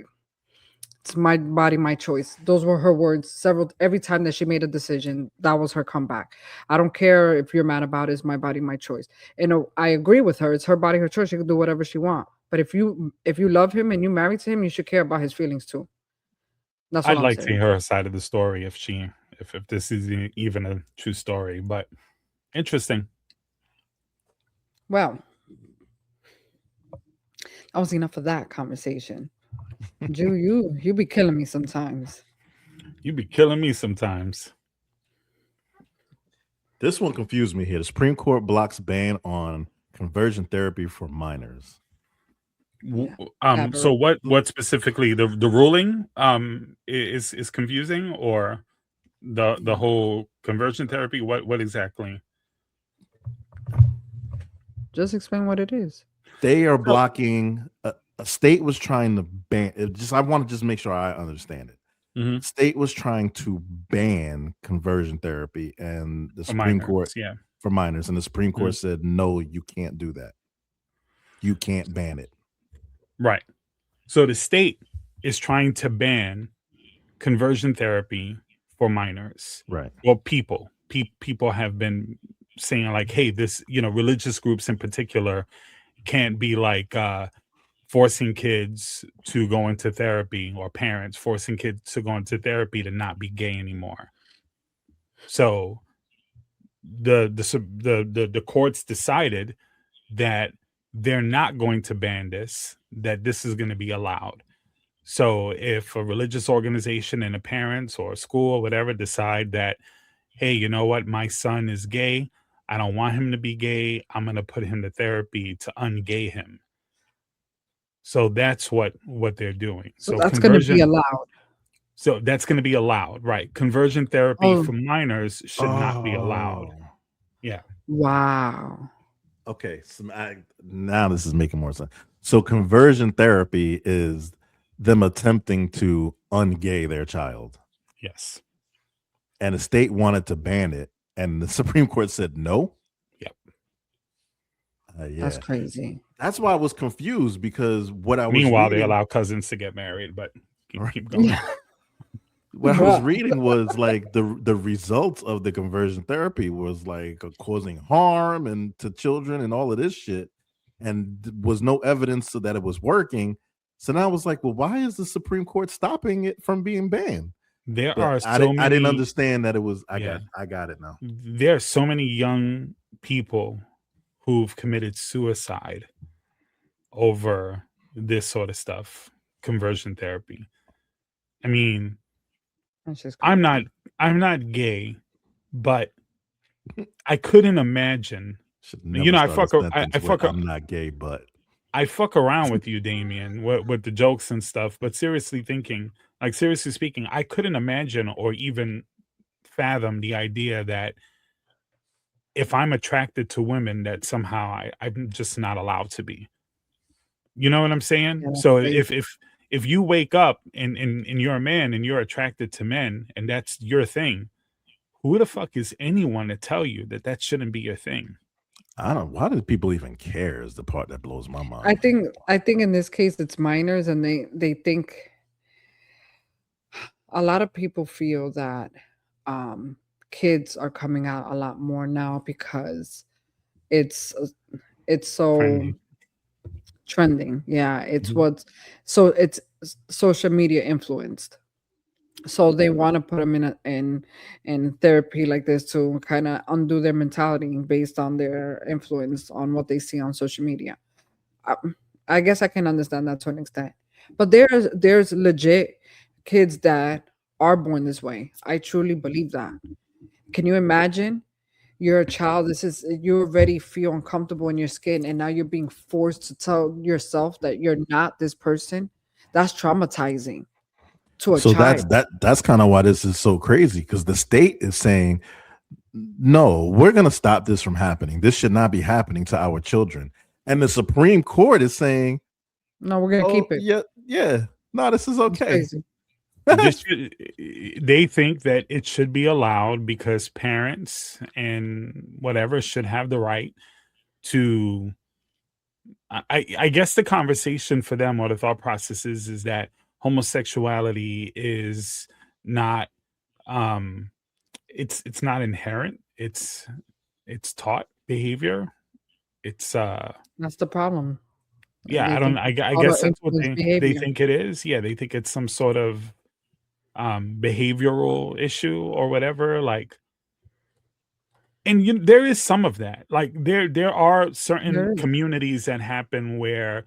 it's my body, my choice. Those were her words. Every time that she made a decision, that was her comeback. I don't care if you're mad about it. It's my body, my choice. And I agree with her. It's her body, her choice. She can do whatever she wants. But if you love him and you married to him, you should care about his feelings too. That's what I'd I'm like to saying. hear her side of the story if this is even a true story. But interesting. Well, that was enough of that conversation. Jew, you be killing me sometimes. You be killing me sometimes. This one confused me here. The Supreme Court blocks ban on conversion therapy for minors. So what specifically the ruling is confusing, or the whole conversion therapy? What exactly? Just explain what it is. They are blocking. A state was trying to ban. I want to just make sure I understand it. Mm-hmm. State was trying to ban conversion therapy, and the Supreme Court for minors, and the Supreme Court said no, you can't do that. You can't ban it. Right. So the state is trying to ban conversion therapy for minors. Right. Well, people have been saying like, hey, this, religious groups in particular can't be like forcing kids to go into therapy, or parents forcing kids to go into therapy to not be gay anymore. So the courts decided that they're not going to ban this, that this is going to be allowed. So if a religious organization and a parents or a school or whatever decide that, hey, you know what, my son is gay, I don't want him to be gay, I'm going to put him to therapy to ungay him. So that's what they're doing. So that's going to be allowed. So that's going to be allowed, right? Conversion therapy for minors should not be allowed. Yeah. Wow. Okay, so now this is making more sense. So conversion therapy is them attempting to ungay their child. Yes. And the state wanted to ban it, and the Supreme Court said no. Yep. Yeah. That's crazy. That's why I was confused, because what I was Meanwhile, reading, they allow cousins to get married, but keep going. What I was reading was like the results of the conversion therapy was like causing harm and to children and all of this shit, and was no evidence so that it was working. So now I was like, well, why is the Supreme Court stopping it from being banned? I didn't understand that it was. I got it now. There are so many young people who've committed suicide over this sort of stuff, conversion therapy. I mean, I'm not gay, but I couldn't imagine. I'm not gay, but I fuck around with you, Damien, with the jokes and stuff. But seriously speaking, I couldn't imagine or even fathom the idea that if I'm attracted to women, that somehow I'm just not allowed to be. You know what I'm saying? Yeah, so if you wake up and you're a man and you're attracted to men and that's your thing, who the fuck is anyone to tell you that shouldn't be your thing? I don't know. Why do people even care is the part that blows my mind. I think in this case it's minors, and they think a lot of people feel that kids are coming out a lot more now because it's so trending. Yeah, it's it's social media influenced. So they want to put them in therapy like this to kind of undo their mentality based on their influence on what they see on social media. I guess I can understand that to an extent, but there's legit kids that are born this way. I truly believe that. Can you imagine? You're a child. You already feel uncomfortable in your skin, and now you're being forced to tell yourself that you're not this person. That's traumatizing to a child. That's kind of why this is so crazy, because the state is saying, no, we're going to stop this from happening. This should not be happening to our children. And the Supreme Court is saying, no, we're going to keep it. Yeah. No, this is okay. They think that it should be allowed because parents and whatever should have the right to. I guess the conversation for them or the thought process is that homosexuality is not it's not inherent. It's taught behavior. It's That's the problem. yeah, They I don't think I, it's I auto guess that's what influence they behavior. think it is. Yeah, they think it's some sort of behavioral issue or whatever. Like, and there is some of that. Like there are certain There is. communities that happen where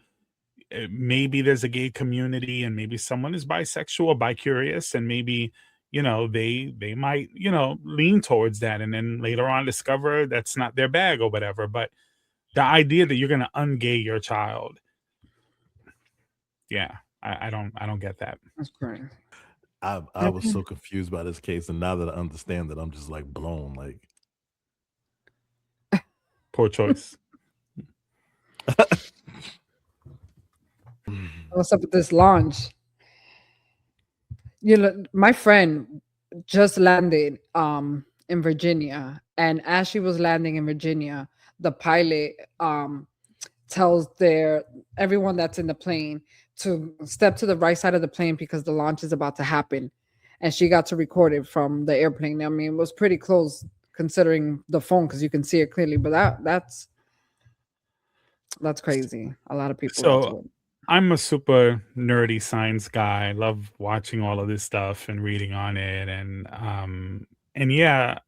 maybe there's a gay community and maybe someone is bisexual or bi-curious and maybe they might lean towards that and then later on discover that's not their bag or whatever. But the idea that you're going to ungay your child, yeah, I don't get that. That's correct. I was so confused by this case, and now that I understand that, I'm just like blown. Like, Poor choice. What's up with this launch? My friend just landed in Virginia, and as she was landing in Virginia, the pilot tells everyone that's in the plane to step to the right side of the plane because the launch is about to happen. And she got to record it from the airplane. I mean, it was pretty close considering the phone because you can see it clearly, but that's crazy. A lot of people got to So it. I'm a super nerdy science guy. I love watching all of this stuff and reading on it. And yeah,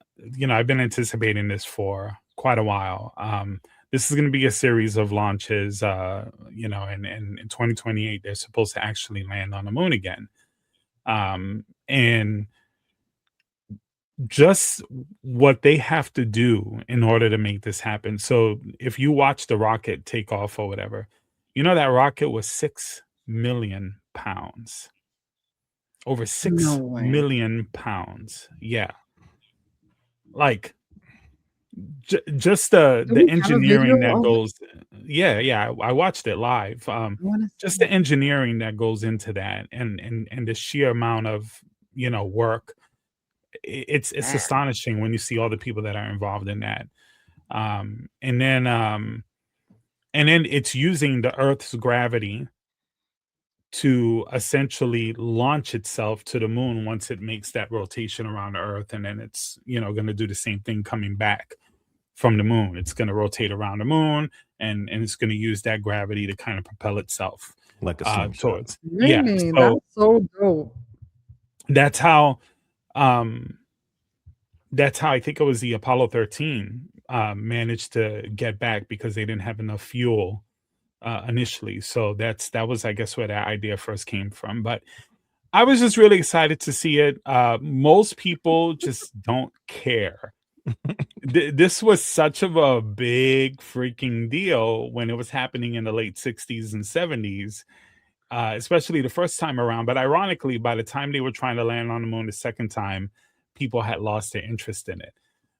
I've been anticipating this for quite a while. This is going to be a series of launches, and in 2028, they're supposed to actually land on the moon again. And just what they have to do in order to make this happen. So if you watch the rocket take off or whatever, that rocket was 6 million pounds. Over 6 No way. million pounds. Yeah. Like just Do the we have a engineering video that of it? goes. Yeah, I watched it live. I wanna Just see the engineering that goes into that and the sheer amount of work. It's that. astonishing when you see all the people that are involved in that. And then it's using the Earth's gravity to essentially launch itself to the moon once it makes that rotation around the Earth, and then it's going to do the same thing coming back from the moon. It's going to rotate around the moon, and it's going to use that gravity to kind of propel itself like a slingshot. towards. Really? Yeah, so That's so dope. that's how I think it was the Apollo 13 managed to get back because they didn't have enough fuel initially. So that was, I guess, where that idea first came from. But I was just really excited to see it. Most people just don't care. This was such of a big freaking deal when it was happening in the late 60s and 70s, especially the first time around. But ironically, by the time they were trying to land on the moon the second time, people had lost their interest in it.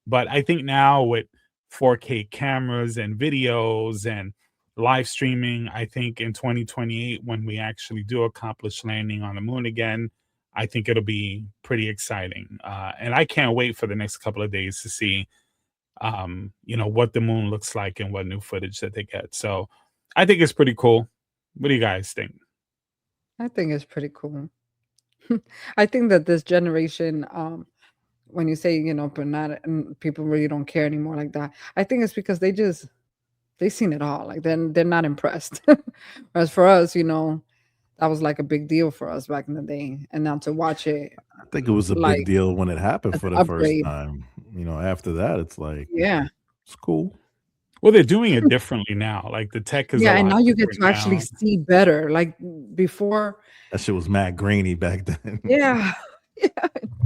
But I think now with 4K cameras and videos and live streaming, I think in 2028, when we actually do accomplish landing on the moon again, I think it'll be pretty exciting. And I can't wait for the next couple of days to see, what the moon looks like and what new footage that they get. So I think it's pretty cool. What do you guys think? I think it's pretty cool. I think that this generation, when you say, but not and people really don't care anymore like that. I think it's because they seen it all. Like they're not impressed. Whereas for us, that was like a big deal for us back in the day. And now to watch it, I think it was a like big deal when it happened as for an the first upgrade. time. After that, it's like, Yeah. it's cool. Well, they're doing it differently now. Like the tech is Yeah, a and lot now you get different to actually now. see better. Like before, That shit was mad grainy back then. yeah. Yeah.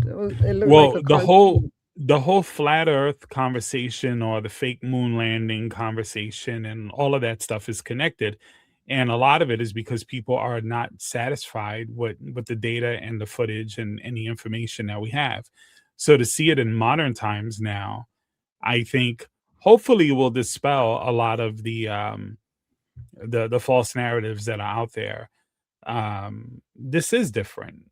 It looked Well, like a the cartoon. whole flat Earth conversation or the fake moon landing conversation and all of that stuff is connected, and a lot of it is because people are not satisfied with the data and the footage and the information that we have. So to see it in modern times now, I think hopefully will dispel a lot of the false narratives that are out there. This is different.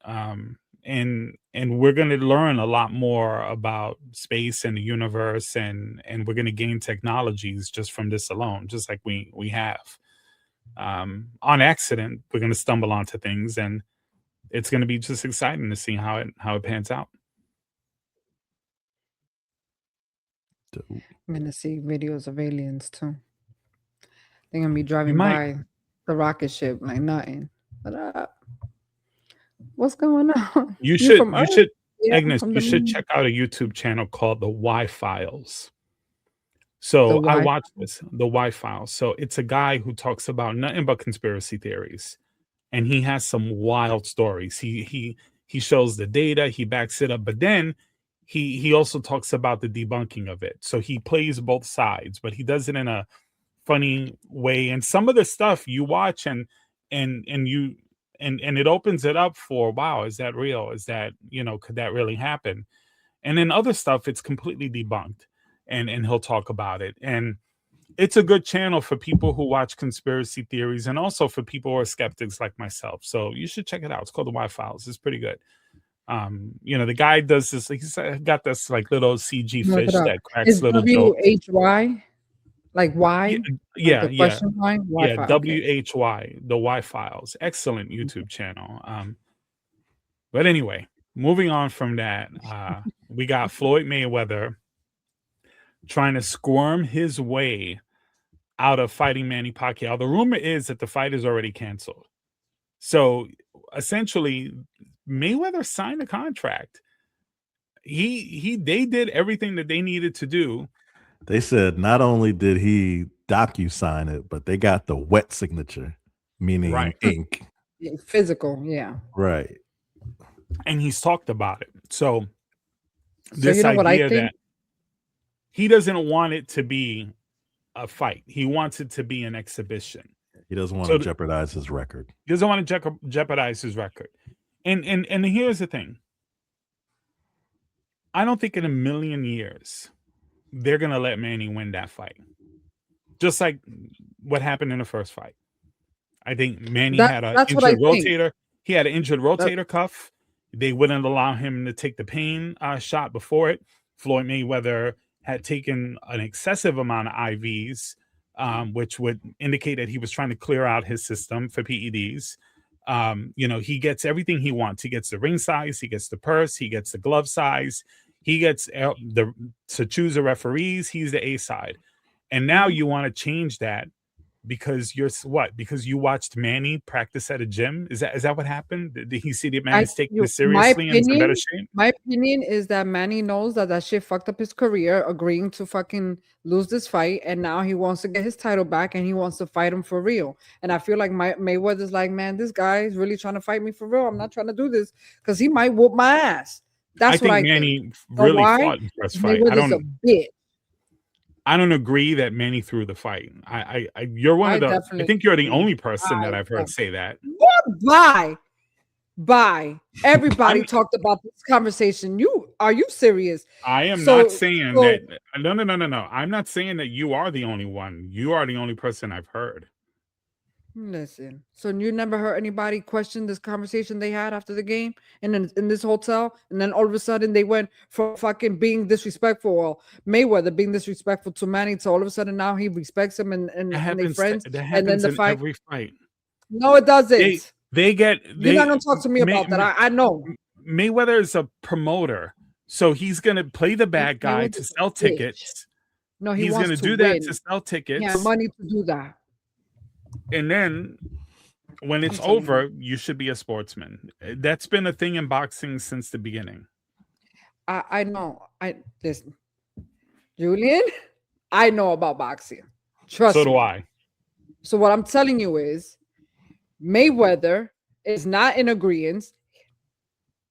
and we're going to learn a lot more about space and the universe, and we're going to gain technologies just from this alone, just like we have. On accident, we're going to stumble onto things, and it's going to be just exciting to see how it pans out. I'm gonna see videos of aliens too. They're gonna be driving by the rocket ship like nothing. What up? What's going on? You should Yeah, Egnis, from you the should moon. check out a YouTube channel called the Y Files. So The I Y watched this, the Y Files. So it's a guy who talks about nothing but conspiracy theories, and he has some wild stories. He shows the data, he backs it up, but then he also talks about the debunking of it. So he plays both sides, but he does it in a funny way. And some of the stuff you watch and it opens it up for, wow, is that real? Is that, could that really happen? And then other stuff, it's completely debunked, and he'll talk about it. And it's a good channel for people who watch conspiracy theories, and also for people who are skeptics like myself. So you should check it out. It's called the Y Files. It's pretty good. The guy does this. He's got this like little CG Look fish it up. that cracks It's little jokes. WHY, like why? Yeah, Like the question why? yeah. Wi-Fi. Okay. WHY, the Y Files. Excellent YouTube channel. But anyway, moving on from that, we got Floyd Mayweather trying to squirm his way out of fighting Manny Pacquiao. The rumor is that the fight is already canceled. So essentially, Mayweather signed a contract. They did everything that they needed to do. They said not only did he docu-sign it, but they got the wet signature, meaning Right. ink. Physical, yeah. Right. And he's talked about it. So you know what I idea think? that he doesn't want it to be a fight. He wants it to be an exhibition. He doesn't want So to jeopardize his record. He doesn't want to jeopardize his record. And here's the thing. I don't think in a million years they're going to let Manny win that fight. Just like what happened in the first fight. I think Manny had an injured rotator. He had an injured rotator cuff. They wouldn't allow him to take the pain shot before it. Floyd Mayweather had taken an excessive amount of IVs, which would indicate that he was trying to clear out his system for PEDs. He gets everything he wants. He gets the ring size, he gets the purse, he gets the glove size, he gets to choose the referees. He's the A side. And now you want to change that because because you watched Manny practice at a gym? Is that what happened? Did he see that Manny's taking this seriously and is in better shape? My opinion is that Manny knows that shit fucked up his career, agreeing to fucking lose this fight, and now he wants to get his title back and he wants to fight him for real. And I feel like Mayweather's like, man, this guy is really trying to fight me for real. I'm not trying to do this because he might whoop my ass. That's what I think. Manny really fought in the first fight. Mayweather's a bitch. I don't agree that Manny threw the fight. You're one of the. I think you're the only person that I've heard say that. Bye. Everybody talked about this conversation. Are you serious? I am not saying that. No. I'm not saying that you are the only one. You are the only person I've heard. Listen, so you never heard anybody question this conversation they had after the game in this hotel, and then all of a sudden they went from fucking being disrespectful, or Mayweather being disrespectful to Manny, to all of a sudden now he respects him and they're friends. And then the fight. Every fight. No, it doesn't. You're not gonna talk to me about that. I know. Mayweather is a promoter, so he's gonna play the bad guy to sell tickets. No, he's gonna do that to sell tickets. Yeah, money to do that. And then when it's over, you should be a sportsman. That's been a thing in boxing since the beginning. I know. Listen, Julian, I know about boxing. Trust me. So do I. So what I'm telling you is Mayweather is not in agreement.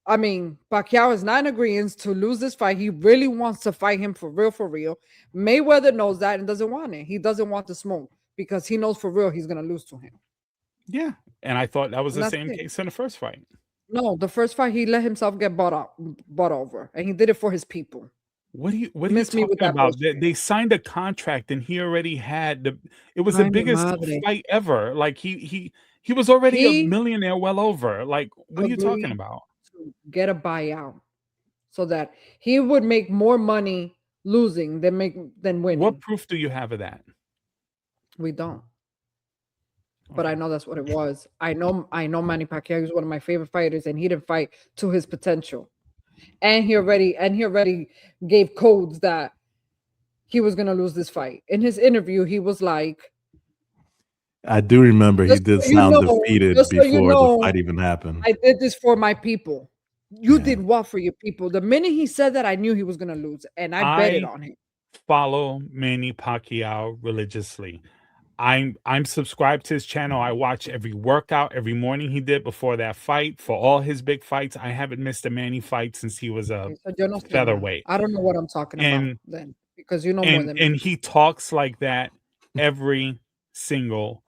I mean, Pacquiao is not in agreement to lose this fight. He really wants to fight him for real. Mayweather knows that and doesn't want it. He doesn't want the smoke because he knows for real he's going to lose to him. Yeah. And I thought that was the same case in the first fight. No, the first fight, he let himself get bought over, and he did it for his people. What are you talking about? They signed a contract and he already had it was the biggest fight ever. Like he was already a millionaire well over. Like, what are you talking about? get a buyout so that he would make more money losing than winning. What proof do you have of that? We don't. But I know that's what it was. I know Manny Pacquiao is one of my favorite fighters, and he didn't fight to his potential. And he already gave codes that he was gonna lose this fight. In his interview, he was like, I do remember he did sound defeated before the fight even happened. I did this for my people. You did what for your people? The minute he said that, I knew he was gonna lose, and I bet it on him. Follow Manny Pacquiao religiously. I'm subscribed to his channel. I watch every workout every morning he did before that fight. For all his big fights, I haven't missed a Manny fight since he was a featherweight. I don't know what I'm talking about then, because you know more than me. And he talks like that every single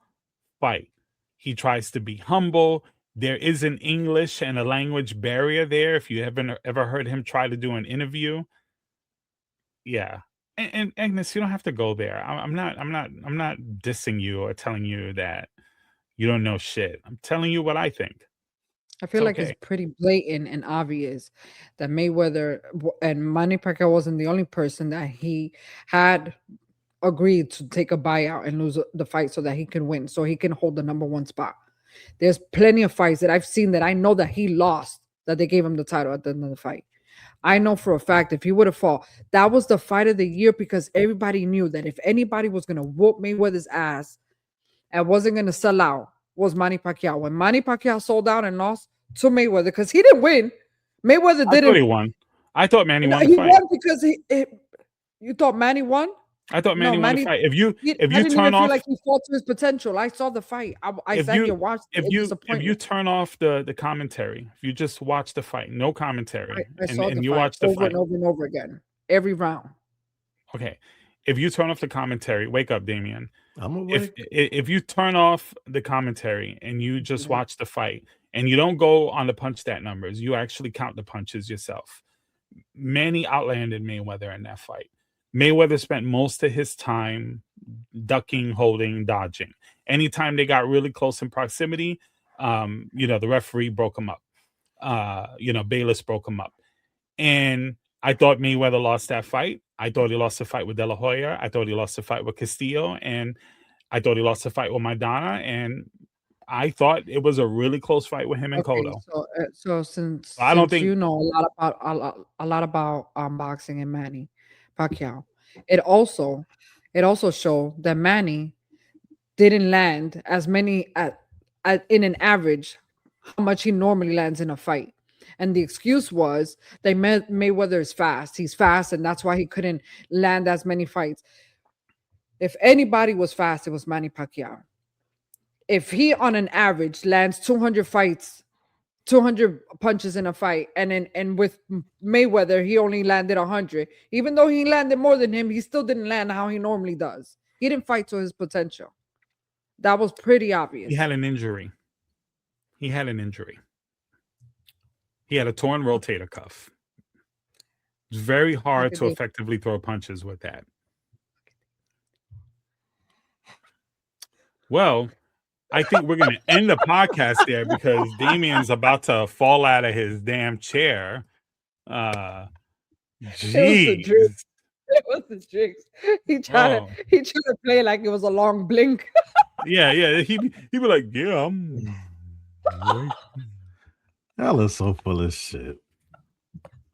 fight. He tries to be humble. There is an English and a language barrier there. If you ever heard him try to do an interview, yeah. And Egnis, you don't have to go there. I'm not dissing you or telling you that you don't know shit. I'm telling you what I think. I feel like it's pretty blatant and obvious that Mayweather and Manny Pacquiao wasn't the only person that he had agreed to take a buyout and lose the fight so that he can win, so he can hold the #1 spot. There's plenty of fights that I've seen that I know that he lost, that they gave him the title at the end of the fight. I know for a fact if he would have fought, that was the fight of the year, because everybody knew that if anybody was going to whoop Mayweather's ass and wasn't going to sell out, was Manny Pacquiao. When Manny Pacquiao sold out and lost to Mayweather, because he didn't win. Mayweather didn't. I thought he won. I thought Manny won the fight. He won because you thought Manny won? I thought Manny won the fight. If you didn't turn off, feel like he fought to his potential. I saw the fight. I sat here watched. If you turn off the commentary, if you just watch the fight, no commentary, I saw and the you fight watch the over fight and over and over again, every round. Okay, if you turn off the commentary, wake up, Damien. I'm awake. If you turn off the commentary and you just watch the fight and you don't go on the punch stat numbers, you actually count the punches yourself. Manny outlanded Mayweather in that fight. Mayweather spent most of his time ducking, holding, dodging. Anytime they got really close in proximity, the referee broke him up. Bayless broke him up. And I thought Mayweather lost that fight. I thought he lost the fight with De La Hoya. I thought he lost the fight with Castillo. And I thought he lost the fight with Maidana. And I thought it was a really close fight with him and Cotto. So since you know a lot about boxing and Manny Pacquiao, it also showed that Manny didn't land as many in an average how much he normally lands in a fight. And the excuse was that Mayweather is fast. He's fast, and that's why he couldn't land as many fights. If anybody was fast, it was Manny Pacquiao. If he, on an average, lands 200 punches in a fight, and with Mayweather, he only landed 100. Even though he landed more than him, he still didn't land how he normally does. He didn't fight to his potential. That was pretty obvious. He had an injury. He had a torn rotator cuff. It's very hard to effectively throw punches with that. Well, I think we're going to end the podcast there because Damien's about to fall out of his damn chair. Jeez. It was the tricks. He tried to play like it was a long blink. Yeah. He'd be like, yeah, I'm... Y'all are so full of shit.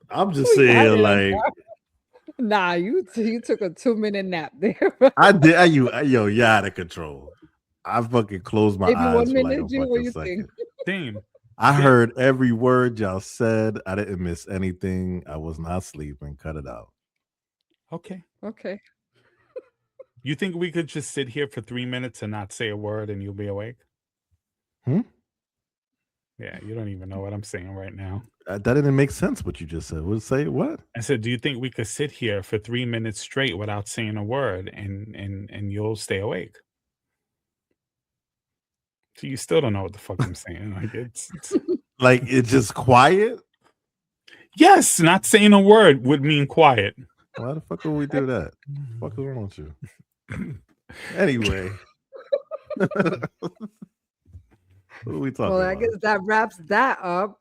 I'm just saying, like, nah, you took a 2-minute nap there. I did. You're out of control. I fucking closed my eyes. 1 for minute, like a what you second. think? I heard every word y'all said. I didn't miss anything. I was not sleeping. Cut it out. Okay. You think we could just sit here for 3 minutes and not say a word and you'll be awake? Yeah, you don't even know what I'm saying right now. That didn't make sense what you just said. Say what? I said, do you think we could sit here for 3 minutes straight without saying a word and you'll stay awake? So you still don't know what the fuck I'm saying. Like it's like it's just quiet? Yes, not saying a word would mean quiet. Why the fuck would we do that? What is wrong with you? Anyway. What are we talking about? I guess that wraps that up.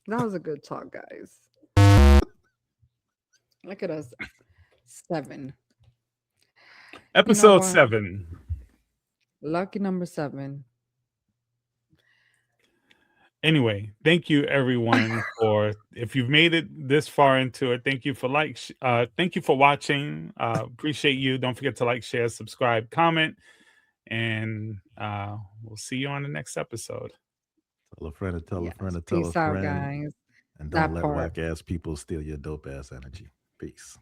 That was a good talk, guys. Look at us. 7. Episode what? 7. Lucky number 7. Anyway, thank you everyone for if you've made it this far into it. Thank you for thank you for watching. Appreciate you. Don't forget to like, share, subscribe, comment, and we'll see you on the next episode. Tell a friend to tell a friend to tell a Peace out, friend. guys. And That don't let part. whack ass people steal your dope ass energy. Peace.